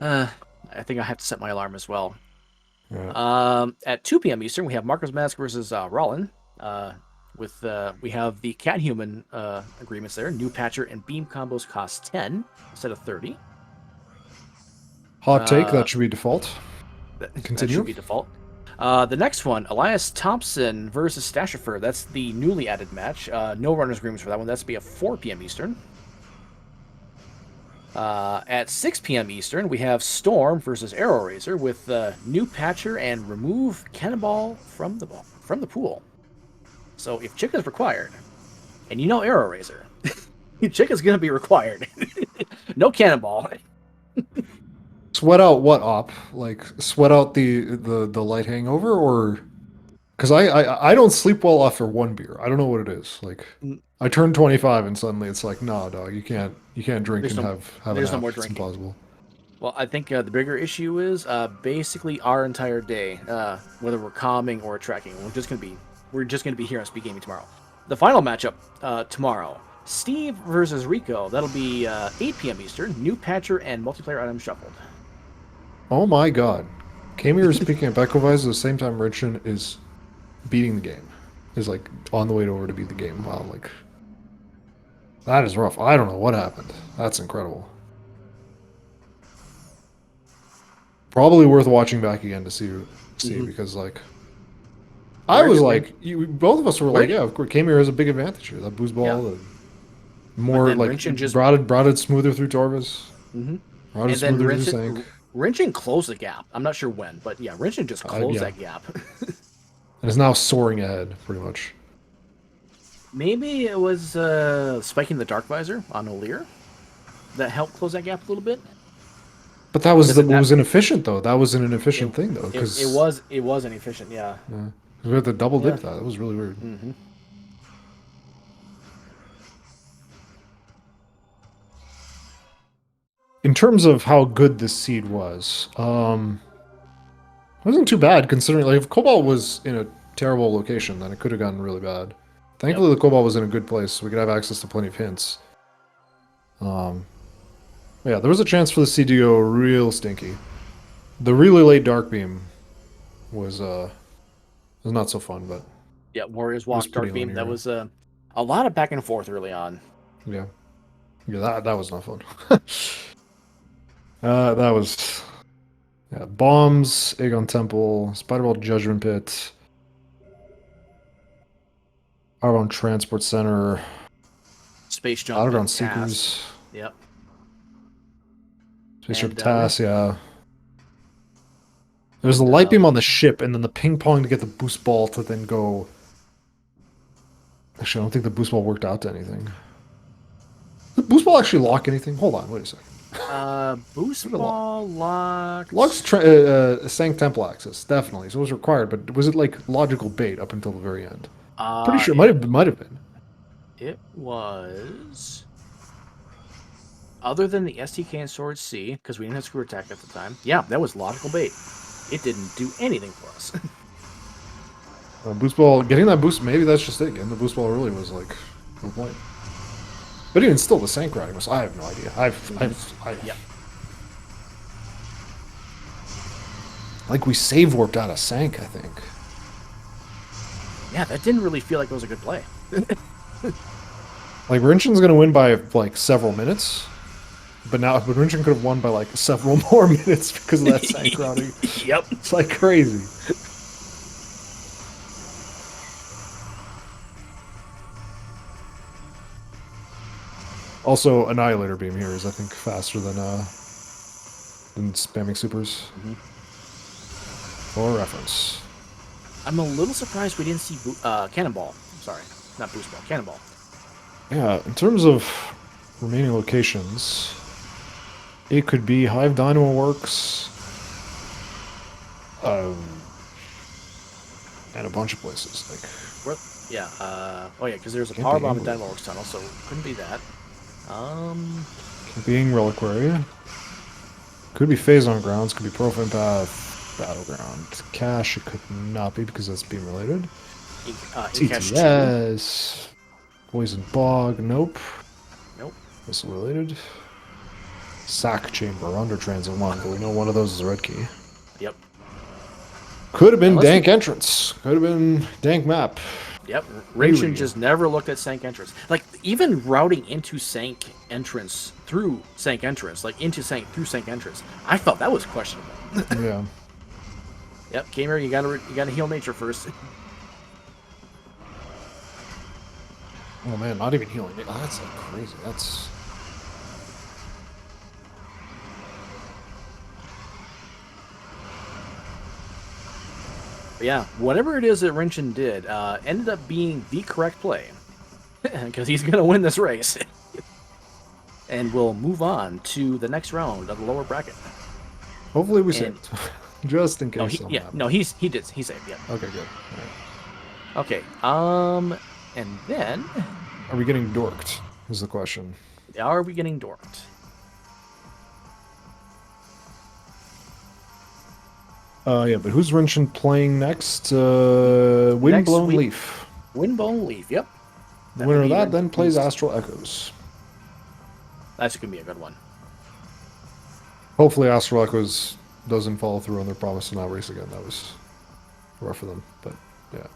Uh, I think I have to set my alarm as well. Yeah. At 2 p.m. Eastern, we have Marco's Mask versus Rollin. We have the cat human agreements there. New patcher and beam combos cost 10 instead of 30. Hot take, Uh, that should be default. that should Continue. be default. The next one, Elias Thompson versus Stashifer. That's the newly added match. No runners agreements for that one. That's to be at 4 p.m. Eastern. At 6 p.m. Eastern, we have Storm versus Arrow Razor with new patcher and remove cannonball from the pool. So if chick is required, and you know Arrow Razor, chick is going to be required. No cannonball. Sweat out what op? Like sweat out the light hangover, or because I don't sleep well after one beer. I don't know what it is. Like I turn 25 and suddenly it's like, nah, dog, you can't drink There's and no have a there's no nap. more It's drinking. impossible. Well, I think the bigger issue is basically our entire day, whether we're calming or tracking. We're just gonna be here on Speed Gaming tomorrow. The final matchup tomorrow: Steve versus Rico. That'll be 8 p.m. Eastern. New patcher and multiplayer items shuffled. Oh my god, Khaemere is picking up Echo Vise at the same time Rinchon is beating the game. Is like on the way over to beat the game. Wow, like that is rough. I don't know what happened. That's incredible. Probably worth watching back again to see because like I was like both of us were like, yeah, of course Khaemere has a big advantage here. That boost Yeah, ball, the but more then like Rinchen just brought it smoother through Torvis, brought it and then smoother through Sank. Rinchen closed the gap. I'm not sure when, but yeah, Rinchen just closed Yeah, that gap. and is now soaring ahead pretty much. Maybe it was spiking the dark visor on O'Lear that helped close that gap a little bit. But that was Because it was inefficient though. That was an inefficient thing though because it was inefficient. Yeah. we had to double dip Yeah. that. That was really weird. In terms of how good this seed was, it wasn't too bad considering like if Cobalt was in a terrible location, then it could have gotten really bad. Yep. Thankfully, the Cobalt was in a good place, so we could have access to plenty of hints. Yeah, there was a chance for the seed to go real stinky. The really late Dark Beam was not so fun, but Yeah. Warriors it was Walk, pretty Dark Beam. That linear. was a lot of back and forth early on. Yeah, yeah, that was not fun. That was yeah, bombs, Aegon Temple, Spiderball Judgment Pit, Underground Transport Center, Space Jump and Underground Task. Seekers, Yep. Spaceship And Task, yeah. There's the light beam on the ship, and then the ping pong to get the boost ball to then go. Actually, I don't think the boost ball worked out to anything. Did the boost ball actually lock anything? Hold on, wait a second. Boost ball locked. Locks Sank Temple access, definitely. So it was required, but was it like logical bait up until the very end? Pretty sure it might have been. It was. Other than the STK and Sword C, because we didn't have screw attack at the time. Yeah, that was logical bait. It didn't do anything for us. Boost ball, getting that boost, maybe that's just it. Getting the boost ball really was like no point. But even still, the Sank riding was. I have no idea. Yep. Like we save warped out of Sank, I think. Yeah, that didn't really feel like it was a good play. Like Rinchon's gonna win by like several minutes, but Rinchon could have won by like several more minutes because of that Sank routing. Yep. It's like crazy. Also, Annihilator Beam here is, I think, faster than spamming supers. For reference. I'm a little surprised we didn't see Cannonball. Sorry, not Boost Ball, Cannonball. Yeah, in terms of remaining locations, it could be Hive Dynamo Works, and a bunch of places. Like, Yeah, oh yeah, because there's a Can't power be bomb in England. Dynamo Works tunnel, so couldn't be that. Being Reliquary. Could be Phase on Grounds, could be Profane Path, Battleground. Cache, it could not be because that's being related. Cache 2. TTS. Poison Bog, nope. Nope. This is related. Sack Chamber, Under Transit 1, but we know one of those is a red key. Yep. Could have been Dank Entrance. Could have been Dank Map. Yep. Rinchon just never looked at Sank Entrance. Like, even routing into Sank Entrance through Sank Entrance, like into Sank through Sank Entrance, I felt that was questionable. Yeah. Yep, Khaemere, you gotta heal nature first. Oh man, not even healing. Oh, that's like crazy. That's. But yeah, whatever it is that Rinchon did ended up being the correct play. Because he's going to win this race. And we'll move on to the next round of the lower bracket. Hopefully we saved. Just in case. He did. He saved, yeah. Okay, good. Right. Okay, and then... Are we getting dorked, is the question. Are we getting dorked? Yeah, but who's Rinchon playing next? Windblown Leaf. Windblown Leaf, yep. The winner of that then plays Astral Echoes. That's going to be a good one. Hopefully Astral Echoes doesn't follow through on their promise to not race again. That was rough for them, but yeah.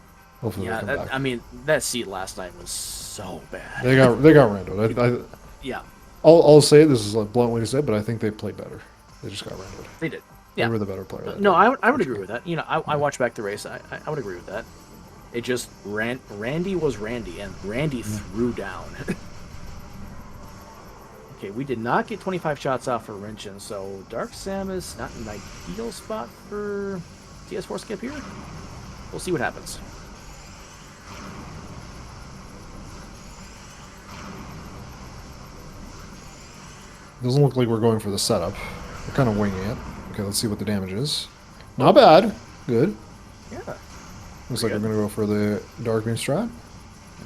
Hopefully they come back. I mean, that seat last night was so bad. They got randoed. Yeah. I'll say this is a blunt way to say it, but I think they played better. They just got randoed. They did. Yeah. They were the better player. No, I would agree with that. You know, I watched back the race. I would agree with that. It just Randy was Randy, and Randy threw down. Okay, we did not get 25 shots off for Rinchon, so Dark Samus not an ideal spot for TS4 skip here. We'll see what happens. Doesn't look like we're going for the setup. We're kind of winging it. Okay, let's see what the damage is. Not bad. Good. Yeah. Looks like we're going to go for the Dark Beam strat.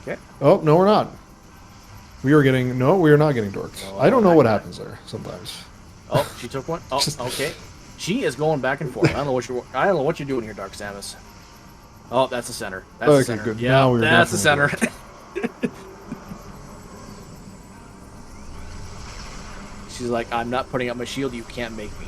Okay. Oh, no, we're not. We are not getting dorked. Oh, I don't know what happens there sometimes. Oh, she took one. Oh, okay. She is going back and forth. I don't know what you're doing here, Dark Samus. Oh, that's the center. That's the center. Good. Yeah, now we're that's the center. She's like, I'm not putting up my shield. You can't make me.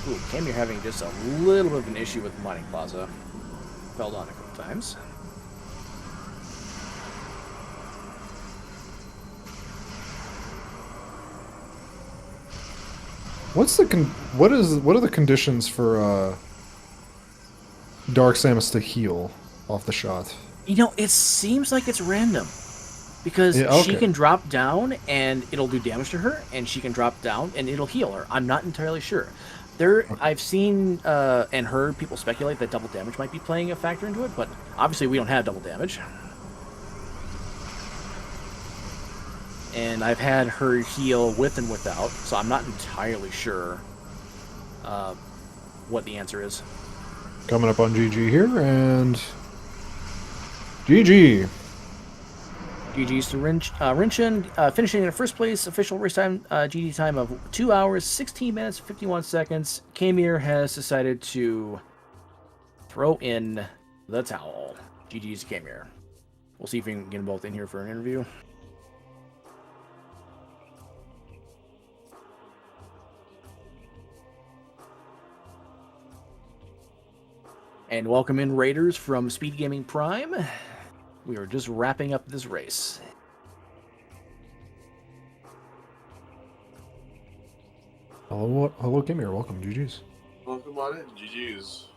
Ooh, Khaemere having just a little bit of an issue with Mining Plaza. Fell down a couple times. What are the conditions for Dark Samus to heal off the shot? You know, it seems like it's random. Because she can drop down and it'll do damage to her, and she can drop down and it'll heal her. I'm not entirely sure. I've seen and heard people speculate that double damage might be playing a factor into it, but obviously we don't have double damage. And I've had her heal with and without, so I'm not entirely sure what the answer is. Coming up on GG here, and GG. GG's to Rinchon, finishing in first place, official race time, GG time of 2 hours, 16 minutes, 51 seconds. Khaemere has decided to throw in the towel. GG's to Khaemere. We'll see if we can get them both in here for an interview. And welcome in Raiders from SpeedGaming Prime. We are just wrapping up this race. Hello, Khaemere. Welcome, GG's. Welcome on in, GG's.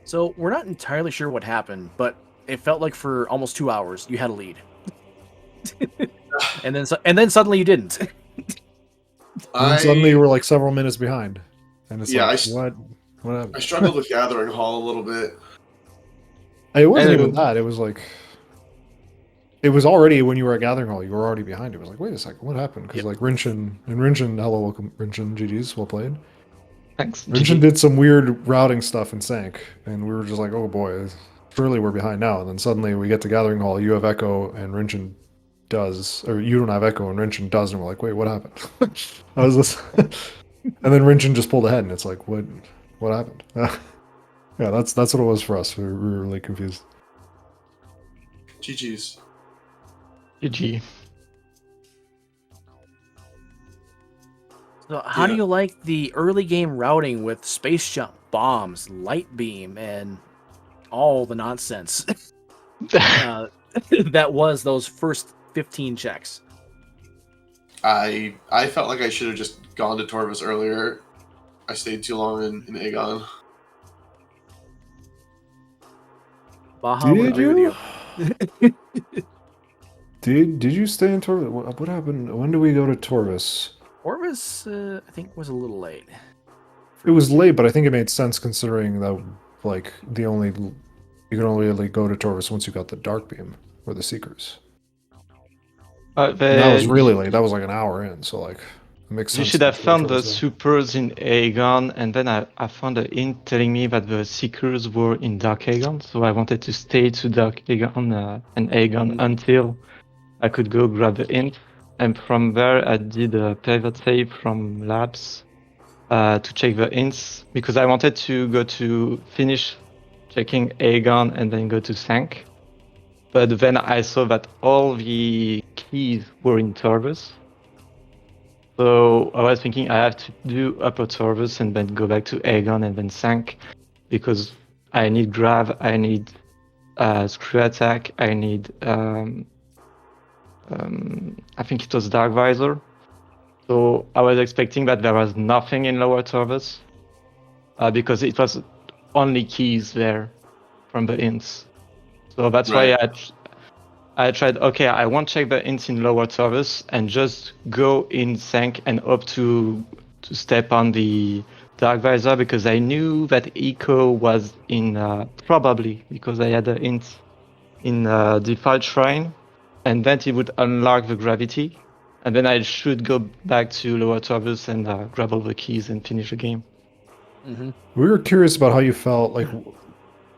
So we're not entirely sure what happened, but it felt like for almost 2 hours you had a lead, and then suddenly you didn't. And suddenly you were like several minutes behind, and it's yeah, what happened? I struggled with Gathering Hall a little bit. It wasn't even that. It was like it was already when you were at Gathering Hall, you were already behind. It was like, wait a second, what happened? Because Yep. like Rinchon, hello, welcome, Rinchon, GG's, well played. Thanks. Rinchon GG. did some weird routing stuff in Sank, and we were just like, oh boy, surely we're behind now. And then suddenly we get to Gathering Hall, you have Echo, and Rinchon does, or you don't have Echo, and Rinchon does, and we're like, wait, what happened? How is this? And then Rinchon just pulled ahead, and it's like, what happened? Yeah, that's what it was for us. We were really confused. GG's. GG. So how do Yeah. you like the early game routing with space jump, bombs, light beam, and all the nonsense that was those first 15 checks? I felt like I should have just gone to Torvus earlier. I stayed too long in Aegon. Baja would Did agree with you? you. Did you stay in Torvus? What happened? When did we go to Torvus? Orvis, I think, was a little late. It was late, but I think it made sense considering that like you could only really go to Torvus once you got the Dark Beam or the Seekers. And that was really late. That was like an hour in, so like it makes sense. You should to have go to found the Torvus then. supers in Aegon, and then I found a hint telling me that the Seekers were in Dark Aegon, so I wanted to stay to Dark Aegon and Aegon until I could go grab the hint. And from there, I did a pivot save from labs to check the hints, because I wanted to go to finish checking Aegon and then go to Sank. But then I saw that all the keys were in Torvus. So I was thinking I have to do upper Torvus and then go back to Aegon and then Sank, because I need grab, I need screw attack, I need I think it was Dark Visor. So I was expecting that there was nothing in lower Torvus, because it was only keys there from the hints. So that's Right. why I tried, okay, I won't check the hints in lower Torvus and just go in Sank and hope to step on the Dark Visor, because I knew that Eco was in, probably because I had a hint in Defiled Shrine, and then it would unlock the gravity, and then I should go back to lower Torvus and grab all the keys and finish the game. Mm-hmm. We were curious about how you felt like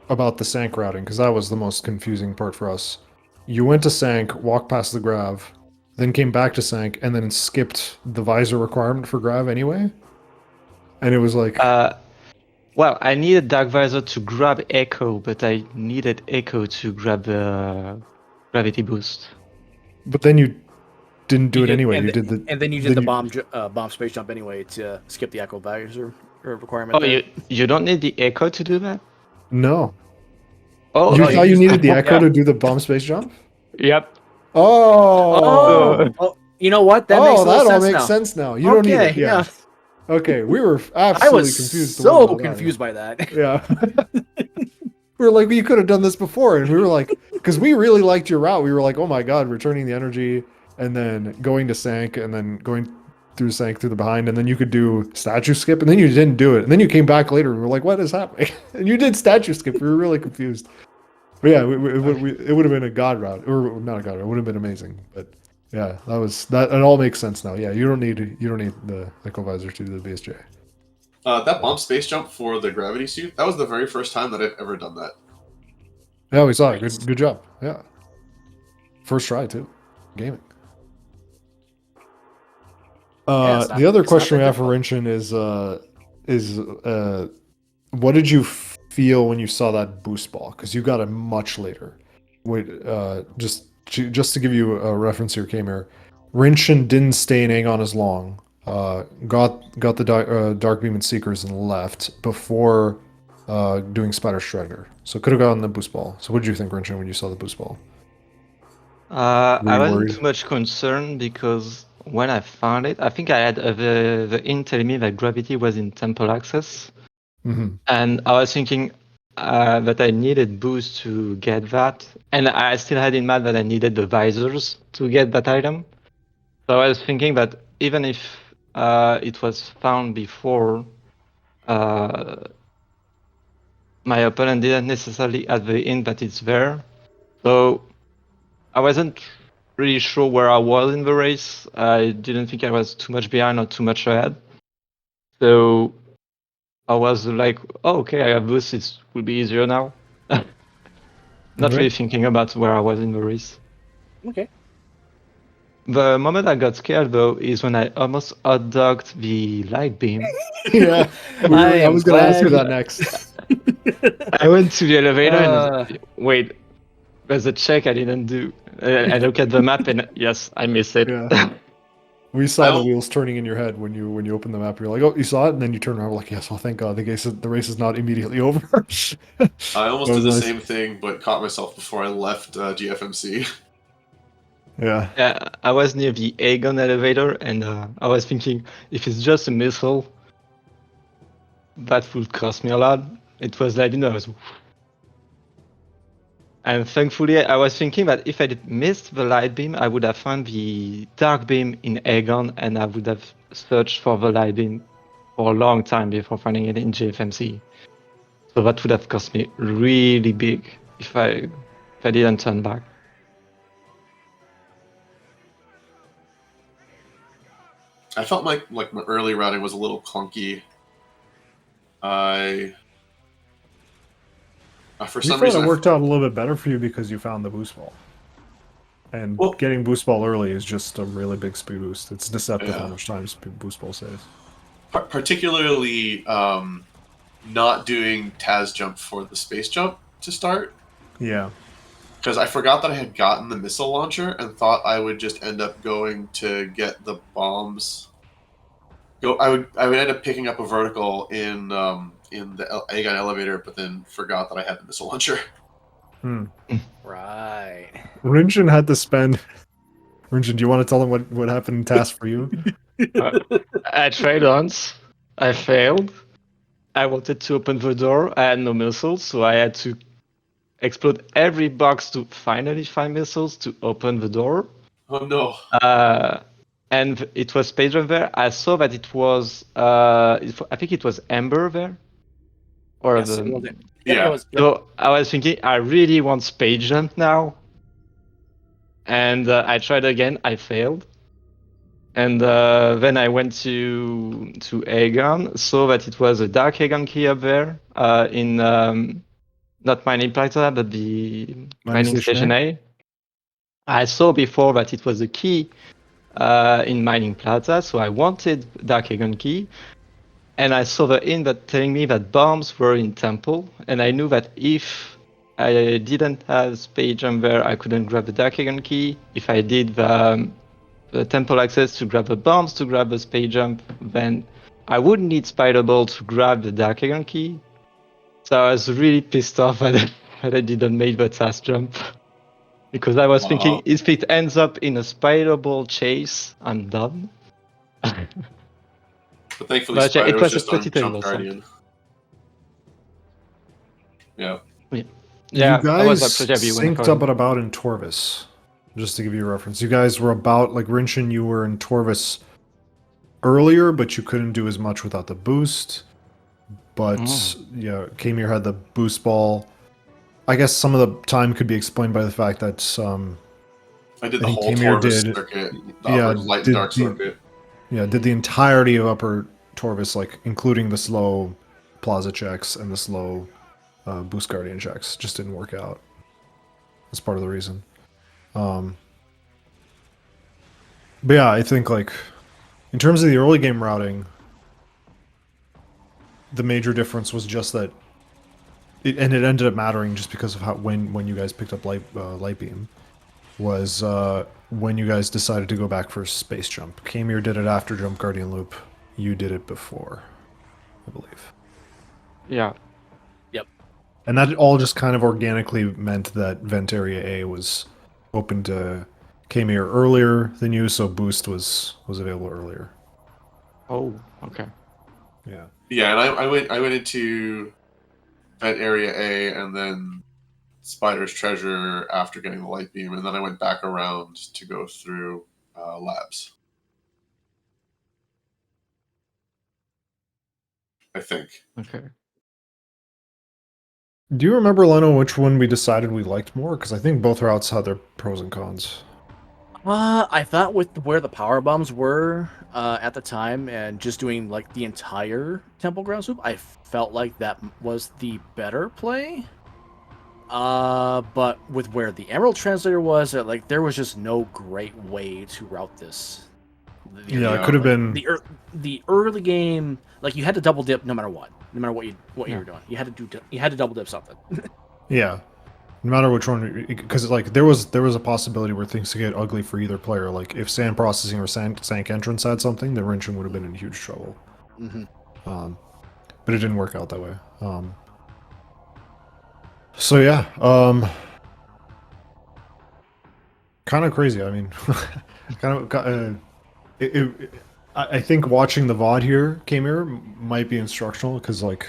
about the Sank routing, because that was the most confusing part for us. You went to Sank, walked past the Grav, then came back to Sank, and then skipped the visor requirement for Grav anyway. And it was like, Well, I needed Dark Visor to grab Echo, but I needed Echo to grab the gravity boost. but then you didn't do You it did- anyway. and You th- did the And then you did the bomb space jump anyway to skip the echo visor requirement. Oh, there. you don't need the Echo to do that? No. Oh, You no, thought you just- needed the Echo yeah. to do the bomb space jump? Yep. Oh, Oh, you know what? That makes a little that all sense makes now. sense now. You don't need it. Okay, Yeah. Okay, we were I absolutely was confused. so confused by that. Yeah. We were like, you could have done this before. And we were like, because we really liked your route. We were like, oh my God, returning the energy and then going to Sank and then going through Sank through the behind. And then you could do statue skip. And then you didn't do it. And then you came back later and we were like, what is happening? And you did statue skip. We were really confused. But yeah, it would have been a God route. Or not a God route. It would have been amazing. But yeah, it all makes sense now. Yeah, you don't need the Echo Visor to do the BSJ. That bomb space jump for the gravity suit, that was the very first time that I've ever done that. Yeah, we saw it. Nice. Good job. Yeah. First try too. Gaming. Yeah, it's not- The other it's not question we that have for Rinchon is what did you feel when you saw that boost ball? Because you got it much later. Wait, just to give you a reference here, Khaemere, Rinchon didn't stay in Aegon as long. Got the Dark Beam and Seekers and left before doing Spider Strider. So could have gotten the boost ball. So what did you think, Rinchon, when you saw the boost ball? Were I you wasn't worried? too much concerned, because when I found it, I think I had the hint telling me that gravity was in temple access. Mm-hmm. And I was thinking that I needed boost to get that. And I still had in mind that I needed the visors to get that item. So I was thinking that even if it was found before, my opponent didn't necessarily have the hint that it's there. So I wasn't really sure where I was in the race. I didn't think I was too much behind or too much ahead. So I was like, oh, okay, I have this. It will be easier now. Not Okay. really thinking about where I was in the race. Okay. The moment I got scared, though, is when I almost outdogged the light beam. Yeah, I I am was going to ask you glad. that next. I went to the elevator and was Uh, like, wait, there's a check I didn't do. I look at the map and yes, I missed it. Yeah. We saw the I'll- wheels turning in your head when you open the map. You're like, oh, you saw it, and then you turn around, we're like, yes, well, thank God, the race is not immediately over. I almost That did was the nice. same thing, but caught myself before I left GFMC. Yeah. Yeah, I was near the Aegon elevator and I was thinking, if it's just a missile, that would cost me a lot. It was like, I was... And thankfully, I was thinking that if I had missed the light beam, I would have found the dark beam in Aegon and I would have searched for the light beam for a long time before finding it in GFMC. So that would have cost me really big if I didn't turn back. I felt my early routing was a little clunky. For We some thought reason, it worked out a little bit better for you because you found the boost ball. And Well- getting boost ball early is just a really big speed boost. It's deceptive how Yeah. much time boost ball saves. particularly not doing Taz jump for the space jump to start, Yeah. because I forgot that I had gotten the missile launcher and thought I would just end up going to get the bombs. I would end up picking up a vertical in the Aegon elevator, but then forgot that I had the missile launcher. right. Rinchon had to spend. Rinchon, do you want to tell them what happened in task for you? I tried once, I failed. I wanted to open the door, I had no missiles, so I had to explode every box to finally find missiles to open the door. Oh no! And it was speedrun there. I saw that it was, I think it was Ember there. Or Yes, the, it was. Yeah. It was. Yep. So I was thinking, I really want speed jump now. And I tried again, I failed. And then I went to Aegon, saw that it was a dark Aegon key up there in not mining plaza, but the mining station A. I saw before that it was a key in mining plaza, so I wanted dark Aegon key. And I saw the invite telling me that bombs were in temple, and I knew that if I didn't have speed jump there, I couldn't grab the dark Aegon key. If I did the temple access to grab the bombs to grab the speed jump, then I would need Spider Ball to grab the Dark Aegon key. So I was really pissed off that I didn't make the task jump. Because I was Wow. thinking, if it ends up in a Spider Ball chase, I'm done. But thankfully, But yeah, Spider it was was a just pretty on Jump terrible Guardian. Yeah. Yeah, you I was guys pretty happy when I synced found up at about in Torvis. Just to give you a reference, you guys were about like Rinchon. You were in Torvis earlier, but you couldn't do as much without the boost. But yeah, Khaemere had the boost ball. I guess some of the time could be explained by the fact that I did I the think whole Khaemere Torvis did- circuit, the yeah, upper light and did dark the- circuit. Yeah, did the entirety of Upper Torvis, like including the slow Plaza checks and the slow Boost Guardian checks, just didn't work out. That's part of the reason. But yeah, I think like in terms of the early game routing, the major difference was just that, it ended up mattering just because of how when you guys picked up light beam, was when you guys decided to go back for space jump. Khaemere did it after Jump Guardian Loop. You did it before, I believe. Yeah. Yep. And that all just kind of organically meant that Vent Area A was open to Khaemere earlier than you, so Boost was available earlier. Oh, okay. Yeah. Yeah, and I went into Vent Area A and then Spider's Treasure after getting the light beam, and then I went back around to go through labs. I think. Okay. Do you remember, Leno, which one we decided we liked more? Because I think both routes had their pros and cons. I thought with where the power bombs were at the time, and just doing like the entire temple ground swoop, I felt like that was the better play. But with where the Emerald Translator was, like there was just no great way to route this. Yeah, it Yeah. could have Like, been. the early game, like you had to double dip no matter what, you Yeah. were doing. You had to double dip something. Yeah, no matter which one, because like there was a possibility where things could get ugly for either player. Like if sand processing or sank entrance had something, then Rinchon would have been in huge trouble. Mm-hmm. Um, but it didn't work out that way. So yeah, kind of crazy. I mean, kind of. I think watching the VOD here, Khaemere, might be instructional because like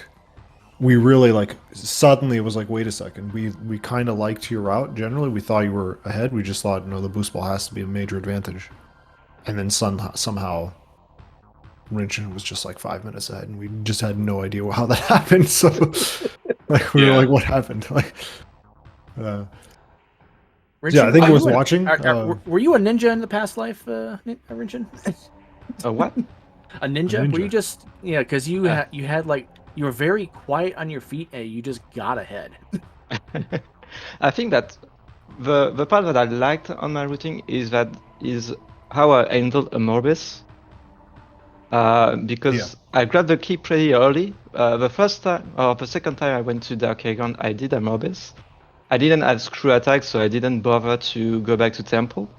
we really like suddenly it was like, wait a second, we kind of liked your route. Generally, we thought you were ahead. We just thought, no, the boost ball has to be a major advantage, and then somehow Rinchon was just like 5 minutes ahead, and we just had no idea how that happened. So like we were Yeah. like, what happened? Like, uh, Rinchon, yeah, I think are it was you a- watching. were you a ninja in the past life, Rinchon? What? A ninja? Were you ninja. just because Yeah. you had like you were very quiet on your feet and you just got ahead. I think that the part that I liked on my routing is how I handled a Morbis. Because I grabbed the key pretty early. The first time or the second time I went to Dark Aegon, I did a Morbis. I didn't have screw attack, so I didn't bother to go back to temple.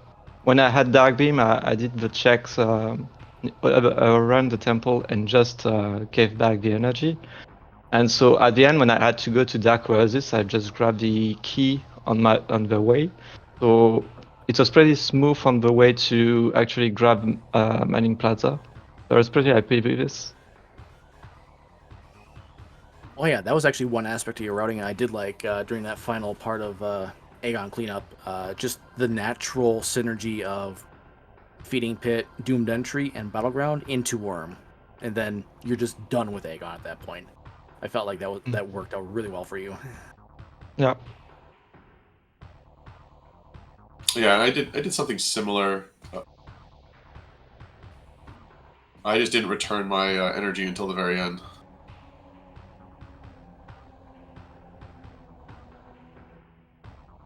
When I had Dark Beam, I did the checks around the temple and just gave back the energy. And so at the end, when I had to go to Dark Oasis, I just grabbed the key on the way. So it was pretty smooth on the way to actually grab Manning Plaza. So I was pretty happy with this. Oh yeah, that was actually one aspect of your routing I did like during that final part of Aegon cleanup. Just the natural synergy of feeding pit, doomed entry, and battleground into worm, and then you're just done with Aegon at that point. I felt like that worked out really well for you. Yeah. Yeah, and I did something similar. I just didn't return my energy until the very end.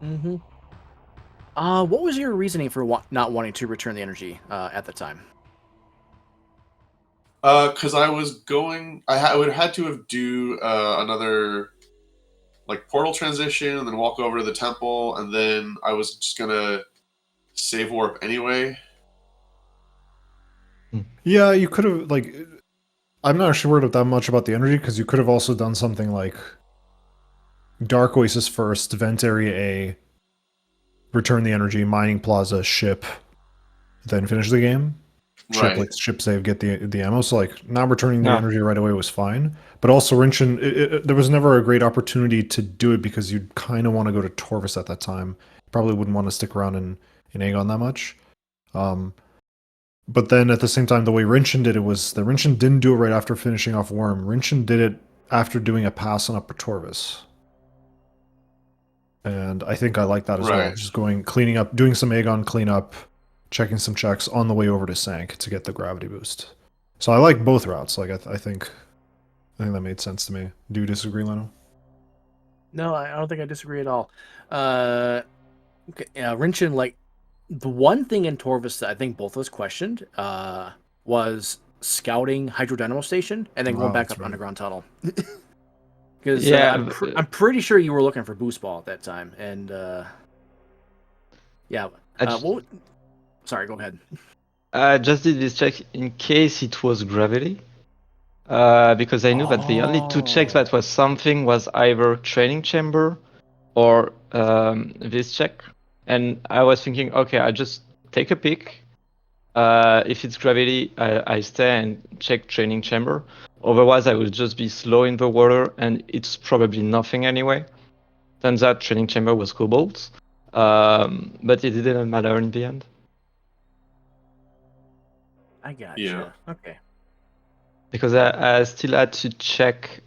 Mm-hmm. What was your reasoning for not wanting to return the energy at the time? Because I was going, I would have had to have do another like portal transition and then walk over to the temple, and then I was just gonna save warp anyway. Yeah, you could have like. I'm not sure that much about the energy because you could have also done something like Dark Oasis first, Vent Area A, return the energy, Mining Plaza, ship, then finish the game. Ship Right. like ship save, get the ammo. So like not returning the Yeah. energy right away was fine, but also Rinchon, there was never a great opportunity to do it because you'd kind of want to go to Torvis at that time. Probably wouldn't want to stick around in Aegon that much. But then at the same time, the way Rinchon did it was the Rinchon didn't do it right after finishing off Worm. Rinchon did it after doing a pass on Upper Torvis. And I think I like that as well. Right. Just going, cleaning up, doing some Aegon cleanup, checking some checks on the way over to Sank to get the gravity boost. So I like both routes. Like I think that made sense to me. Do you disagree, Leno? No, I don't think I disagree at all. Okay, Rinchen, like the one thing in Torvis that I think both of us questioned was scouting Hydrodynamo Station and then going Oh, back that's up right. underground tunnel. Because Yeah. I'm pretty sure you were looking for boost ball at that time, and yeah. I just, Sorry, go ahead. I just did this check in case it was gravity. Because I knew that the only two checks that was something was either training chamber or this check. And I was thinking, okay, I just take a pick. If it's gravity, I stay and check training chamber. Otherwise, I will just be slow in the water, and it's probably nothing anyway. Turns out training chamber was cobalt, but it didn't matter in the end. I gotcha. Yeah. Okay. Because I still had to check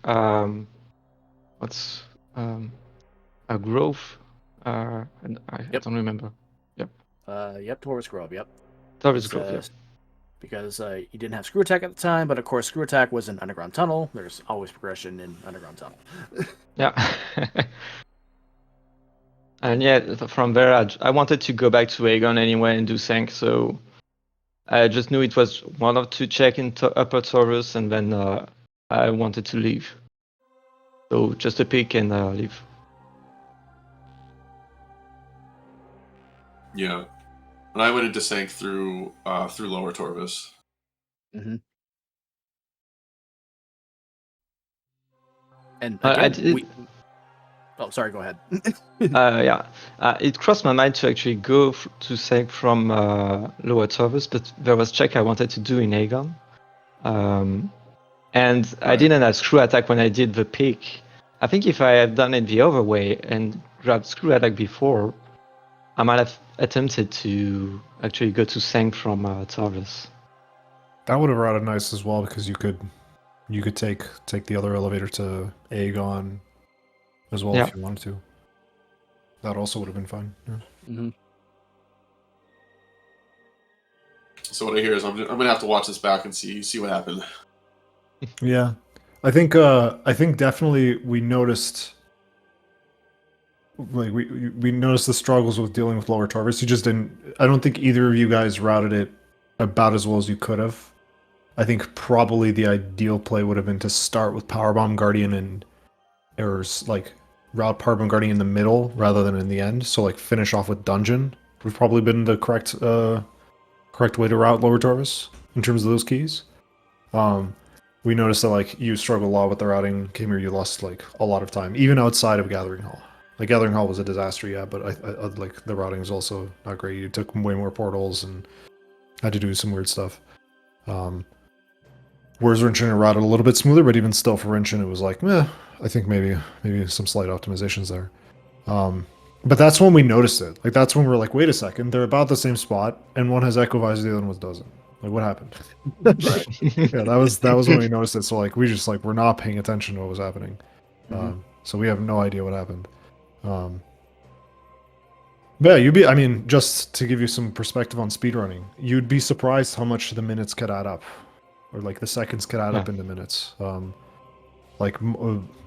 a growth. And I Yep. don't remember. Yep, Taurus Grove. Yep. Taurus It's, growth. Yeah. Because you didn't have Screw Attack at the time, but of course Screw Attack was an underground tunnel. There's always progression in underground tunnel. Yeah. And yeah, from there, I wanted to go back to Aegon anyway and do Sank, so I just knew it was one of two check in Upper Taurus, and then I wanted to leave. So just a pick and leave. Yeah, and I went into Sank through Lower Torvis. Mm-hmm. And I again, did. Oh, sorry. Go ahead. Yeah, it crossed my mind to actually go to Sank from Lower Taurus, but there was check I wanted to do in Aegon. And I Right. didn't have Screw Attack when I did the pick. I think if I had done it the other way and grabbed Screw Attack before, I might have attempted to actually go to Sank from Taurus. That would have routed nice as well because you could take the other elevator to Aegon as well Yeah. if you wanted to. That also would have been fine. Yeah. Mm-hmm. So what I hear is I'm gonna have to watch this back and see what happened. Yeah, I think definitely we noticed, like we noticed the struggles with dealing with Lower Tarvis. You just didn't. I don't think either of you guys routed it about as well as you could have. I think probably the ideal play would have been to start with Powerbomb Guardian or like route Powerbomb Guardian in the middle rather than in the end. So like finish off with Dungeon would have probably been the correct way to route Lower Tarvis in terms of those keys. We noticed that like you struggled a lot with the routing. Khaemere, you lost like a lot of time, even outside of Gathering Hall. Like Gathering Hall was a disaster, yeah, but I like the routing was also not great. You took way more portals and had to do some weird stuff. Whereas Rinchon routed a little bit smoother, but even still for Rinchon, it was like, meh. I think maybe some slight optimizations there. But that's when we noticed it. Like that's when we were like, wait a second, they're about the same spot, and one has Echo Visor, the other one doesn't. Like what happened? Right. Yeah, that was when we noticed it. So like we just like we're not paying attention to what was happening. So we have no idea what happened. But yeah, I mean, just to give you some perspective on speedrunning, you'd be surprised how much the minutes could add up, or like the seconds could add up into minutes.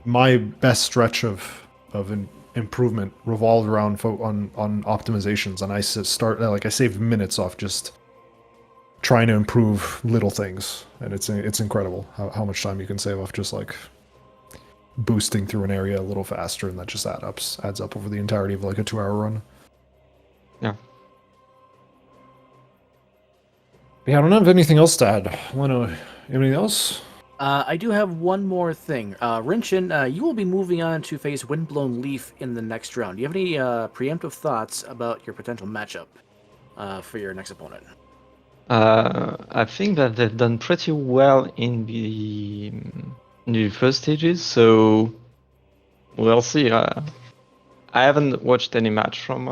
My best stretch of improvement revolved around on optimizations, and I saved minutes off just trying to improve little things, and it's incredible how much time you can save off just like boosting through an area a little faster, and that just adds up over the entirety of like a 2-hour run. Yeah. Yeah, I don't have anything else to add. Anything else? I do have one more thing. Rinchon, you will be moving on to face Windblown Leaf in the next round. Do you have any preemptive thoughts about your potential matchup for your next opponent? I think that they've done pretty well in the first stages, so we'll see. I haven't watched any match from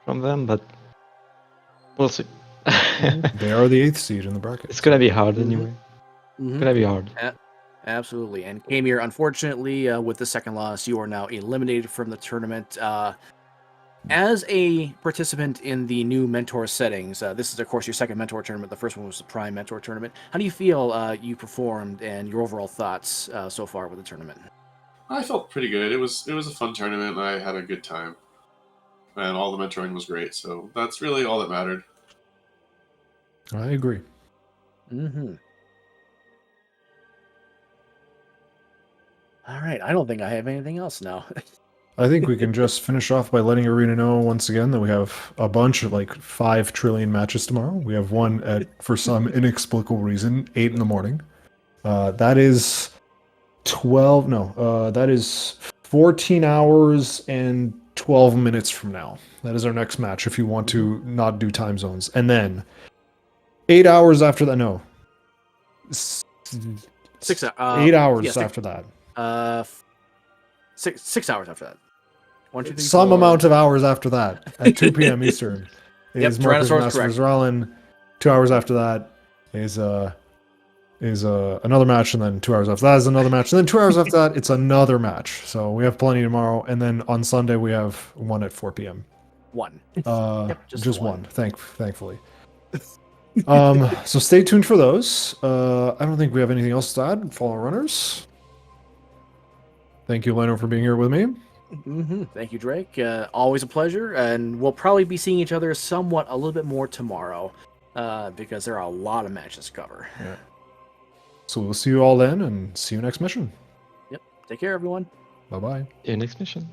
them, but we'll see. They are the 8th seed in the bracket. It's gonna be hard anyway. It's gonna be hard. Absolutely. And Khaemere, unfortunately, with the second loss, you are now eliminated from the tournament. As a participant in the new mentor settings, this is, of course, your second mentor tournament. The first one was the Prime Mentor tournament. How do you feel you performed and your overall thoughts so far with the tournament? I felt pretty good. It was a fun tournament, and I had a good time. And all the mentoring was great, so that's really all that mattered. I agree. All right. I don't think I have anything else now. I think we can just finish off by letting Arena know once again that we have a bunch of like 5 trillion matches tomorrow. We have one at, for some inexplicable reason, 8 in the morning. That is 14 hours and 12 minutes from now. That is our next match if you want to not do time zones. And then 8 hours after that, no. 8 hours after that. 6 hours after that. 1, 2, 3, Some 4. amount of hours after that at 2 p.m. Eastern is Marcus Tyrannosaurus Master correct. Rallen. 2 hours after that is is another match, and then 2 hours after that is another match, and then 2 hours after that it's another match. So we have plenty tomorrow, and then on Sunday we have one at 4 p.m. One. Yep, just just one. one. Thankfully. So stay tuned for those. I don't think we have anything else to add. Follow runners. Thank you, Leno, for being here with me. Thank you, Drake. Always a pleasure, and we'll probably be seeing each other somewhat a little bit more tomorrow, because there are a lot of matches to cover. Yeah. So we'll see you all then, and see you next mission. Yep. Take care, everyone. Bye bye. Yeah, next mission.